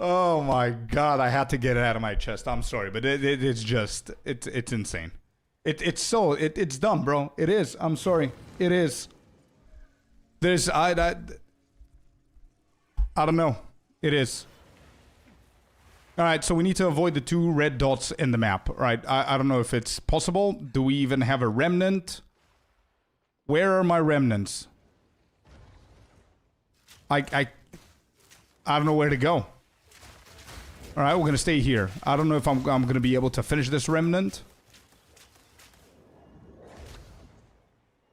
Oh my god, I had to get it out of my chest. I'm sorry, but it's just it's insane. It's dumb, bro. It is. I'm sorry. It is. I don't know. It is. Alright, so we need to avoid the 2 red dots in the map. Right, I don't know if it's possible. Do we even have a remnant? Where are my remnants? I don't know where to go. Alright, we're gonna stay here. I don't know if I'm gonna be able to finish this remnant.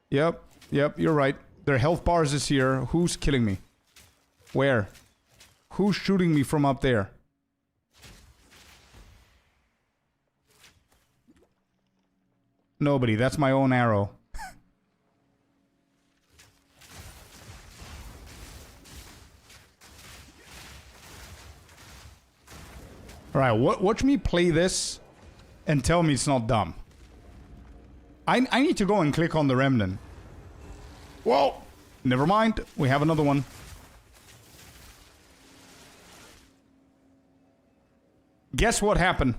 Yep, you're right. Their health bars is here. Who's killing me? Where? Who's shooting me from up there? Nobody. That's my own arrow. Alright, watch me play this and tell me it's not dumb. I need to go and click on the remnant. Whoa! Never mind. We have another one. Guess what happened?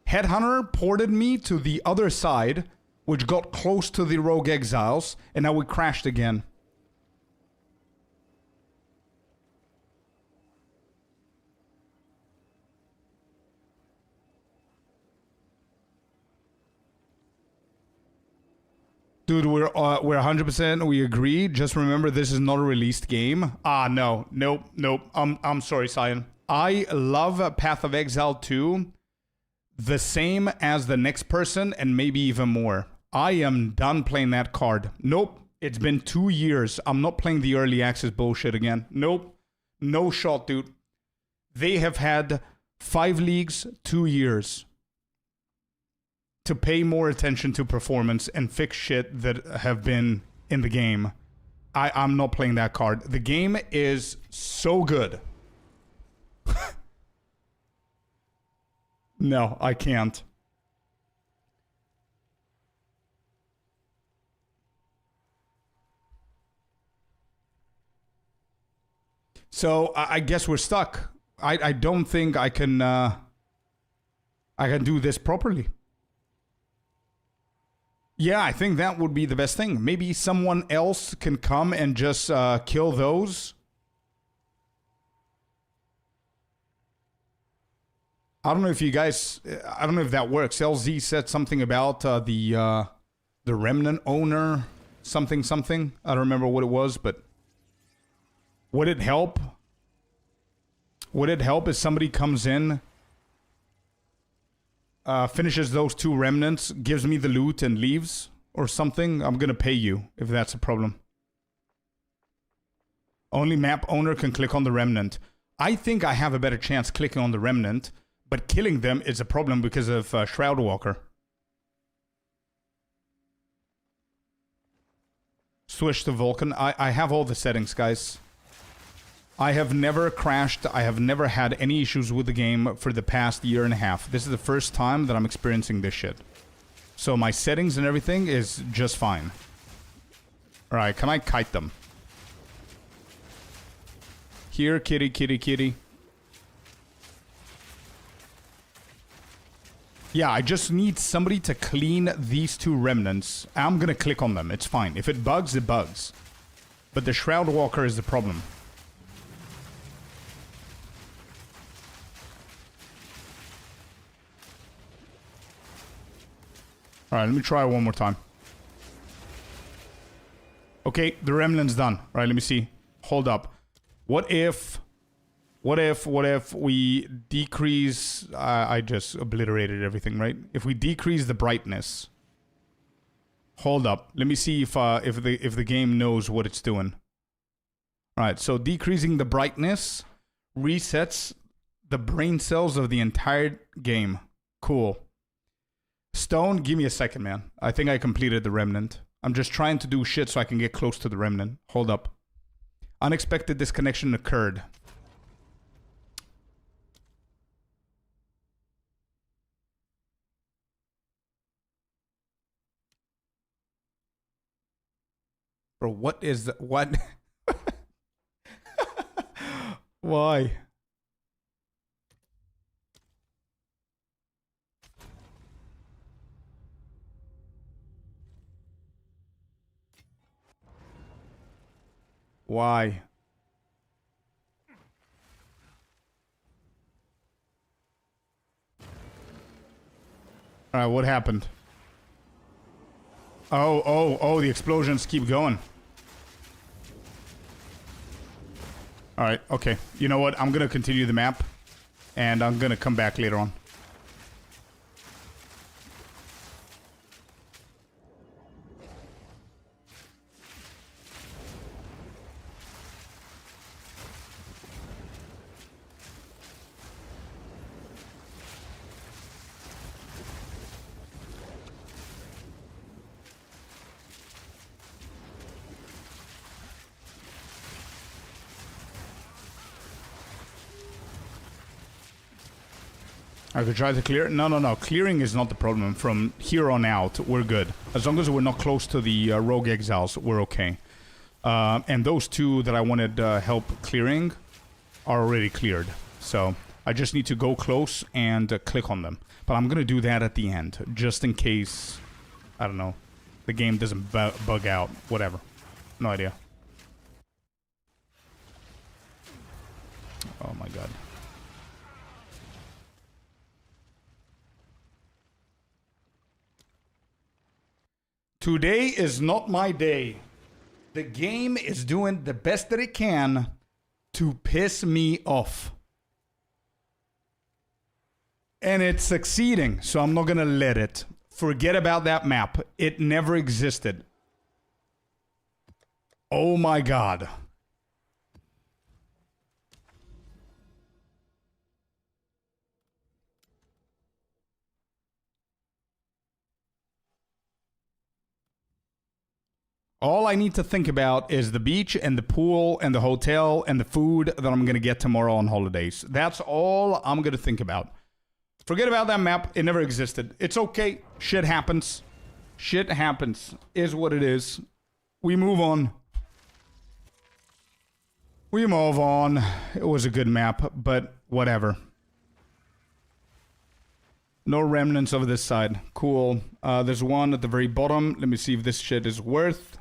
Headhunter ported me to the other side, which got close to the rogue exiles, and now we crashed again. Dude, we're 100%. We agree. Just remember, this is not a released game. No, nope. I'm sorry, Cyan. I love Path of Exile 2 the same as the next person, and maybe even more. I am done playing that card. Nope. It's been 2 years. I'm not playing the early access bullshit again. Nope. No shot, dude. They have had 5 leagues, 2 years to pay more attention to performance and fix shit that have been in the game. I'm not playing that card. The game is so good. No, I can't. So I guess we're stuck. I don't think I can do this properly. Yeah, I think that would be the best thing. Maybe someone else can come and just kill those. I don't know if you guys... I don't know if that works. LZ said something about the remnant owner. Something. I don't remember what it was, but... Would it help? Would it help if somebody comes in... finishes those 2 remnants, gives me the loot and leaves or something? I'm gonna pay you if that's a problem. Only map owner can click on the remnant. I think I have a better chance clicking on the remnant, but killing them is a problem because of Shroudwalker. Switch to Vulcan. I have all the settings, guys. I have never crashed. I have never had any issues with the game for the past year and a half. This is the first time that I'm experiencing this shit. So my settings and everything is just fine. Alright, can I kite them? Here, kitty. Yeah, I just need somebody to clean these 2 remnants. I'm gonna click on them. It's fine. If it bugs, it bugs. But the Shroudwalker is the problem. Alright, let me try one more time. Okay, the remnant's done. Alright, let me see. Hold up. What if we decrease... I just obliterated everything, right? If we decrease the brightness... Hold up. Let me see if the game knows what it's doing. Alright, so decreasing the brightness resets the brain cells of the entire game. Cool. Stone, give me a second, man. I think I completed the remnant. I'm just trying to do shit so I can get close to the remnant. Hold up. Unexpected disconnection occurred. Bro, what is the... What? Why? Why? Alright, what happened? Oh, the explosions keep going. Alright, okay. You know what? I'm gonna continue the map. And I'm gonna come back later on. I could try to clear. No. Clearing is not the problem. From here on out, we're good. As long as we're not close to the rogue exiles, we're okay. And those two that I wanted help clearing are already cleared. So I just need to go close and click on them. But I'm going to do that at the end, just in case, I don't know, the game doesn't bug out. Whatever. No idea. Oh my god. Today is not my day. The game is doing the best that it can to piss me off. And it's succeeding, so I'm not gonna let it. Forget about that map. It never existed. Oh my god. All I need to think about is the beach and the pool and the hotel and the food that I'm going to get tomorrow on holidays. That's all I'm going to think about. Forget about that map. It never existed. It's okay. Shit happens. Shit happens. Is what it is. We move on. We move on. It was a good map, but whatever. No remnants of this side. Cool. There's one at the very bottom. Let me see if this shit is worth.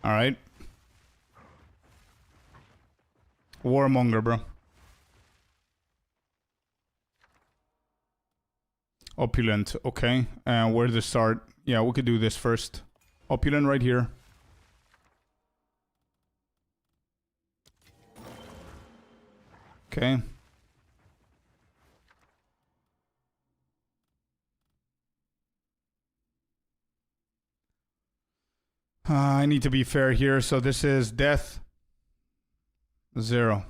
Alright. Warmonger, bro. Opulent, okay. And where to start? Yeah, we could do this first. Opulent right here. Okay. I need to be fair here. So this is death. 0.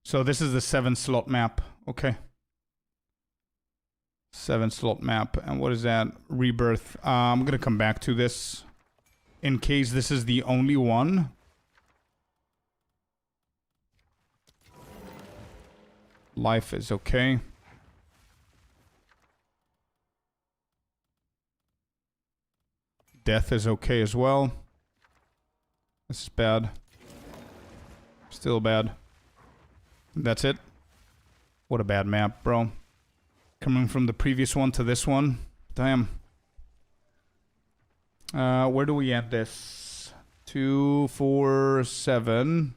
So this is the 7-slot map. Okay. 7-slot map. And what is that? Rebirth. I'm going to come back to this in case this is the only one. Life is okay. Death is okay as well. This is bad. Still bad. That's it. What a bad map, bro. Coming from the previous one to this one. Damn. Where do we end this? 2, 4, 7.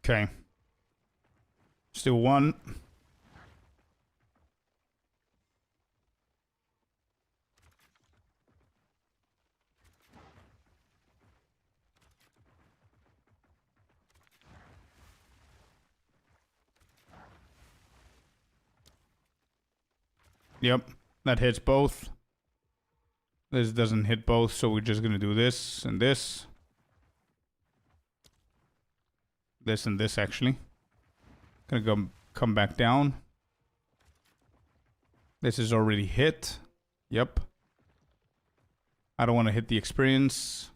Okay. Still 1. Yep, that hits both. This doesn't hit both, so we're just gonna do this and this. This and this, actually. Gonna come back down. This is already hit. Yep. I don't want to hit the experience.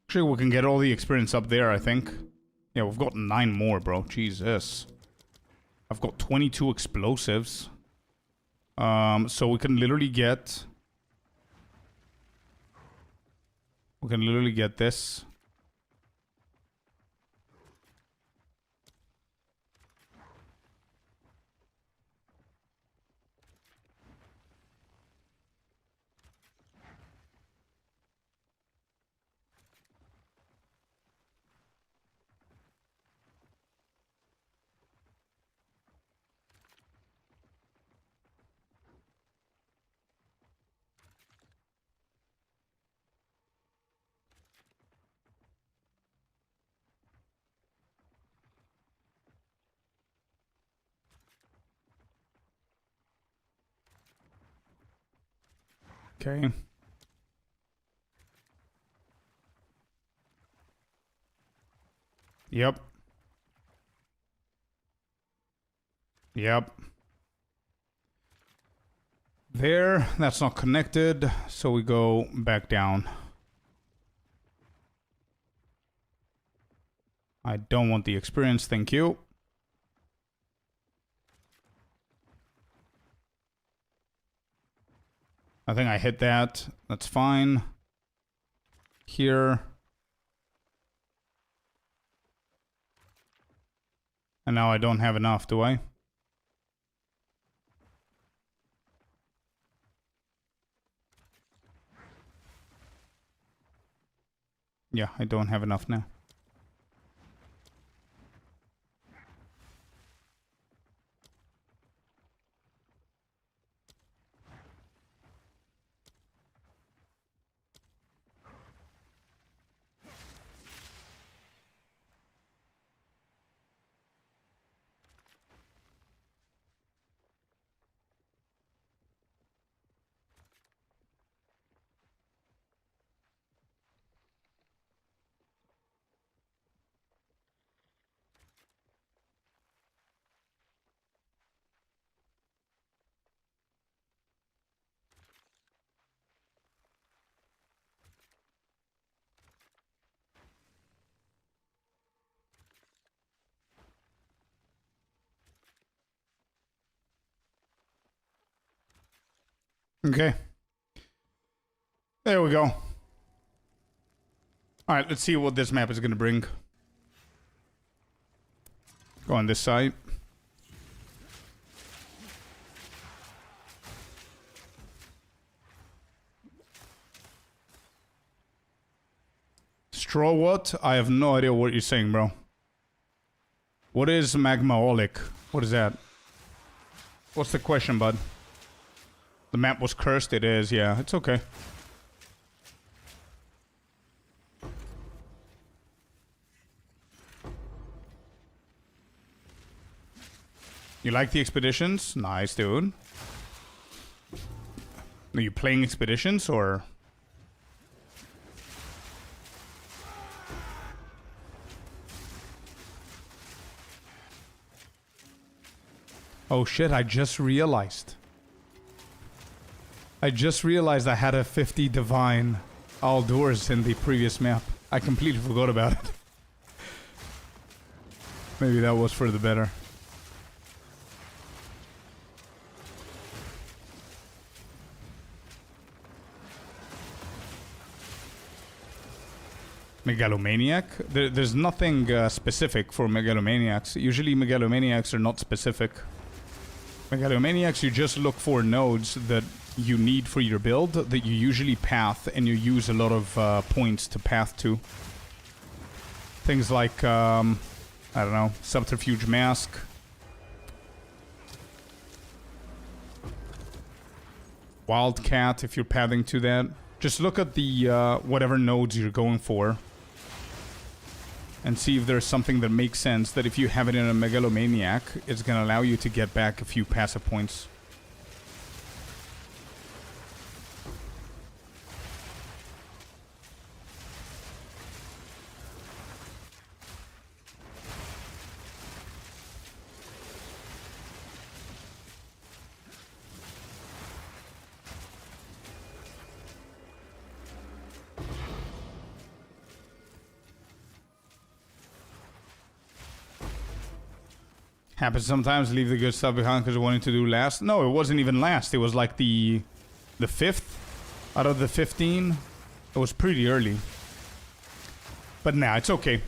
Actually, we can get all the experience up there, I think. Yeah, we've got 9 more, bro. Jesus. I've got 22 explosives. So we can literally get... We can literally get this. Okay. Yep. Yep. There, that's not connected, so we go back down. I don't want the experience, thank you. I think I hit that. That's fine. Here. And now I don't have enough, do I? Yeah, I don't have enough now. Okay. There we go. Alright, let's see what this map is going to bring. Go on this side. Straw what? I have no idea what you're saying, bro. What is magmaolic? What is that? What's the question, bud? The map was cursed? It is, yeah. It's okay. You like the expeditions? Nice, dude. Are you playing expeditions, or...? Oh shit, I just realized. I had a 50 divine outdoors in the previous map. I completely forgot about it. Maybe that was for the better. Megalomaniac? There's nothing specific for megalomaniacs. Usually megalomaniacs are not specific. Megalomaniacs, you just look for nodes that you need for your build that you usually path, and you use a lot of points to path to. Things like, I don't know, Subterfuge Mask. Wildcat if you're pathing to that. Just look at the whatever nodes you're going for. And see if there's something that makes sense that if you have it in a Megalomaniac, it's going to allow you to get back a few passive points. Happens sometimes, leave the good stuff behind because I wanted to do last. No, it wasn't even last. It was like the 5th out of the 15. It was pretty early. But nah, it's okay.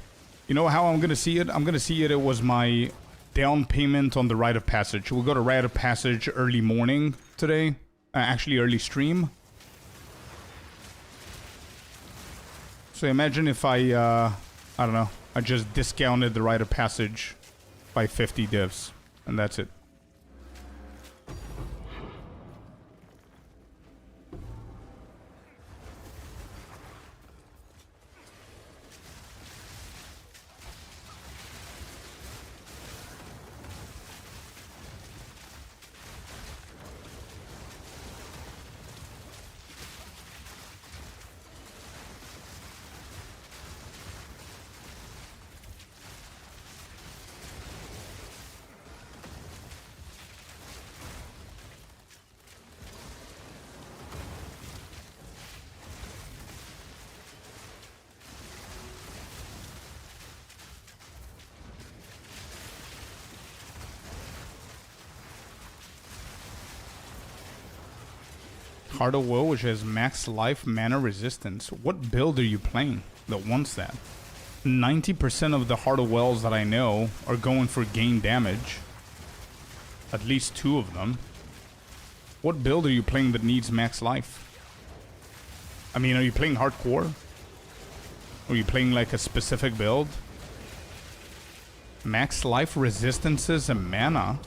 You know how I'm going to see it? I'm going to see it. It was my down payment on the Rite of Passage. We'll go to Rite of Passage early morning today. Actually, early stream. So imagine if I don't know, I just discounted the Rite of Passage by 50 divs, and that's it. Heart of Woe, which has max life, mana resistance. What build are you playing that wants that? 90% of the Heart of Wells that I know are going for gain damage. At least 2 of them. What build are you playing that needs max life? I mean, are you playing hardcore? Are you playing like a specific build? Max life resistances and mana?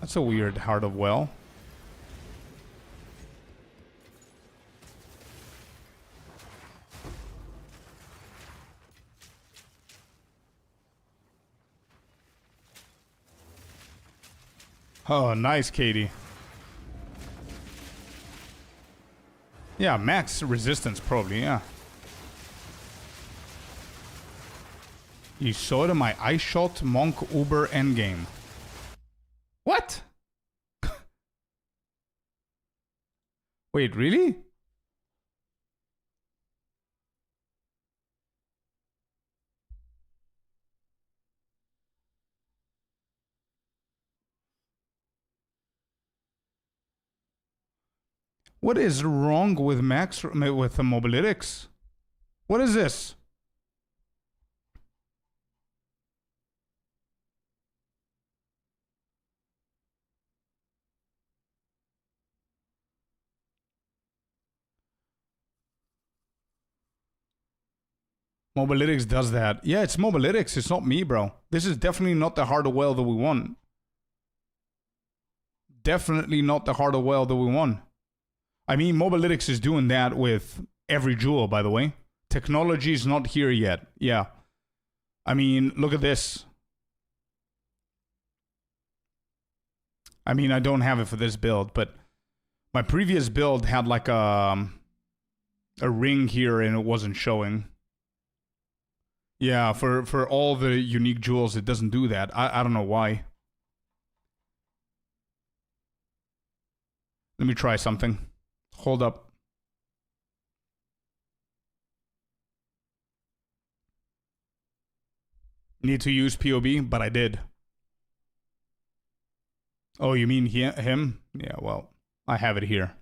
That's a weird Heart of Well. Oh, nice, Katie. Yeah, max resistance probably, yeah. You saw it in my Ice Shot Monk Uber endgame. What? Wait, really? What is wrong with Max with the Mobilytics? What is this? Mobilytics does that. Yeah, it's Mobilytics. It's not me, bro. This is definitely not the Heart of Well that we want. Definitely not the Heart of Well that we want. I mean, Mobilytics is doing that with every jewel, by the way. Technology is not here yet. Yeah. I mean, look at this. I mean, I don't have it for this build, but my previous build had like a ring here and it wasn't showing. Yeah, for all the unique jewels, it doesn't do that. I don't know why. Let me try something. Hold up. Need to use POB, but I did. Oh, you mean him? Yeah, well, I have it here.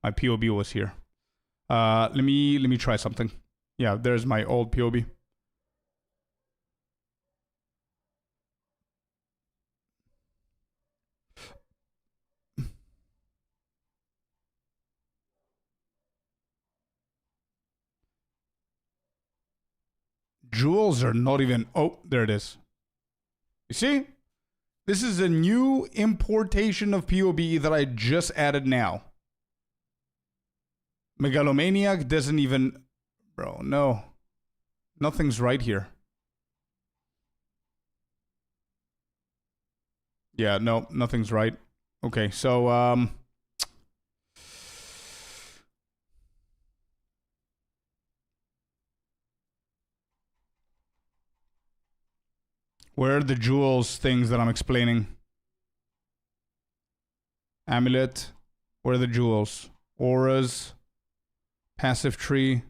My POB was here. Let me try something. Yeah, there's my old POB. Jewels are not even... Oh, there it is. You see? This is a new importation of POB that I just added now. Megalomaniac doesn't even... Bro, no. Nothing's right here. Yeah, no, nothing's right. Okay, so, where are the jewels things that I'm explaining? Amulet. Where are the jewels? Auras. Passive tree.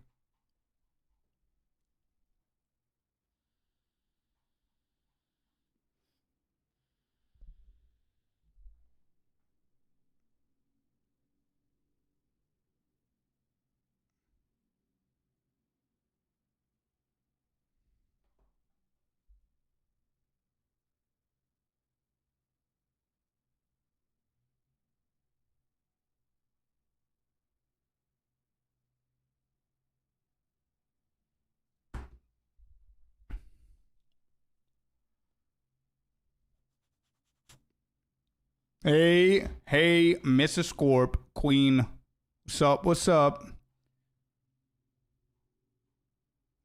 Hey, Mrs. Scorp, Queen. What's up? What's up?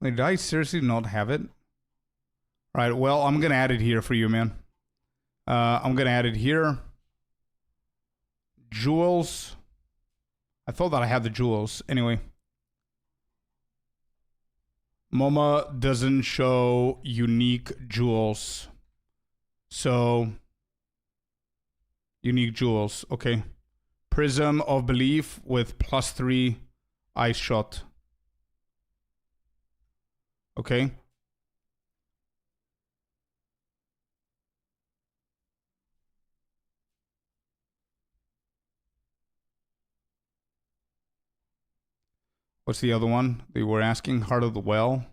Wait, did I seriously not have it? Alright, well, I'm gonna add it here for you, man. I'm gonna add it here. Jewels. I thought that I had the jewels. Anyway. MoMA doesn't show unique jewels. So... Unique jewels, okay. Prism of Belief with +3 Ice Shot. Okay. What's the other one they were asking? Heart of the Well.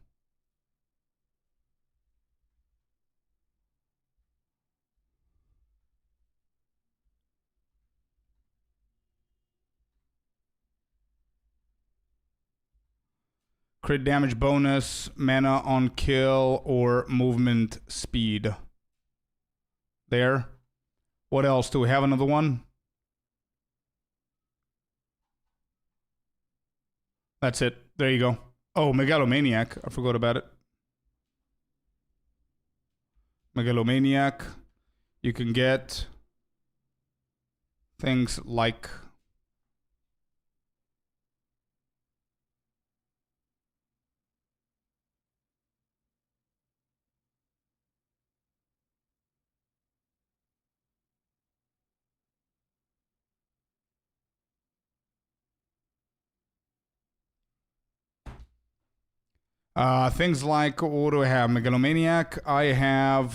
Crit damage bonus, mana on kill, or movement speed. There. What else? Do we have another one? That's it. There you go. Oh, Megalomaniac. I forgot about it. Megalomaniac. You can get things like... things like, what do I have? Megalomaniac. I have,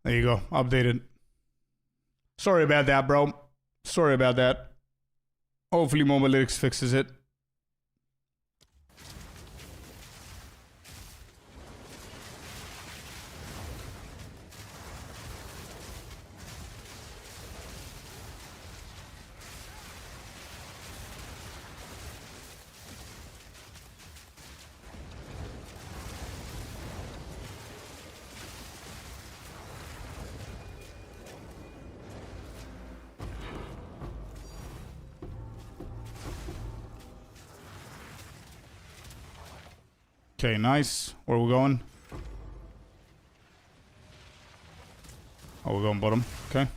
there you go. Updated. Sorry about that, bro. Sorry about that. Hopefully Mobalytics fixes it. Okay, nice. Where are we going? Oh, we're going bottom. Okay.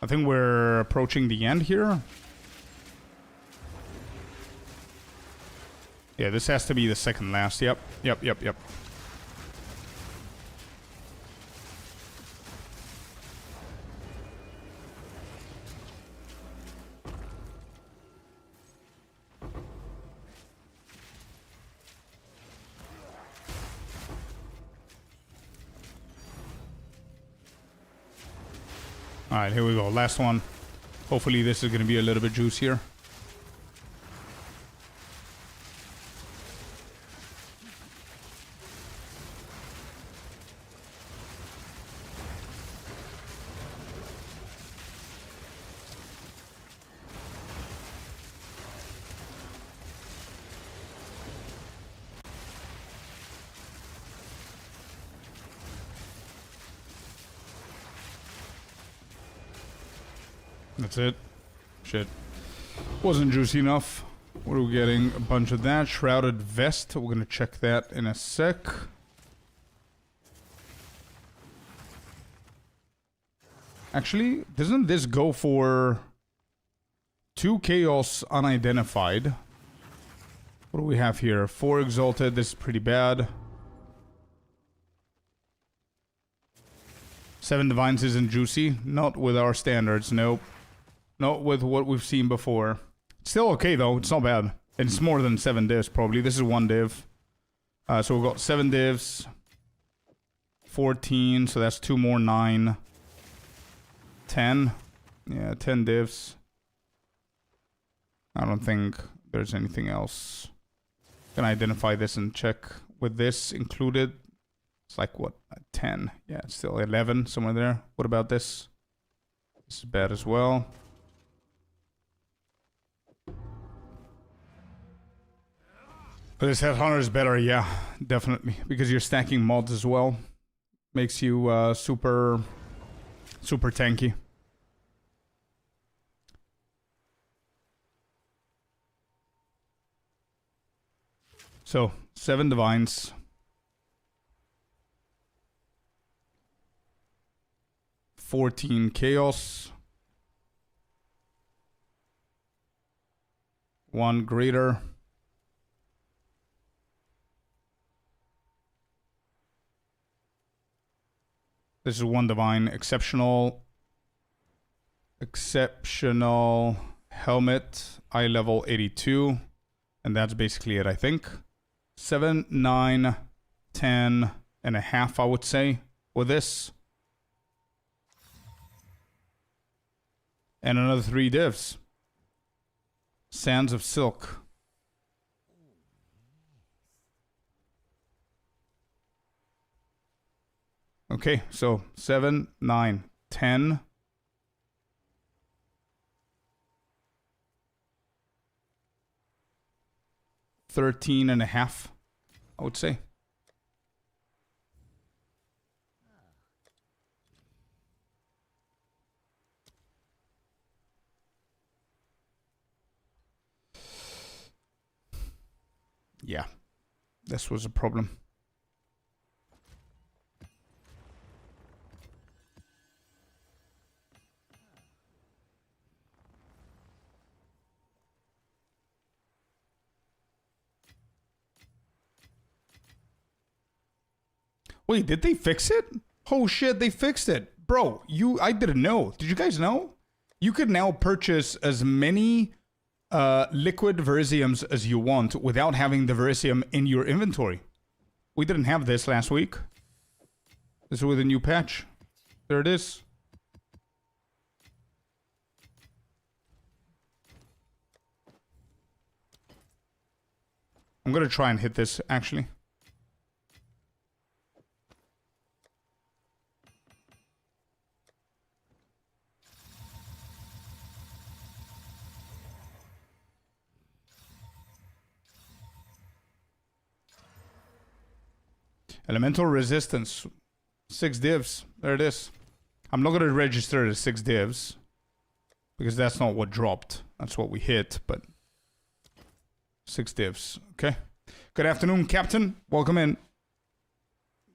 I think we're approaching the end here. Yeah, this has to be the second last. Yep. Alright, here we go. Last one. Hopefully this is going to be a little bit juicier. That's it. Shit. Wasn't juicy enough. What are we getting? A bunch of that. Shrouded vest. We're gonna check that in a sec. Actually, doesn't this go for 2 chaos unidentified? What do we have here? 4 exalted. This is pretty bad. 7 divines isn't juicy. Not with our standards, nope. Not with what we've seen before. Still okay though, it's not bad. It's more than 7 divs probably. This is 1 div. So we've got 7 divs. 14, so that's 2 more, 9. 10. Yeah, 10 divs. I don't think there's anything else. Can I identify this and check with this included? It's like what? 10. Yeah, it's still 11 somewhere there. What about this? This is bad as well. But this Headhunter is better, yeah, definitely. Because you're stacking mods as well. Makes you super tanky. So, 7 divines. 14 chaos. 1 greater. This is 1 divine. Exceptional helmet. Eye level 82. And that's basically it, I think. 7, 9, 10 and a half, I would say, with this. And another 3 divs. Sands of Silk. Okay, so 7, 9, 10. 13 and a half, I would say. Yeah, this was a problem. Wait, did they fix it? Oh shit, they fixed it. Bro, I didn't know. Did you guys know? You could now purchase as many liquid Verisiums as you want without having the Verisium in your inventory. We didn't have this last week. This is with a new patch. There it is. I'm gonna try and hit this, actually. Elemental resistance. 6 divs. There it is. I'm not going to register it as 6 divs. Because that's not what dropped. That's what we hit, but... 6 divs. Okay. Good afternoon, Captain. Welcome in.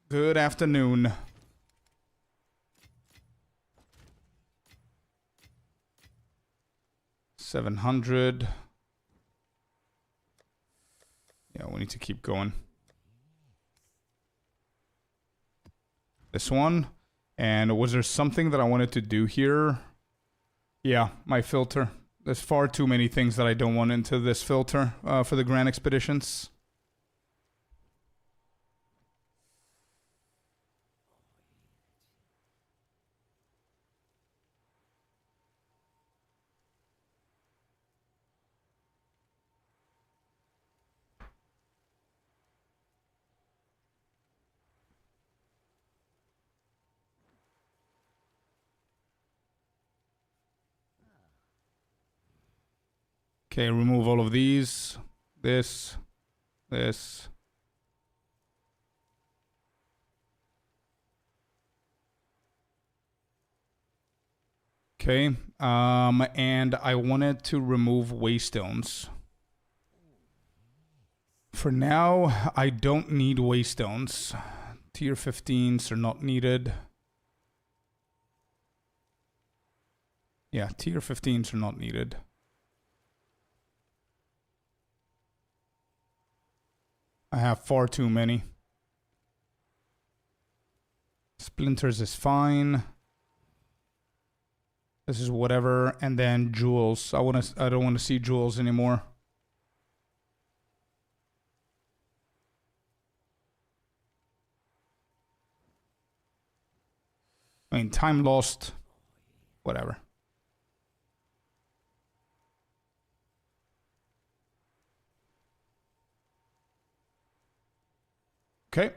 Good afternoon. $700. Yeah, we need to keep going. This one. And was there something that I wanted to do here? Yeah, my filter. There's far too many things that I don't want into this filter for the Grand Expeditions. Okay, remove all of these. This. Okay, and I wanted to remove waystones. For now, I don't need waystones. Tier 15s are not needed. Yeah, tier 15s are not needed. I have far too many. Splinters is fine. This is whatever, and then jewels. I don't want to see jewels anymore. I mean, time lost. Whatever. Okay.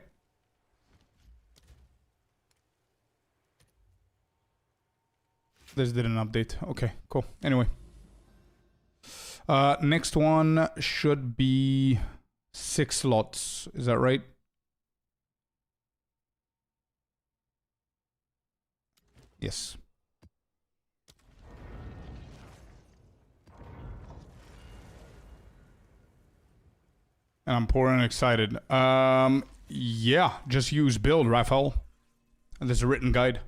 This didn't update. Okay, cool. Anyway. Next one should be 6 slots. Is that right? Yes. And I'm poor and excited. Yeah, just use build, Raphael. And there's a written guide.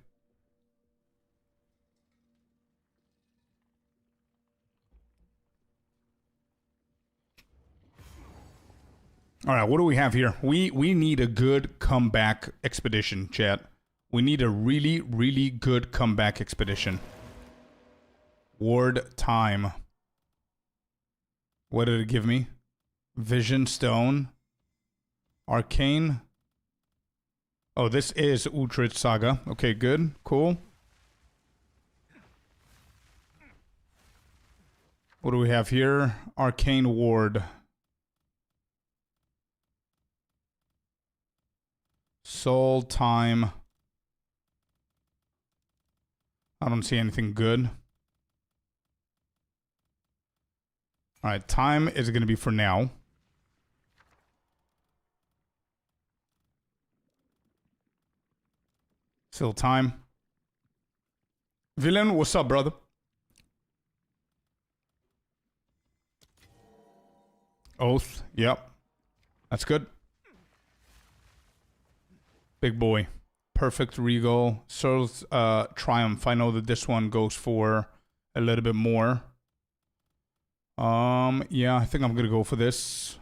All right, what do we have here? We need a good comeback expedition, chat. We need a really, really good comeback expedition. Ward time. What did it give me? Vision Stone. Arcane. Oh, this is Uhtred Saga. Okay, good. Cool. What do we have here? Arcane Ward. Soul time. I don't see anything good. Alright, time is going to be for now. Still time. Villain, what's up, brother? Oath, yep. That's good. Big boy. Perfect Regal. Searle's Triumph. I know that this one goes for a little bit more. Yeah, I think I'm gonna go for this.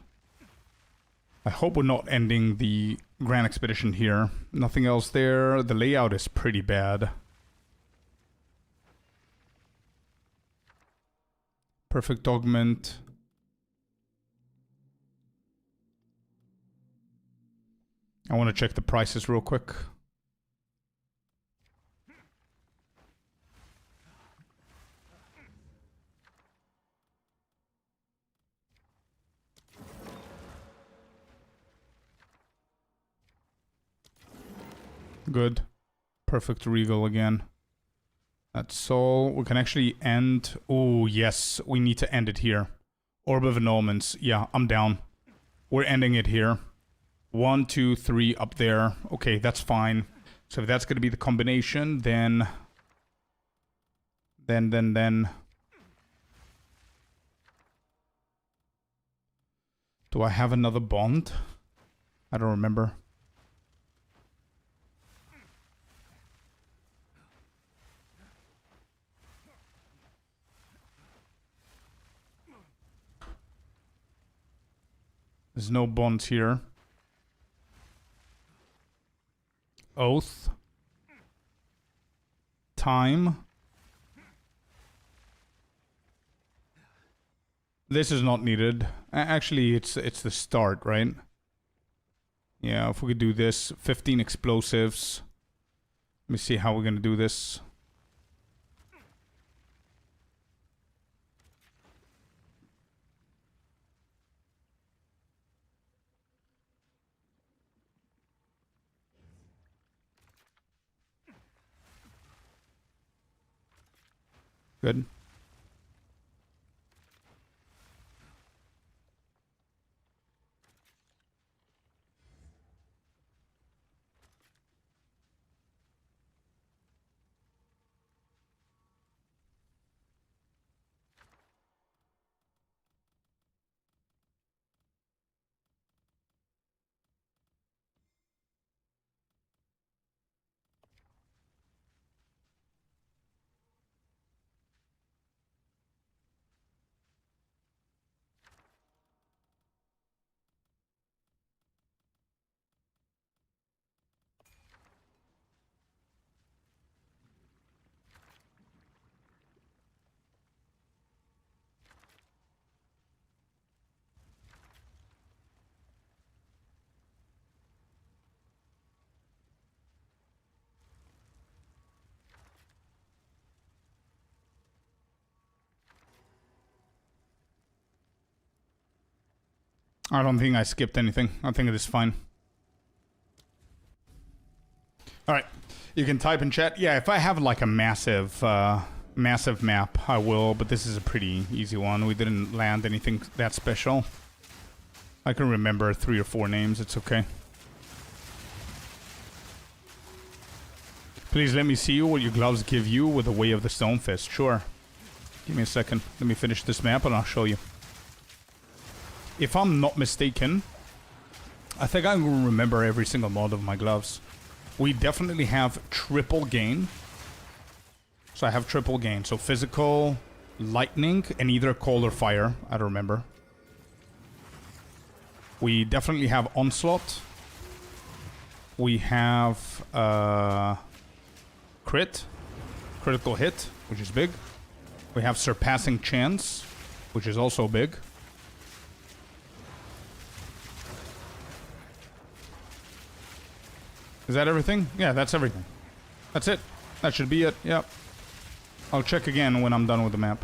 I hope we're not ending the Grand Expedition here. Nothing else there. The layout is pretty bad. Perfect Augment. I want to check the prices real quick. Good. Perfect Regal again. That's Soul. We can actually end... Oh, yes. We need to end it here. Orb of Annulments. Yeah, I'm down. We're ending it here. 1, 2, 3 up there. Okay, that's fine. So if that's going to be the combination, then... Do I have another bond? I don't remember. There's no bonds here. Oath. Time. This is not needed. Actually, it's the start, right? Yeah, if we could do this. 15 explosives. Let me see how we're gonna do this. Good. I don't think I skipped anything. I think it is fine. Alright. You can type in chat. Yeah, if I have like a massive massive map, I will, but this is a pretty easy one. We didn't land anything that special. I can remember 3 or 4 names, it's okay. Please let me see what your gloves give you with the Way of the Stone Fist. Sure. Give me a second. Let me finish this map and I'll show you. If I'm not mistaken, I think I will remember every single mod of my gloves. We definitely have triple gain. So I have triple gain. So physical, lightning, and either cold or fire. I don't remember. We definitely have onslaught. We have crit. Critical hit, which is big. We have surpassing chance, which is also big. Is that everything? Yeah, that's everything. That's it. That should be it. Yep. I'll check again when I'm done with the map.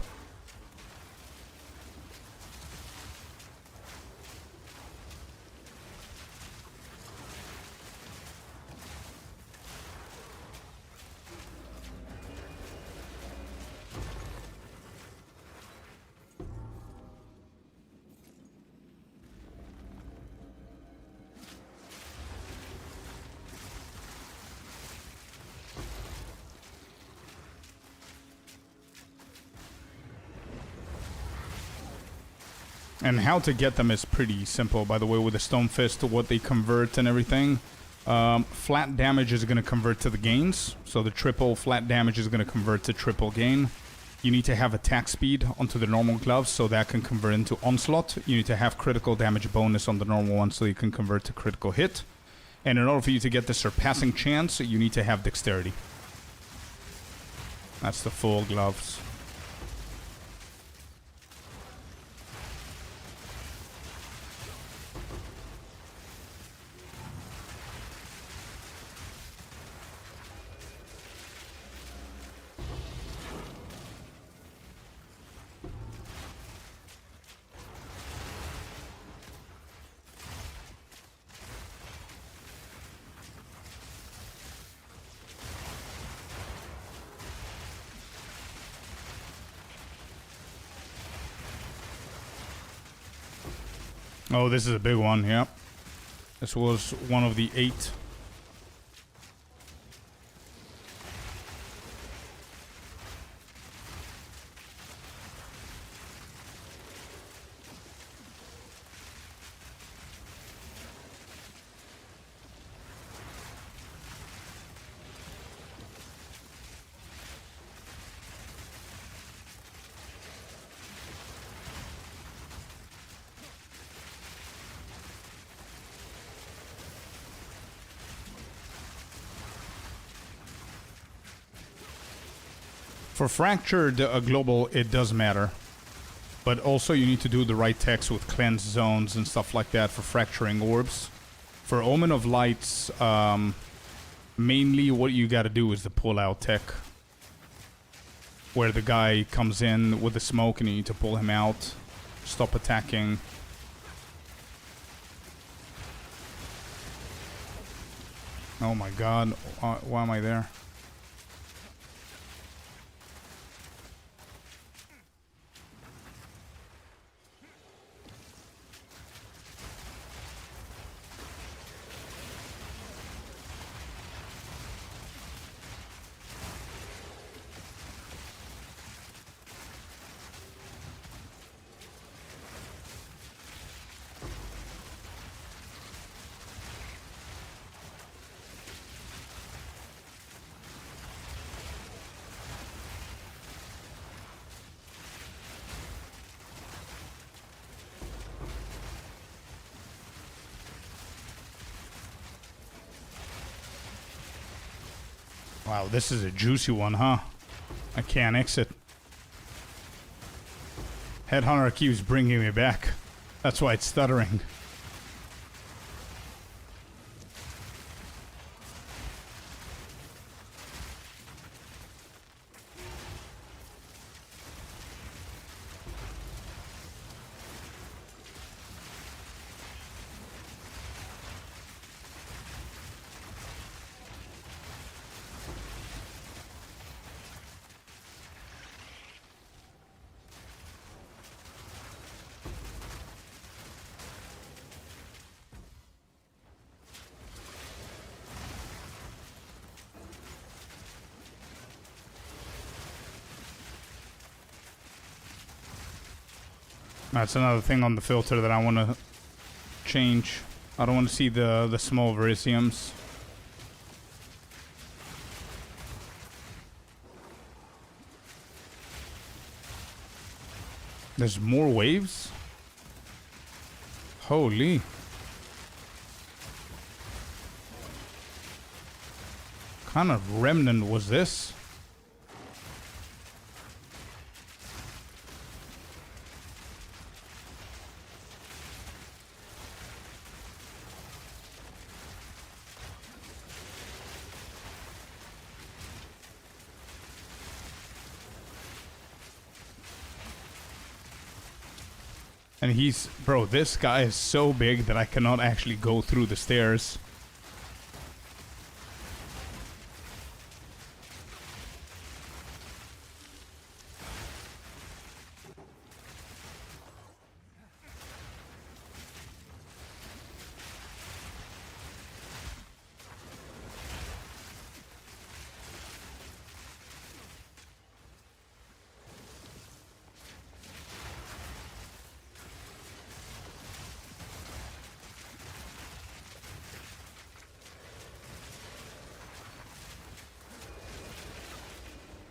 And how to get them is pretty simple, by the way, with the Stone Fist, to what they convert and everything. Flat damage is going to convert to the gains, so the triple flat damage is going to convert to triple gain. You need to have attack speed onto the normal gloves, so that can convert into onslaught. You need to have critical damage bonus on the normal one, so you can convert to critical hit. And in order for you to get the surpassing chance, you need to have dexterity. That's the full gloves. Oh, this is a big one, yeah. This was one of the 8. For Fractured Global, it does matter. But also you need to do the right techs with cleanse zones and stuff like that for fracturing orbs. For Omen of Lights, mainly what you gotta do is the pull-out tech. Where the guy comes in with the smoke and you need to pull him out. Stop attacking. Oh my god, why am I there? Wow, this is a juicy one, huh? I can't exit. Headhunter keeps bringing me back. That's why it's stuttering. That's another thing on the filter that I want to change. I don't want to see the small verisiums. There's more waves? Holy. What kind of remnant was this? And he's... Bro, this guy is so big that I cannot actually go through the stairs.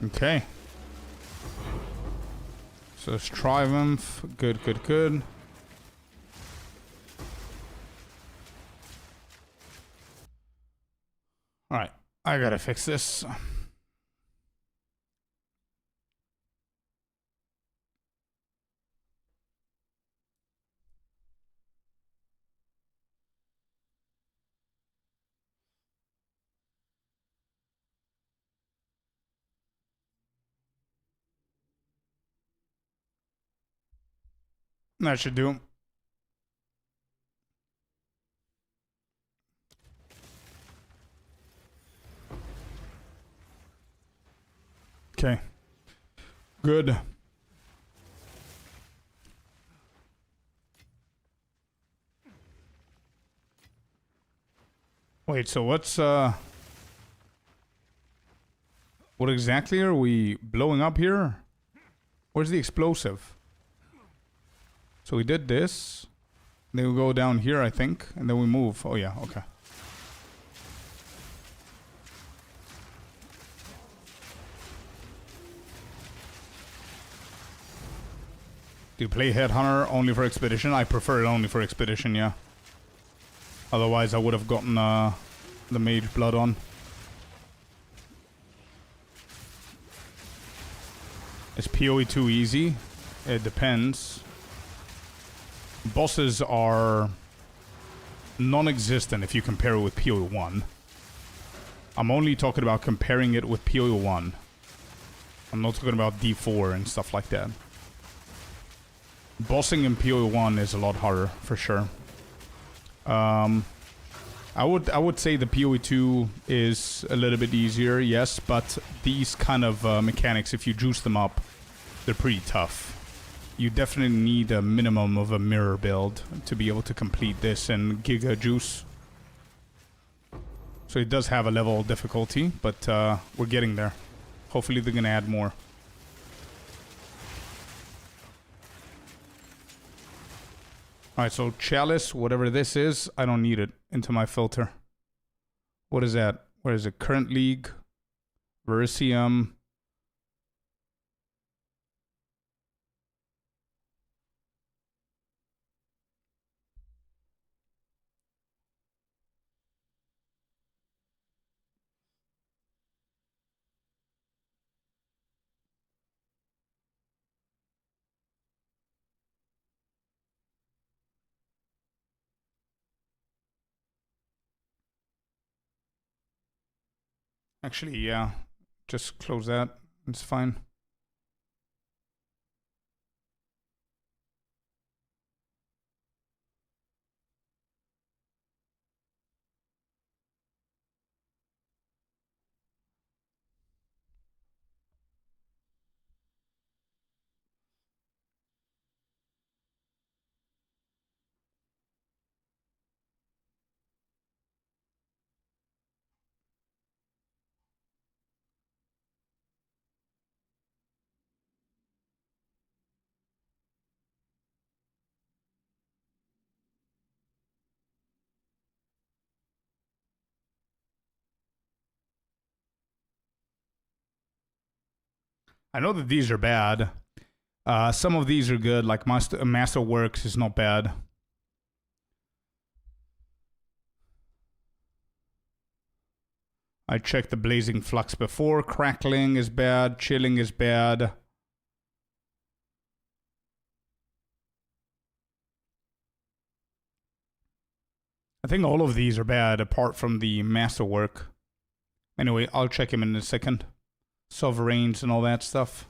Okay. So it's Triumph. Good, good, good. Alright. I gotta fix this. That should do. Okay. Good. Wait, so what's what exactly are we blowing up here? Where's the explosive? So we did this. Then we go down here, I think, and then we move. Oh yeah, okay. Do you play Headhunter only for Expedition? I prefer it only for Expedition, yeah. Otherwise I would have gotten the Mage Blood on. Is POE2 easy? It depends. Bosses are non-existent if you compare it with POE1. I'm only talking about comparing it with POE1. I'm not talking about D4 and stuff like that. Bossing in POE1 is a lot harder, for sure. I would say the POE2 is a little bit easier, yes, but these kind of mechanics, if you juice them up, they're pretty tough. You definitely need a minimum of a mirror build to be able to complete this in Giga Juice. So it does have a level of difficulty, but we're getting there. Hopefully they're gonna add more. Alright, so Chalice, whatever this is, I don't need it into my filter. What is that? Where is it? Current League, Verisium. Actually, yeah. Just close that. It's fine. I know that these are bad. Some of these are good, like Masterworks is not bad. I checked the Blazing Flux before. Crackling is bad. Chilling is bad. I think all of these are bad apart from the Masterwork. Anyway, I'll check him in a second. Sovereigns and all that stuff.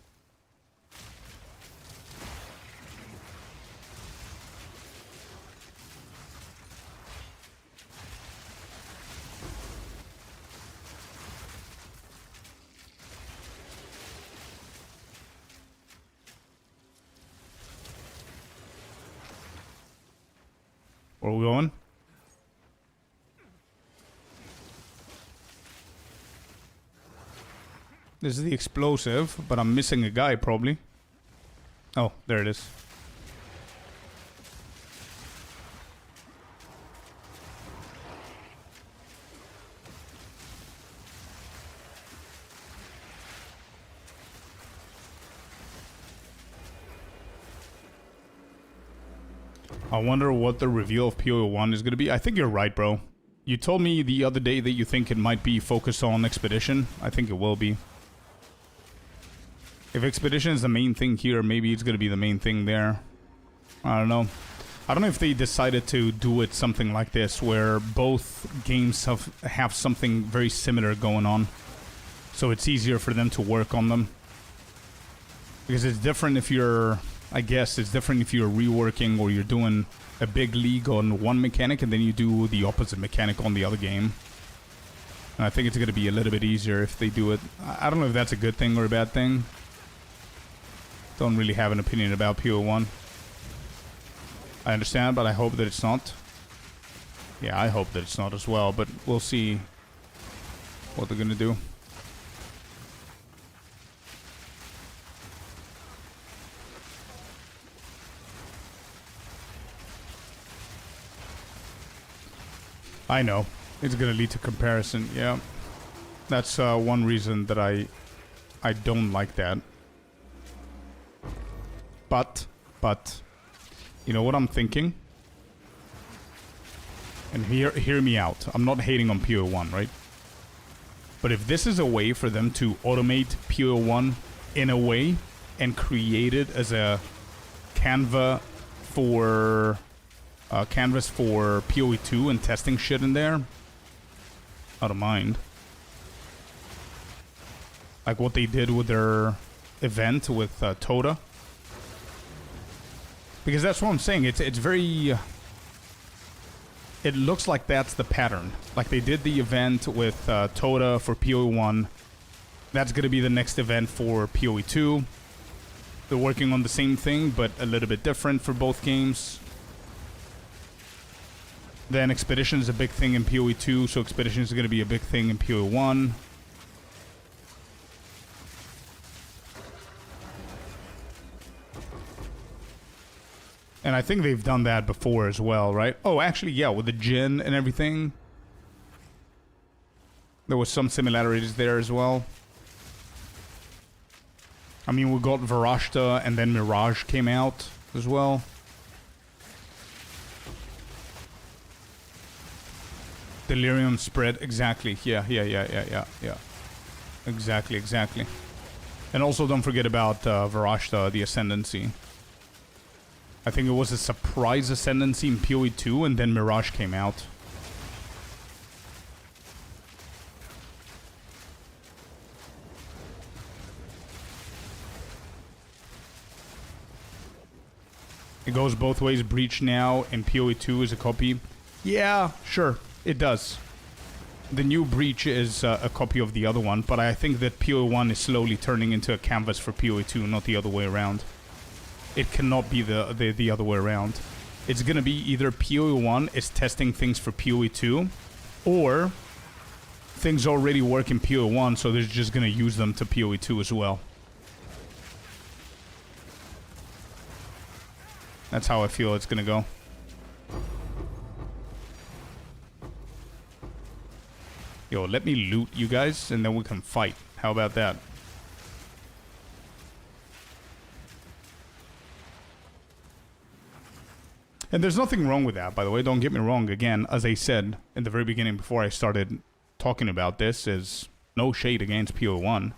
Where are we going? This is the explosive, but I'm missing a guy probably. Oh, there it is. I wonder what the reveal of POE1 is going to be. I think you're right, bro. You told me the other day that you think it might be focused on Expedition. I think it will be. If Expedition is the main thing here, maybe it's going to be the main thing there. I don't know. I don't know if they decided to do it something like this, where both games have something very similar going on. So it's easier for them to work on them. Because it's different if you're... I guess it's different if you're reworking or you're doing a big league on one mechanic and then you do the opposite mechanic on the other game. And I think it's going to be a little bit easier if they do it. I don't know if that's a good thing or a bad thing. Don't really have an opinion about PO1. I understand, but I hope that it's not. Yeah, I hope that it's not as well, but we'll see what they're going to do. I know. It's going to lead to comparison, yeah. That's one reason that I don't like that. But, you know what I'm thinking? And hear me out. I'm not hating on PO1, right? But if this is a way for them to automate PO1 in a way and create it as a canvas for POE2 and testing shit in there, I don't mind. Like what they did with their event with Toda. Because that's what I'm saying. It's very... it looks like that's the pattern. Like they did the event with Toda for POE1. That's going to be the next event for POE2. They're working on the same thing, but a little bit different for both games. Then Expedition is a big thing in POE2, so Expedition is going to be a big thing in POE1. And I think they've done that before as well, right? Oh, actually, yeah, with the Jinn and everything. There was some similarities there as well. I mean, we got Varashta and then Mirage came out as well. Delirium spread, exactly. Yeah. Exactly. And also don't forget about Varashta, the Ascendancy. I think it was a surprise Ascendancy in POE2 and then Mirage came out. It goes both ways. Breach now and POE2 is a copy. Yeah, sure. It does. The new Breach is a copy of the other one, but I think that POE1 is slowly turning into a canvas for POE2, not the other way around. It cannot be the other way around. It's gonna be either POE1 is testing things for POE2, or things already work in POE1, so they're just gonna use them to POE2 as well. That's how I feel it's gonna go. Yo, let me loot you guys, and then we can fight. How about that? And there's nothing wrong with that, by the way. Don't get me wrong. Again, as I said in the very beginning before I started talking about this, is no shade against POE1.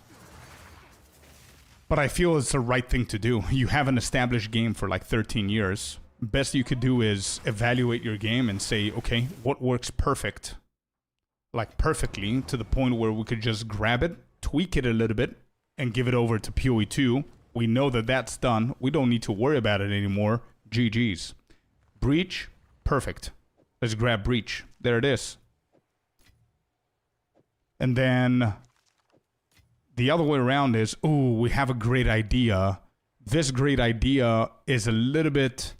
But I feel it's the right thing to do. You have an established game for like 13 years. Best you could do is evaluate your game and say, okay, what works perfect? Like perfectly, to the point where we could just grab it, tweak it a little bit, and give it over to POE2. We know that that's done. We don't need to worry about it anymore. GG's. Breach, perfect. Let's grab Breach. There it is. And then the other way around is, ooh, we have a great idea. This great idea is a little bit,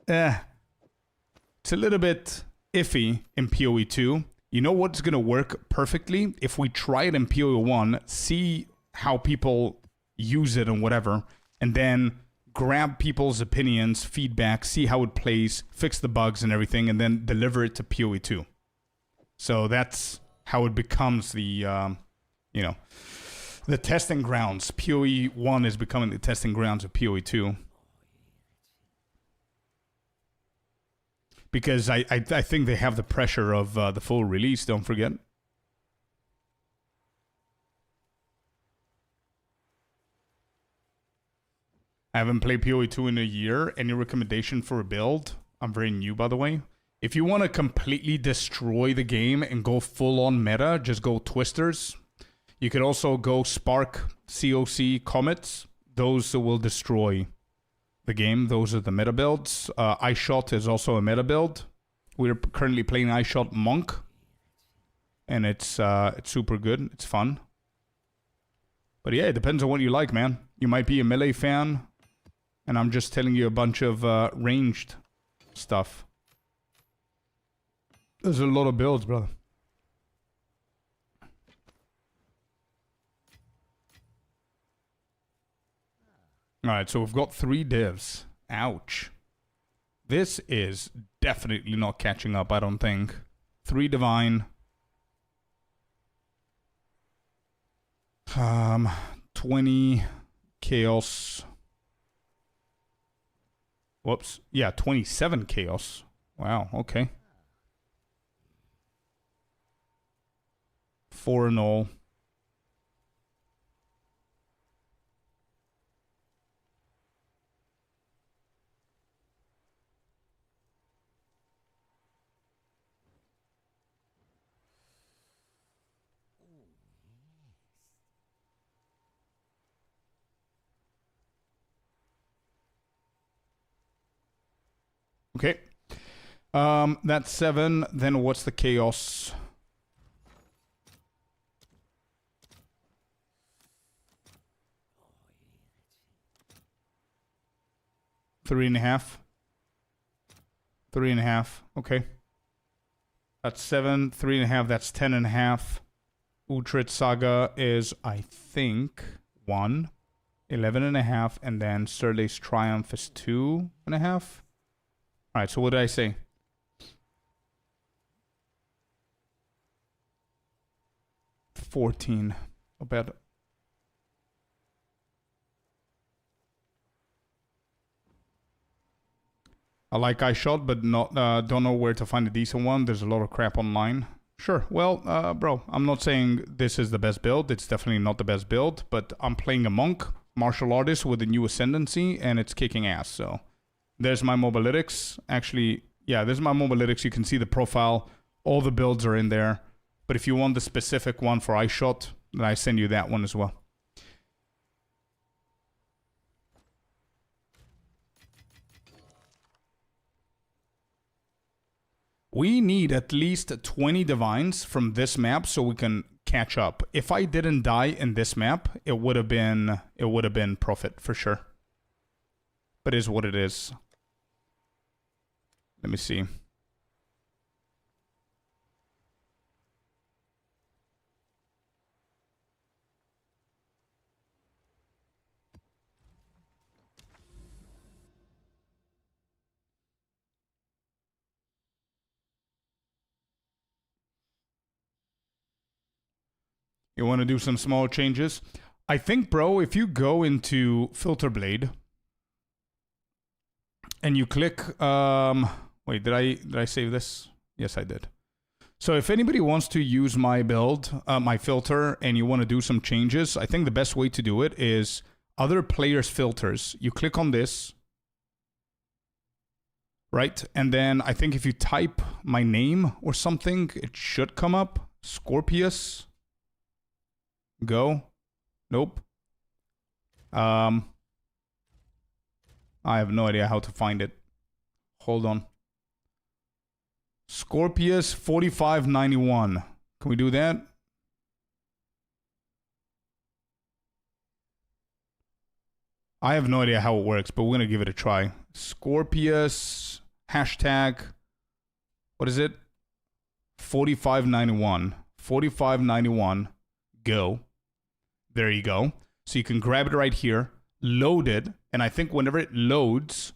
it's a little bit iffy in POE2. You know what's going to work perfectly? If we try it in POE1, see how people use it and whatever, and then grab people's opinions, feedback, see how it plays, fix the bugs and everything, and then deliver it to POE2. So that's how it becomes the, you know, the testing grounds. POE1 is becoming the testing grounds of POE2. Because I think they have the pressure of the full release, don't forget. I haven't played POE2 in a year. Any recommendation for a build? I'm very new, by the way. If you want to completely destroy the game and go full-on meta, just go Twisters. You could also go Spark, COC, Comets. Those will destroy the game. Those are the meta builds. iShot is also a meta build. We're currently playing iShot Monk. And it's super good. It's fun. But yeah, it depends on what you like, man. You might be a melee fan. And I'm just telling you a bunch of ranged stuff. There's a lot of builds, brother. Alright, so we've got 3 divs. Ouch. This is definitely not catching up, I don't think. 3 divine. 20 chaos. Whoops. Yeah, 27 chaos. Wow, okay. 4 and all. Okay. That's 7. Then what's the chaos? Three and a half. 3.5. Okay. That's 7. 3.5. That's 10.5. Uhtred Saga is, I think, 1. 11.5. And then Surley's Triumph is 2.5. Alright, so what did I say? $14. Not bad. I like iShot, but not don't know where to find a decent one. There's a lot of crap online. Sure, well, bro, I'm not saying this is the best build. It's definitely not the best build, but I'm playing a monk, martial artist with a new ascendancy, and it's kicking ass, so... There's my mobalytics. Actually, yeah, there's my mobalytics. You can see the profile. All the builds are in there. But if you want the specific one for iShot, then I send you that one as well. We need at least 20 divines from this map so we can catch up. If I didn't die in this map, it would have been profit for sure. But it is what it is. Let me see. You want to do some small changes? I think, bro, if you go into Filter Blade and you click, wait, did I save this? Yes, I did. So if anybody wants to use my build, my filter, and you want to do some changes, I think the best way to do it is other players' filters. You click on this, right? And then I think if you type my name or something, it should come up. Scorpius. Go. Nope. I have no idea how to find it. Hold on. Scorpius 4591. Can we do that? I have no idea how it works, but we're going to give it a try. Scorpius hashtag, what is it? 4591. 4591. Go. There you go. So you can grab it right here, load it, and I think whenever it loads,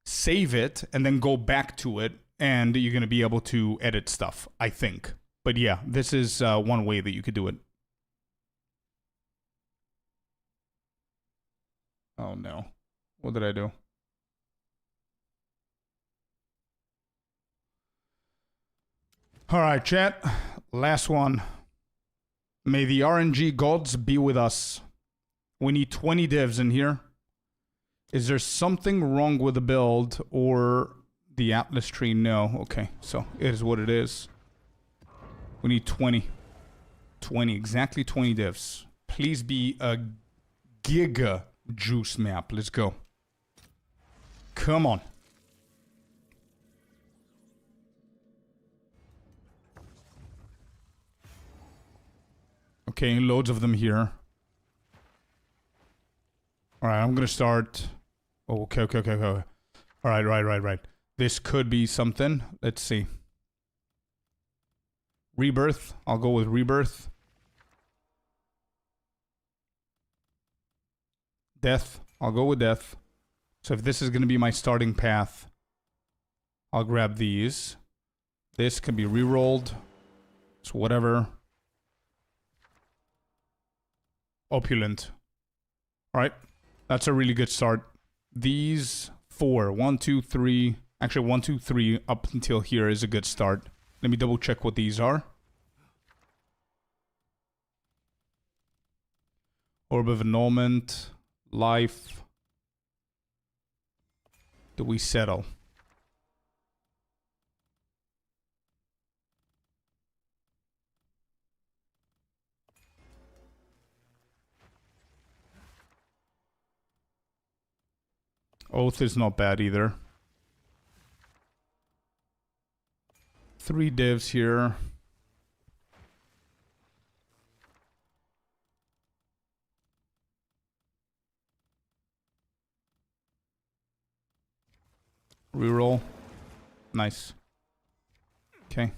save it, and then go back to it, and you're going to be able to edit stuff, I think. But yeah, this is one way that you could do it. Oh no. What did I do? All right, chat. Last one. May the RNG gods be with us. We need 20 divs in here. Is there something wrong with the build or the Atlas tree? No. Okay, so it is what it is. We need 20. 20, exactly 20 divs. Please be a giga juice map. Let's go. Come on. Okay, loads of them here. Alright, I'm gonna start. Oh, okay. Alright, right. This could be something. Let's see. Rebirth. I'll go with Rebirth. Death. I'll go with Death. So if this is gonna be my starting path, I'll grab these. This can be re-rolled. So whatever. Opulent. Alright. That's a really good start. These 4. 1, 2, 3. Actually, 1, 2, 3 up until here is a good start. Let me double check what these are. Orb of Annulment. Life. Do we settle? Oath is not bad either. 3 divs here. Reroll. Nice. Okay.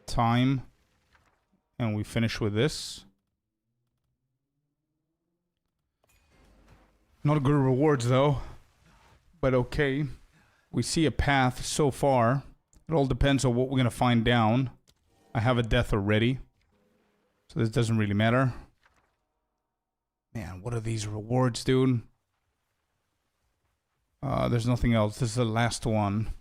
Time. And we finish with this. Not good rewards though. But okay. We see a path so far. It all depends on what we're gonna find down. I have a death already. So this doesn't really matter. Man, what are these rewards, dude? There's nothing else. This is the last one.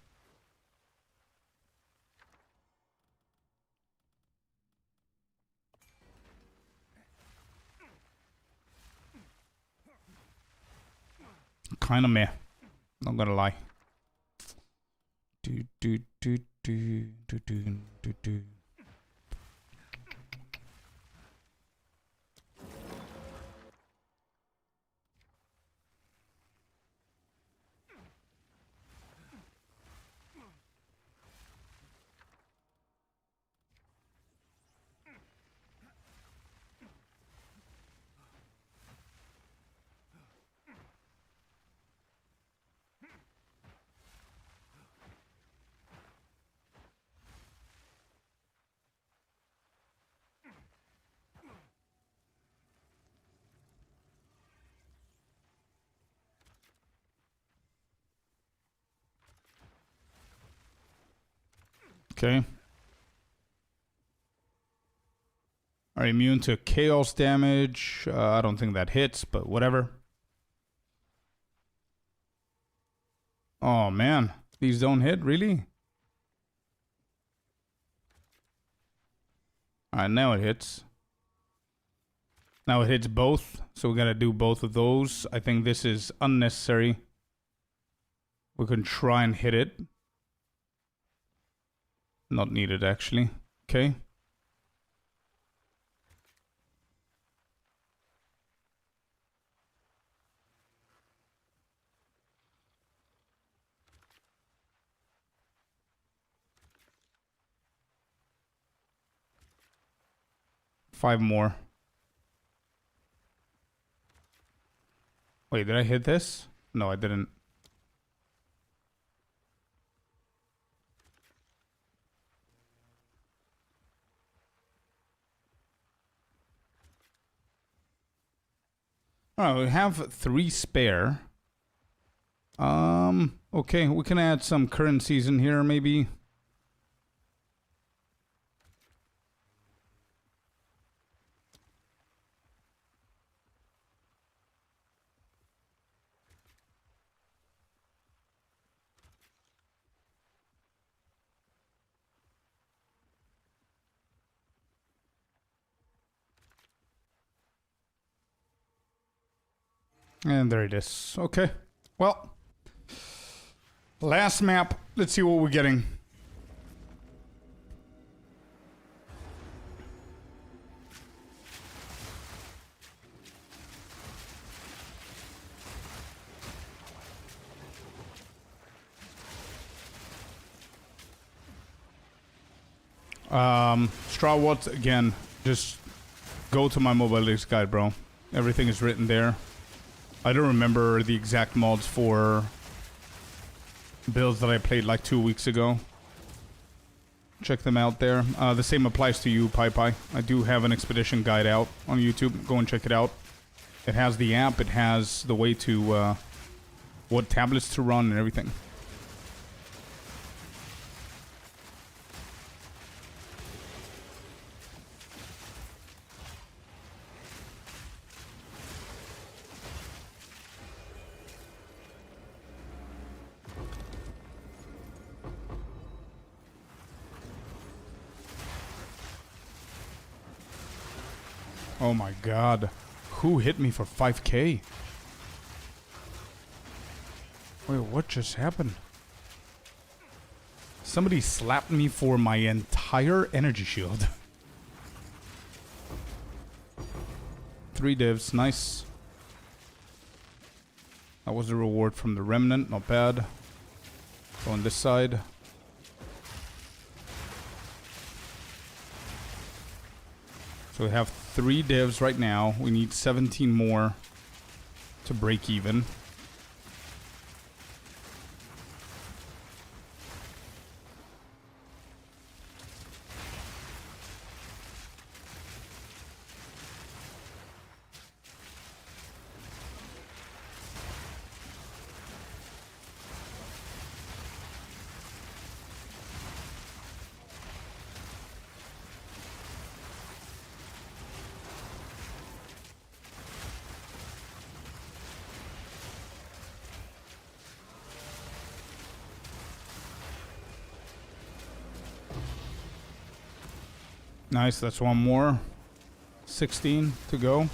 Kinda meh. Not gonna lie. Do. Okay. Are immune to chaos damage. I don't think that hits, but whatever. Oh man, these don't hit, really? Alright, now it hits. Now it hits both, so we gotta do both of those. I think this is unnecessary. We can try and hit it. Not needed, actually. Okay. Five more. Wait, did I hit this? No, I didn't. Alright, we have 3 spare. Okay, we can add some currencies in here, maybe. And there it is. Okay. Well, last map. Let's see what we're getting. Straw Watts, again, just go to my mobilities guide, bro. Everything is written there. I don't remember the exact mods for builds that I played like 2 weeks ago. Check them out there. The same applies to you, PiePie. I do have an expedition guide out on YouTube. Go and check it out. It has the app. It has the way to what tablets to run and everything. Oh my god. Who hit me for 5k? Wait, what just happened? Somebody slapped me for my entire energy shield. 3 divs, nice. That was the reward from the remnant, not bad. Go on this side. So we have 3 divs right now. We need 17 more to break even. Nice, that's one more. 16 to go.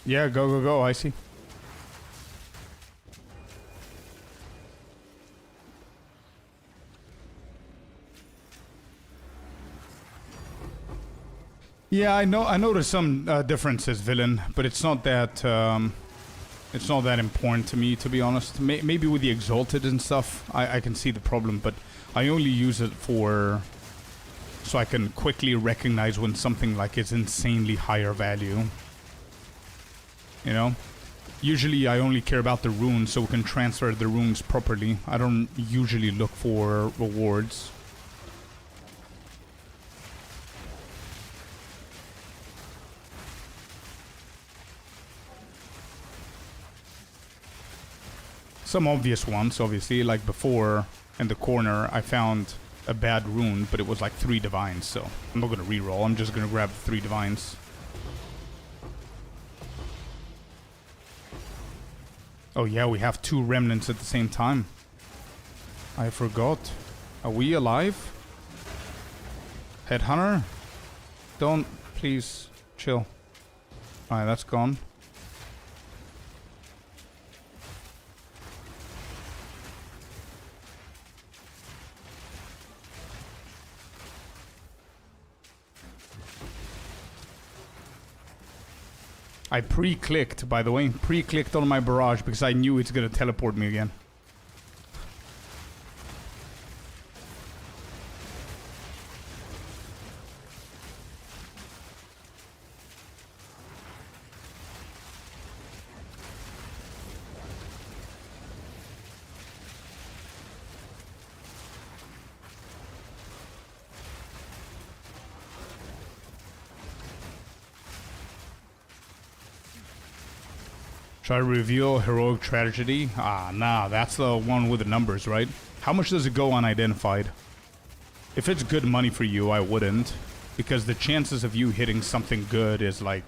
Yeah, go, go, go, I see. Yeah, I know. I noticed some differences, villain, but it's not that. It's not that important to me, to be honest. Maybe with the exalted and stuff, I can see the problem, but I only use it for so I can quickly recognize when something like is insanely higher value. You know? Usually I only care about the runes so we can transfer the runes properly. I don't usually look for rewards. Some obvious ones, obviously, like before in the corner I found a bad rune, but it was like 3 divines, so I'm not gonna reroll, I'm just gonna grab 3 divines. Oh yeah, we have 2 remnants at the same time. I forgot. Are we alive? Headhunter? Don't, please, chill. Alright, that's gone. I pre-clicked, by the way. Pre-clicked on my barrage because I knew it's gonna teleport me again. Should I reveal Heroic Tragedy? Ah, nah, that's the one with the numbers, right? How much does it go unidentified? If it's good money for you, I wouldn't. Because the chances of you hitting something good is like...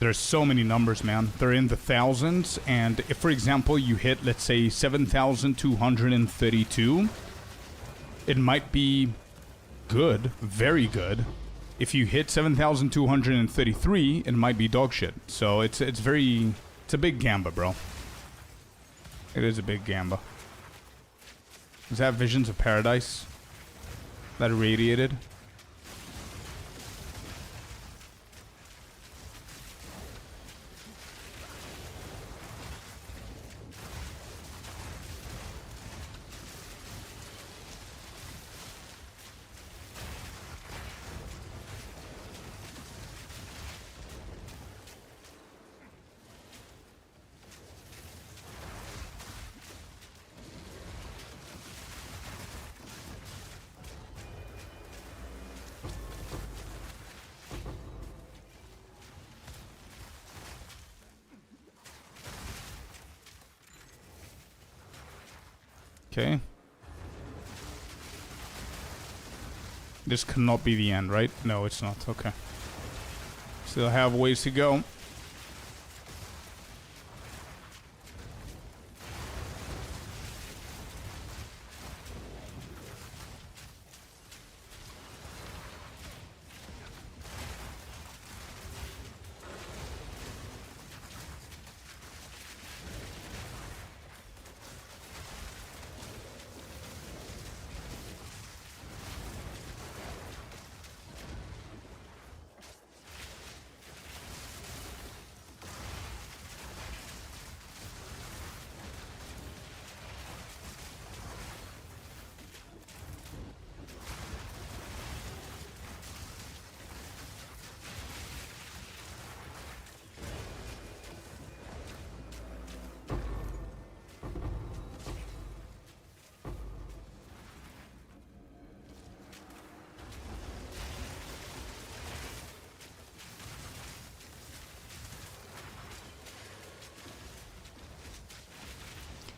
There's so many numbers, man. They're in the thousands, and if, for example, you hit, let's say, 7,232, it might be good, very good. If you hit 7,233, it might be dog shit. So it's a big gamba, bro. It is a big gamba. Is that Visions of Paradise that irradiated? Okay. This cannot be the end, right? No, it's not. Okay. Still have ways to go.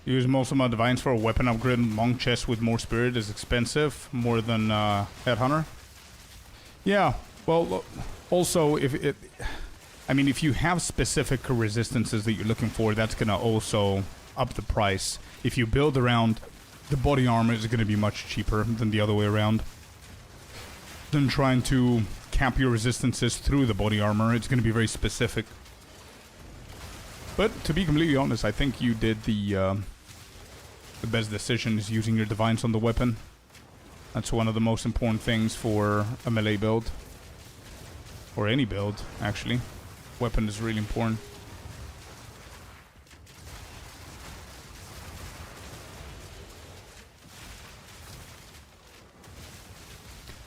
Use most of my divines for a weapon upgrade. Long chest with more spirit is expensive, more than Headhunter. Yeah, well, also if you have specific resistances that you're looking for, that's gonna also up the price. If you build around the body armor, is gonna be much cheaper than the other way around. Than trying to cap your resistances through the body armor, it's gonna be very specific. But to be completely honest, I think you did the best decision is using your divines on the weapon. That's one of the most important things for a melee build. Or any build, actually. Weapon is really important.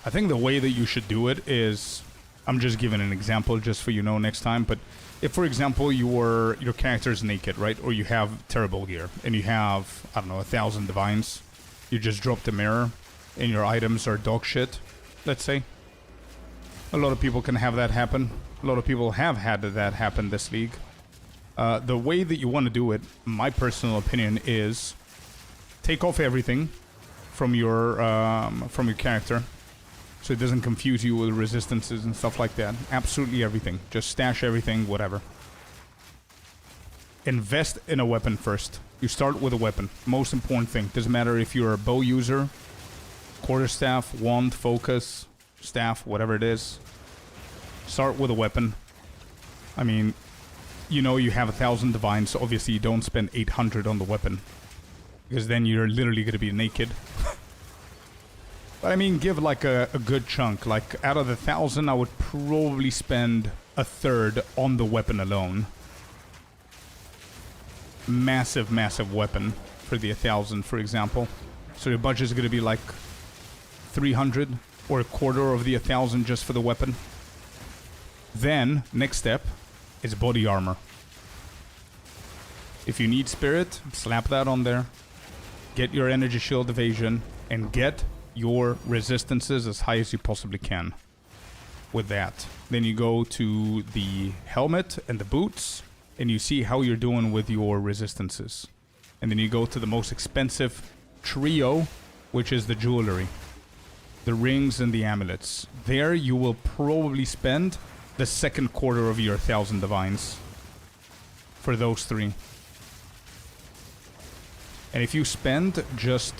I think the way that you should do it is... I'm just giving an example just for next time, but if, for example, your character is naked, right? Or you have terrible gear, and you have, I don't know, 1,000 divines. You just drop the mirror, and your items are dog shit, let's say. A lot of people can have that happen. A lot of people have had that happen this league. The way that you want to do it, my personal opinion, is take off everything from your character, so it doesn't confuse you with resistances and stuff like that. Absolutely everything. Just stash everything, whatever. Invest in a weapon first. You start with a weapon. Most important thing. Doesn't matter if you're a bow user, quarterstaff, wand, focus, staff, whatever it is. Start with a weapon. I mean, you have 1,000 divines, so obviously you don't spend 800 on the weapon. Because then you're literally going to be naked. But I mean, give like a good chunk. Like, out of the 1,000, I would probably spend a third on the weapon alone. Massive, massive weapon for the 1,000, for example. So your budget is going to be like 300 or a quarter of the 1,000 just for the weapon. Then, next step is body armor. If you need spirit, slap that on there. Get your energy shield evasion and get your resistances as high as you possibly can with that. Then you go to the helmet and the boots and you see how you're doing with your resistances. And then you go to the most expensive trio, which is the jewelry. The rings and the amulets. There you will probably spend the second quarter of your 1,000 divines for those three. And if you spend just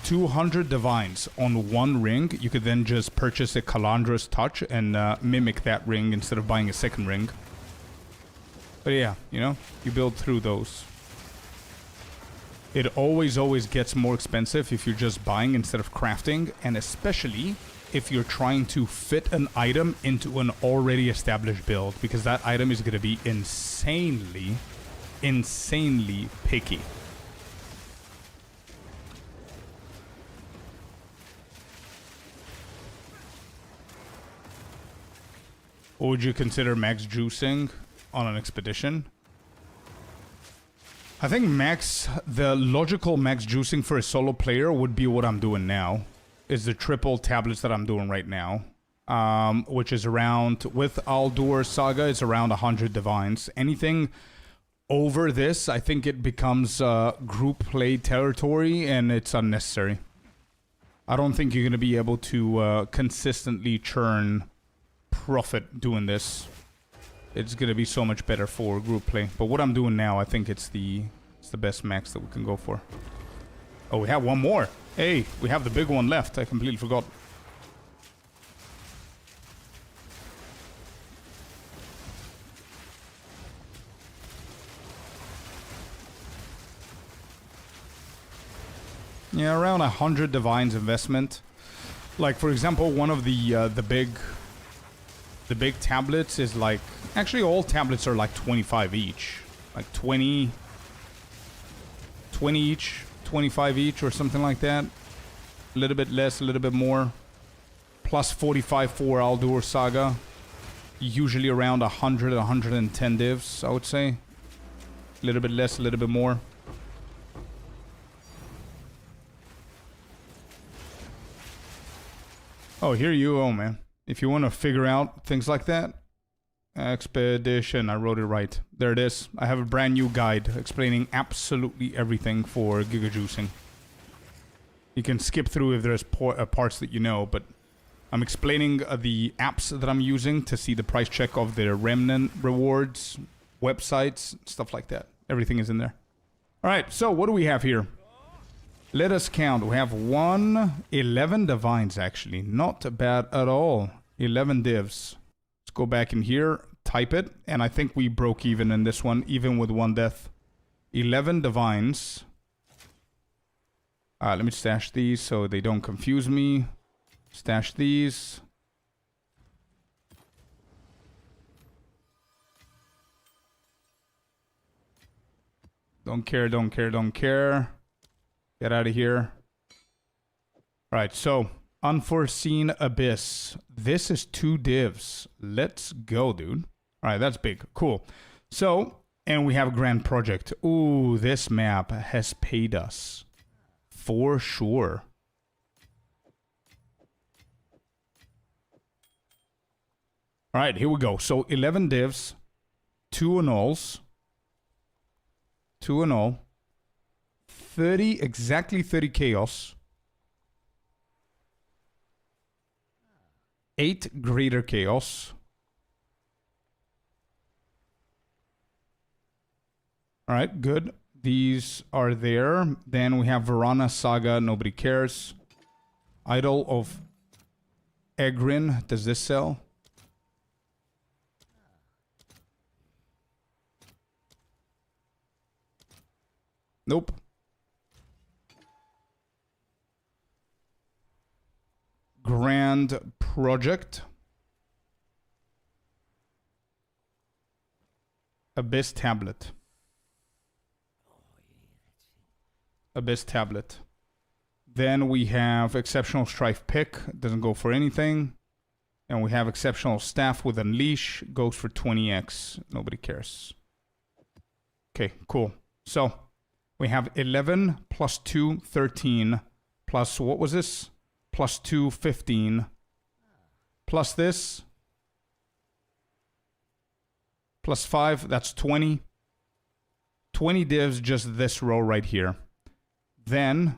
200 divines on one ring, you could then just purchase a Calandra's Touch and mimic that ring instead of buying a second ring. But yeah, you build through those. It always gets more expensive if you're just buying instead of crafting, and especially if you're trying to fit an item into an already established build, because that item is going to be insanely picky. What would you consider max juicing on an expedition? I think the logical max juicing for a solo player would be what I'm doing now. Is the triple tablets that I'm doing right now. Which is around, with Aldur Saga, it's around 100 divines. Anything over this, I think it becomes group play territory and it's unnecessary. I don't think you're going to be able to consistently churn profit doing this. It's going to be so much better for group play. But what I'm doing now, I think it's the best max that we can go for. Oh, we have one more. Hey, we have the big one left. I completely forgot. Yeah, around 100 divines investment. Like, for example, one of the big tablets is like... Actually, all tablets are like 25 each. Like 20 each, 25 each or something like that. A little bit less, a little bit more. Plus 45 for Aldur Saga. Usually around 100, 110 divs, I would say. A little bit less, a little bit more. Oh, here you go, man. If you want to figure out things like that, expedition, I wrote it right. There it is. I have a brand new guide explaining absolutely everything for giga juicing. You can skip through if there's parts that you know, but I'm explaining the apps that I'm using to see the price check of their remnant rewards, websites, stuff like that. Everything is in there. All right, so what do we have here? Let us count. We have 11 divines, actually. Not bad at all. 11 divs. Let's go back in here, type it, and I think we broke even in this one, even with one death. 11 divines. Let me stash these so they don't confuse me. Stash these. Don't care, don't care, don't care. Get out of here. Alright, so unforeseen abyss. This is 2 divs. Let's go, dude. Alright, that's big. Cool. So, and we have a grand project. Ooh, this map has paid us. For sure. Alright, here we go. So 11 divs, 2 annuls. 2 and all. 30, exactly 30 chaos. 8 greater chaos. Alright, good. These are there. Then we have Varana Saga, nobody cares. Idol of Egrin, does this sell? Nope. Grand Project. Abyss Tablet. Abyss Tablet. Then we have Exceptional Strife Pick. Doesn't go for anything. And we have Exceptional Staff with Unleash. Goes for 20x. Nobody cares. Okay, cool. So we have 11 plus 2, 13. Plus, what was this? Plus 2, 15. Plus this. Plus 5, that's 20. 20 divs, just this row right here. Then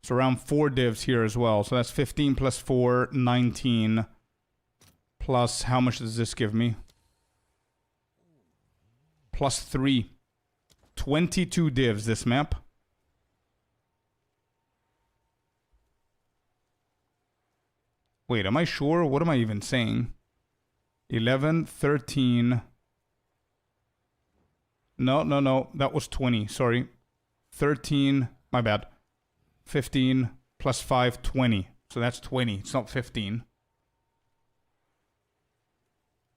it's around 4 divs here as well. So that's 15 plus 4, 19. Plus, how much does this give me? Plus 3. 22 divs, this map. Wait, am I sure? What am I even saying? 11, 13. No. That was 20. Sorry. 13. My bad. 15 plus 5, 20. So that's 20. It's not 15.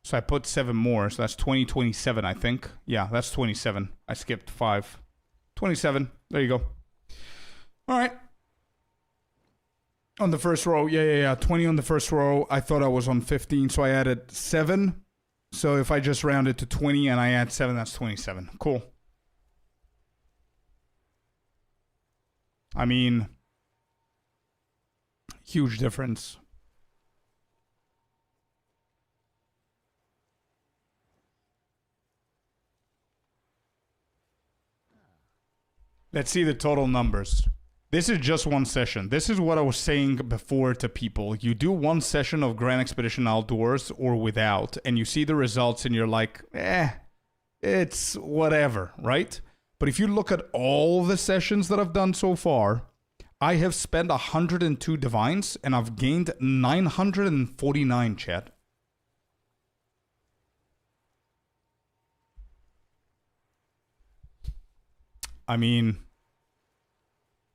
So I put 7 more. So that's 20, 27, I think. Yeah, that's 27. I skipped 5. 27. There you go. All right. On the first row. Yeah. 20 on the first row. I thought I was on 15, so I added 7. So if I just round it to 20 and I add 7, that's 27. Cool. I mean, huge difference. Let's see the total numbers. This is just one session. This is what I was saying before to people. You do one session of Grand Expedition outdoors or without, and you see the results and you're like, it's whatever, right? But if you look at all the sessions that I've done so far, I have spent 102 divines and I've gained 949, chat. I mean,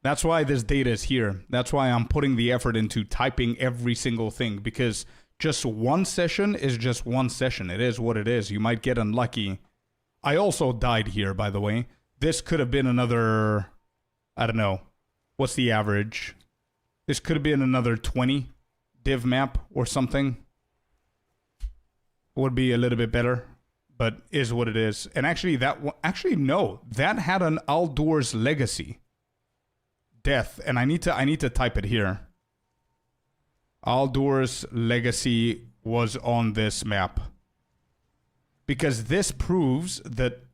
that's why this data is here. That's why I'm putting the effort into typing every single thing, because just one session is just one session. It is what it is. You might get unlucky. I also died here, by the way. This could have been another, I don't know, what's the average? This could have been another 20 div map or something. Would be a little bit better, but is what it is. And actually, no, that had an Aldor's Legacy death, and I need to type it here. Aldor's Legacy was on this map, because this proves that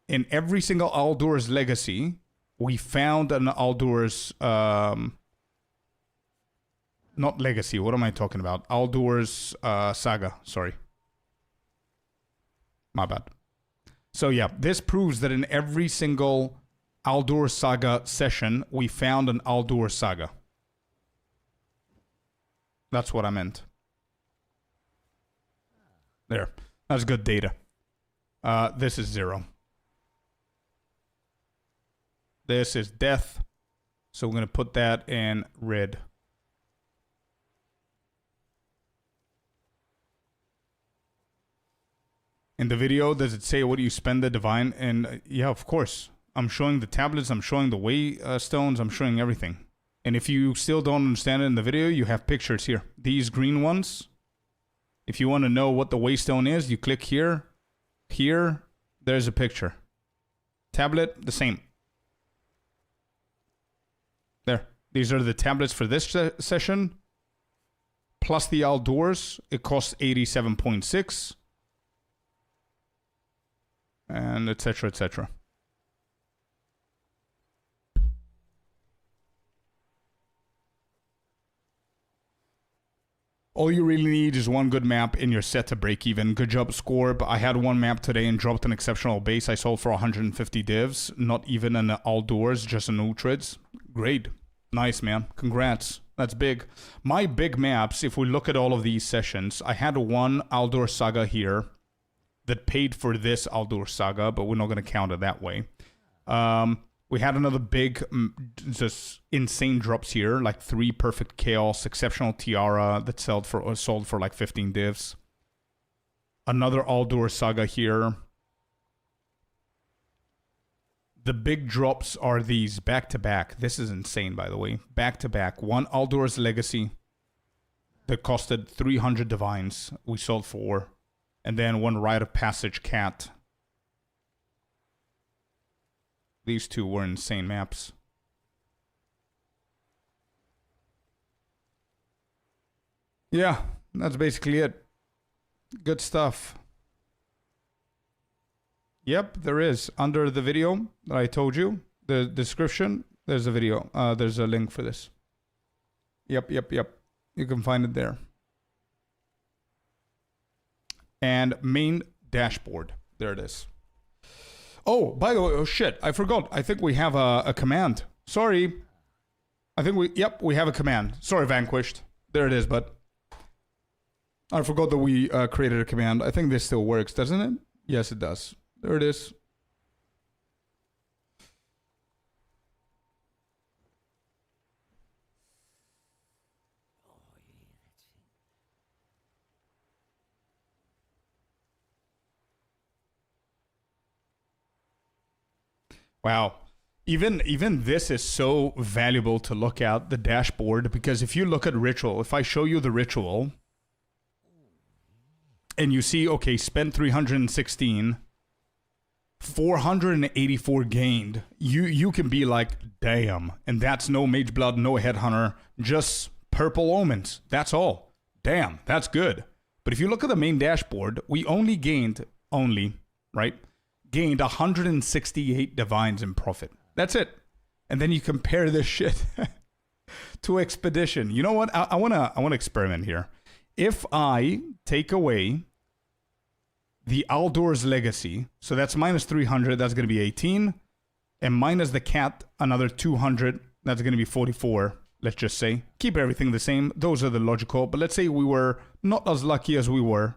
in every single Aldor's Legacy, we found an Aldor's, not Legacy, what am I talking about? Aldor's Saga, sorry. My bad. So yeah, this proves that in every single Aldur Saga session, we found an Aldur Saga. That's what I meant. There. That's good data. This is 0. This is death. So we're going to put that in red. In the video, does it say what do you spend the divine? And yeah, of course. I'm showing the tablets, I'm showing the way stones, I'm showing everything. And if you still don't understand it in the video, you have pictures here. These green ones, if you want to know what the waystone is, you click here. Here, there's a picture. Tablet, the same. There. These are the tablets for this session. Plus the Aldurs, it costs 87.6. And etc, etc. All you really need is one good map and you're set to break even. Good job, Scorp. I had one map today and dropped an exceptional base. I sold for 150 divs. Not even an Aldurs, just an Utrids. Great. Nice, man. Congrats. That's big. My big maps, if we look at all of these sessions, I had one Aldur Saga here that paid for this Aldur Saga, but we're not going to count it that way. We had another big, just insane drops here, like 3 perfect chaos, exceptional tiara that sold for like 15 divs. Another Aldur Saga here. The big drops are these back to back. This is insane, by the way. Back to back. One Aldur's Legacy that costed 300 divines. We sold for. And then one Rite of Passage Cat. These two were insane maps. Yeah, that's basically it. Good stuff. Yep, there is. Under the video that I told you, the description, there's a video. There's a link for this. Yep. You can find it there. And main dashboard. There it is. Oh, by the way, oh shit, I forgot. I think we have a command. Sorry. I think we have a command. Sorry, Vanquished. There it is, but I forgot that we created a command. I think this still works, doesn't it? Yes, it does. There it is. Wow. Even this is so valuable to look at, the dashboard, because if you look at ritual, if I show you the ritual and you see, okay, spend 316, 484 gained, you can be like, damn. And that's no Mage Blood, no Headhunter, just purple omens. That's all. Damn, that's good. But if you look at the main dashboard, we only gained, right? Gained 168 divines in profit. That's it. And then you compare this shit to Expedition. You know what? I wanna experiment here. If I take away the Aldur's Legacy, so that's minus 300, that's gonna be 18, and minus the cat, another 200, that's gonna be 44. Let's just say keep everything the same. Those are the logical. But let's say we were not as lucky as we were.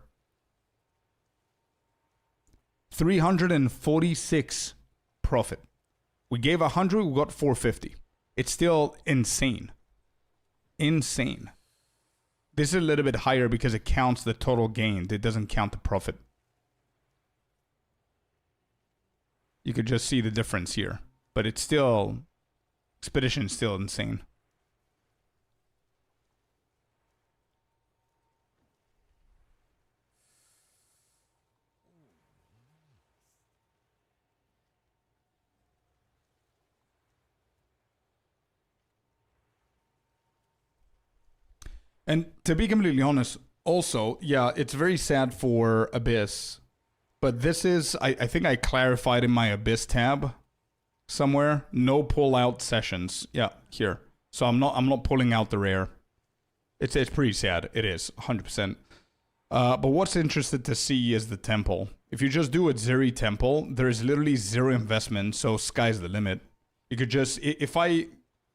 346 profit. We gave 100, we got 450. It's still insane. Insane. This is a little bit higher because it counts the total gain. It doesn't count the profit. You could just see the difference here. But it's still... Expedition is still insane. And to be completely honest, also, yeah, it's very sad for Abyss. But this is, I think I clarified in my Abyss tab somewhere. No pull out sessions. Yeah, here. So I'm not pulling out the rare. It's pretty sad. It is 100%. But what's interesting to see is the temple. If you just do a Zeri temple, there's literally zero investment, so sky's the limit. You could just,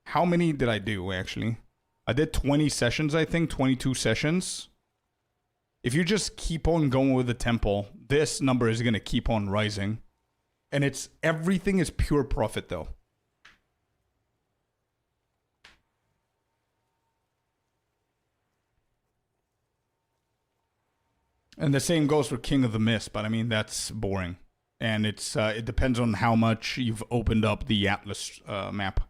how many did I do actually? I did 20 sessions, I think, 22 sessions. If you just keep on going with the temple, this number is going to keep on rising. And everything is pure profit though. And the same goes for King of the Mist, but I mean, that's boring. And it depends on how much you've opened up the Atlas map.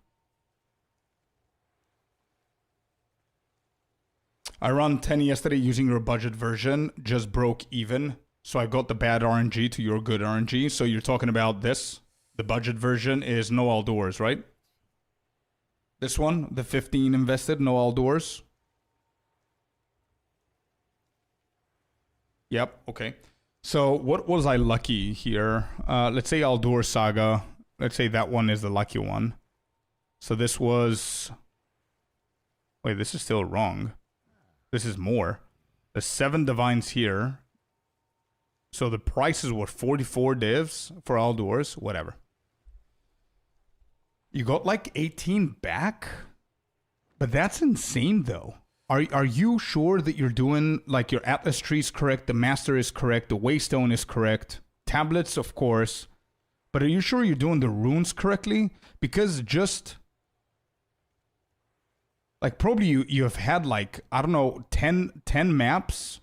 I ran 10 yesterday using your budget version, just broke even. So I got the bad RNG to your good RNG. So you're talking about this. The budget version is no all doors, right? This one, the 15 invested, no all doors. Yep, okay. So what was I lucky here? Let's say Aldur Saga. Let's say that one is the lucky one. So this was... Wait, this is still wrong. This is more. The 7 divines here. So the prices were 44 divs for Aldurs. Whatever. You got like 18 back? But that's insane though. Are you sure that you're doing, like, your Atlas tree is correct, the master is correct, the waystone is correct, tablets, of course, but are you sure you're doing the runes correctly? Because just, like, probably you have had, like, I don't know, 10 maps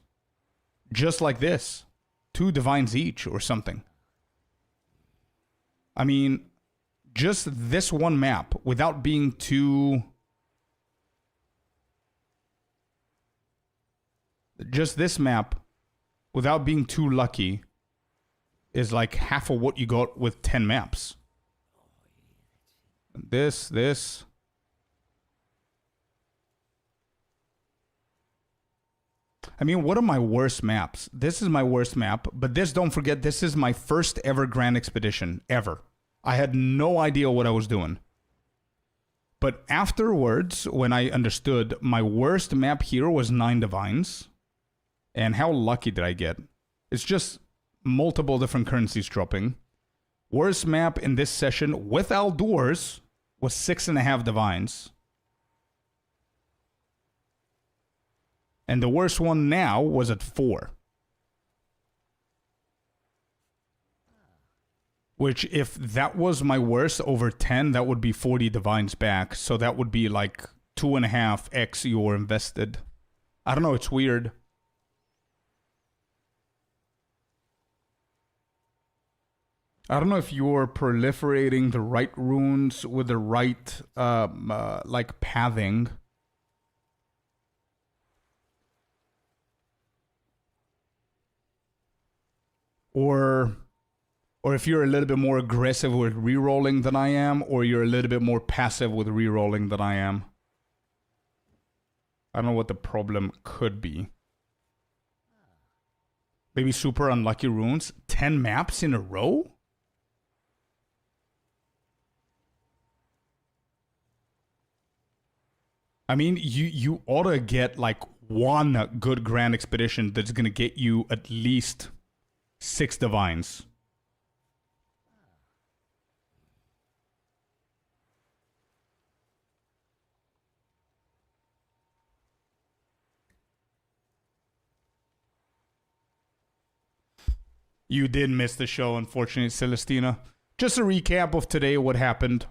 just like this. 2 divines each or something. I mean, just this one map, without being too... Just this map, without being too lucky, is like half of what you got with 10 maps. This. I mean, what are my worst maps? This is my worst map, but this, don't forget, this is my first ever Grand Expedition, ever. I had no idea what I was doing. But afterwards, when I understood, my worst map here was 9 divines. And how lucky did I get? It's just multiple different currencies dropping. Worst map in this session with Aldurs was 6.5 divines. And the worst one now was at 4. Which, if that was my worst over 10, that would be 40 divines back. So that would be like 2.5x your invested. I don't know, it's weird. I don't know if you're proliferating the right runes with the right, like, pathing. Or if you're a little bit more aggressive with rerolling than I am, or you're a little bit more passive with rerolling than I am. I don't know what the problem could be. Maybe super unlucky runes. 10 maps in a row? I mean, you ought to get like one good Grand Expedition that's going to get you at least 6 divines. You did miss the show, unfortunately, Celestina. Just a recap of today, what happened.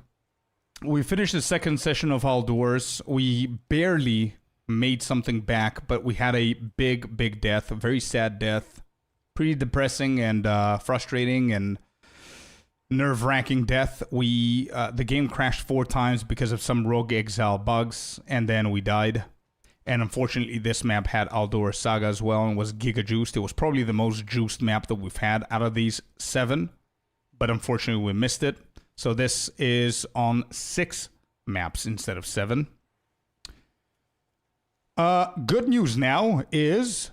We finished the second session of Aldurs. We barely made something back, but we had a big death, a very sad death. Pretty depressing and frustrating and nerve-wracking death. The game crashed 4 times because of some rogue exile bugs, and then we died. And unfortunately, this map had Aldur Saga as well and was giga juiced. It was probably the most juiced map that we've had out of these 7, but unfortunately we missed it. So this is on 6 maps instead of 7. Good news now is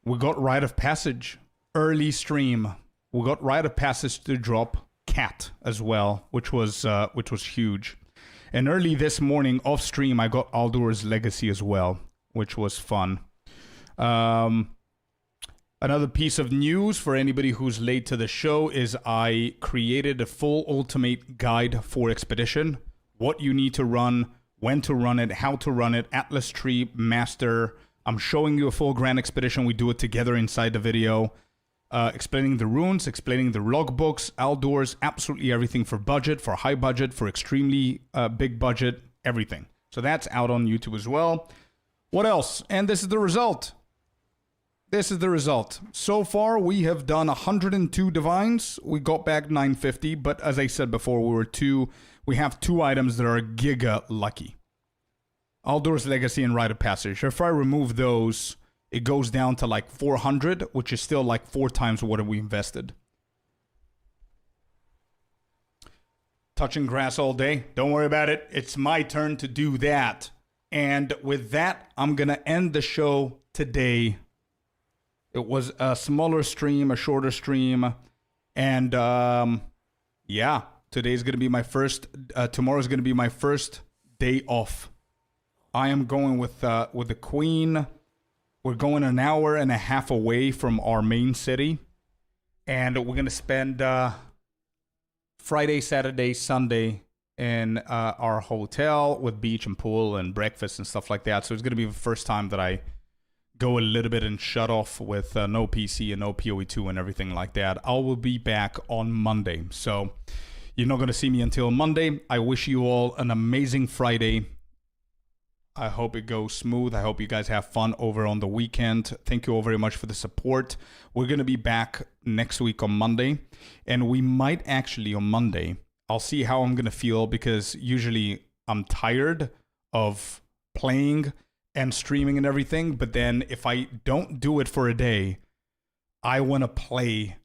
we got Rite of Passage. Early stream. We got Rite of Passage to drop Cat as well, which was huge. And early this morning off stream, I got Aldur's Legacy as well, which was fun. Another piece of news for anybody who's late to the show is I created a full ultimate guide for Expedition. What you need to run, when to run it, how to run it, Atlas Tree, Master. I'm showing you a full Grand Expedition. We do it together inside the video. Explaining the runes, explaining the logbooks, outdoors, absolutely everything for budget, for high budget, for extremely big budget, everything. So that's out on YouTube as well. What else? And this is the result. This is the result. So far, we have done 102 divines. We got back 950, but as I said before, we have 2 items that are giga lucky. Outdoors, Legacy, and Rite of Passage. If I remove those, it goes down to like 400, which is still like 4 times what we invested. Touching grass all day. Don't worry about it. It's my turn to do that. And with that, I'm going to end the show today. It was a smaller stream, a shorter stream. And yeah, today's going to be my first, tomorrow's going to be my first day off. I am going with the Queen. We're going an hour and a half away from our main city. And we're going to spend Friday, Saturday, Sunday in our hotel with beach and pool and breakfast and stuff like that. So it's going to be the first time that I go a little bit and shut off with no PC and no POE2 and everything like that. I will be back on Monday. So you're not going to see me until Monday. I wish you all an amazing Friday. I hope it goes smooth. I hope you guys have fun over on the weekend. Thank you all very much for the support. We're going to be back next week on Monday. And we might actually on Monday, I'll see how I'm going to feel because usually I'm tired of playing and streaming and everything. But then if I don't do it for a day, I want to play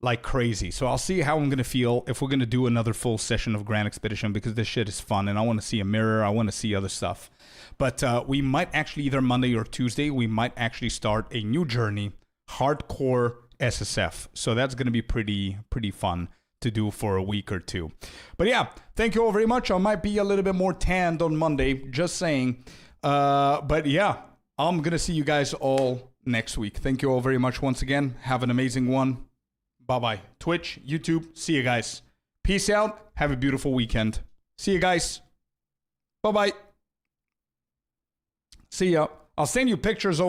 like crazy. So I'll see how I'm going to feel if we're going to do another full session of Grand Expedition because this shit is fun and I want to see a mirror. I want to see other stuff. But we might actually either Monday or Tuesday, we might actually start a new journey, hardcore SSF. So that's going to be pretty fun to do for a week or two. But yeah, thank you all very much. I might be a little bit more tanned on Monday, just saying. But yeah, I'm going to see you guys all next week. Thank you all very much once again. Have an amazing one. Bye-bye. Twitch, YouTube, see you guys. Peace out. Have a beautiful weekend. See you guys. Bye-bye. See ya. I'll send you pictures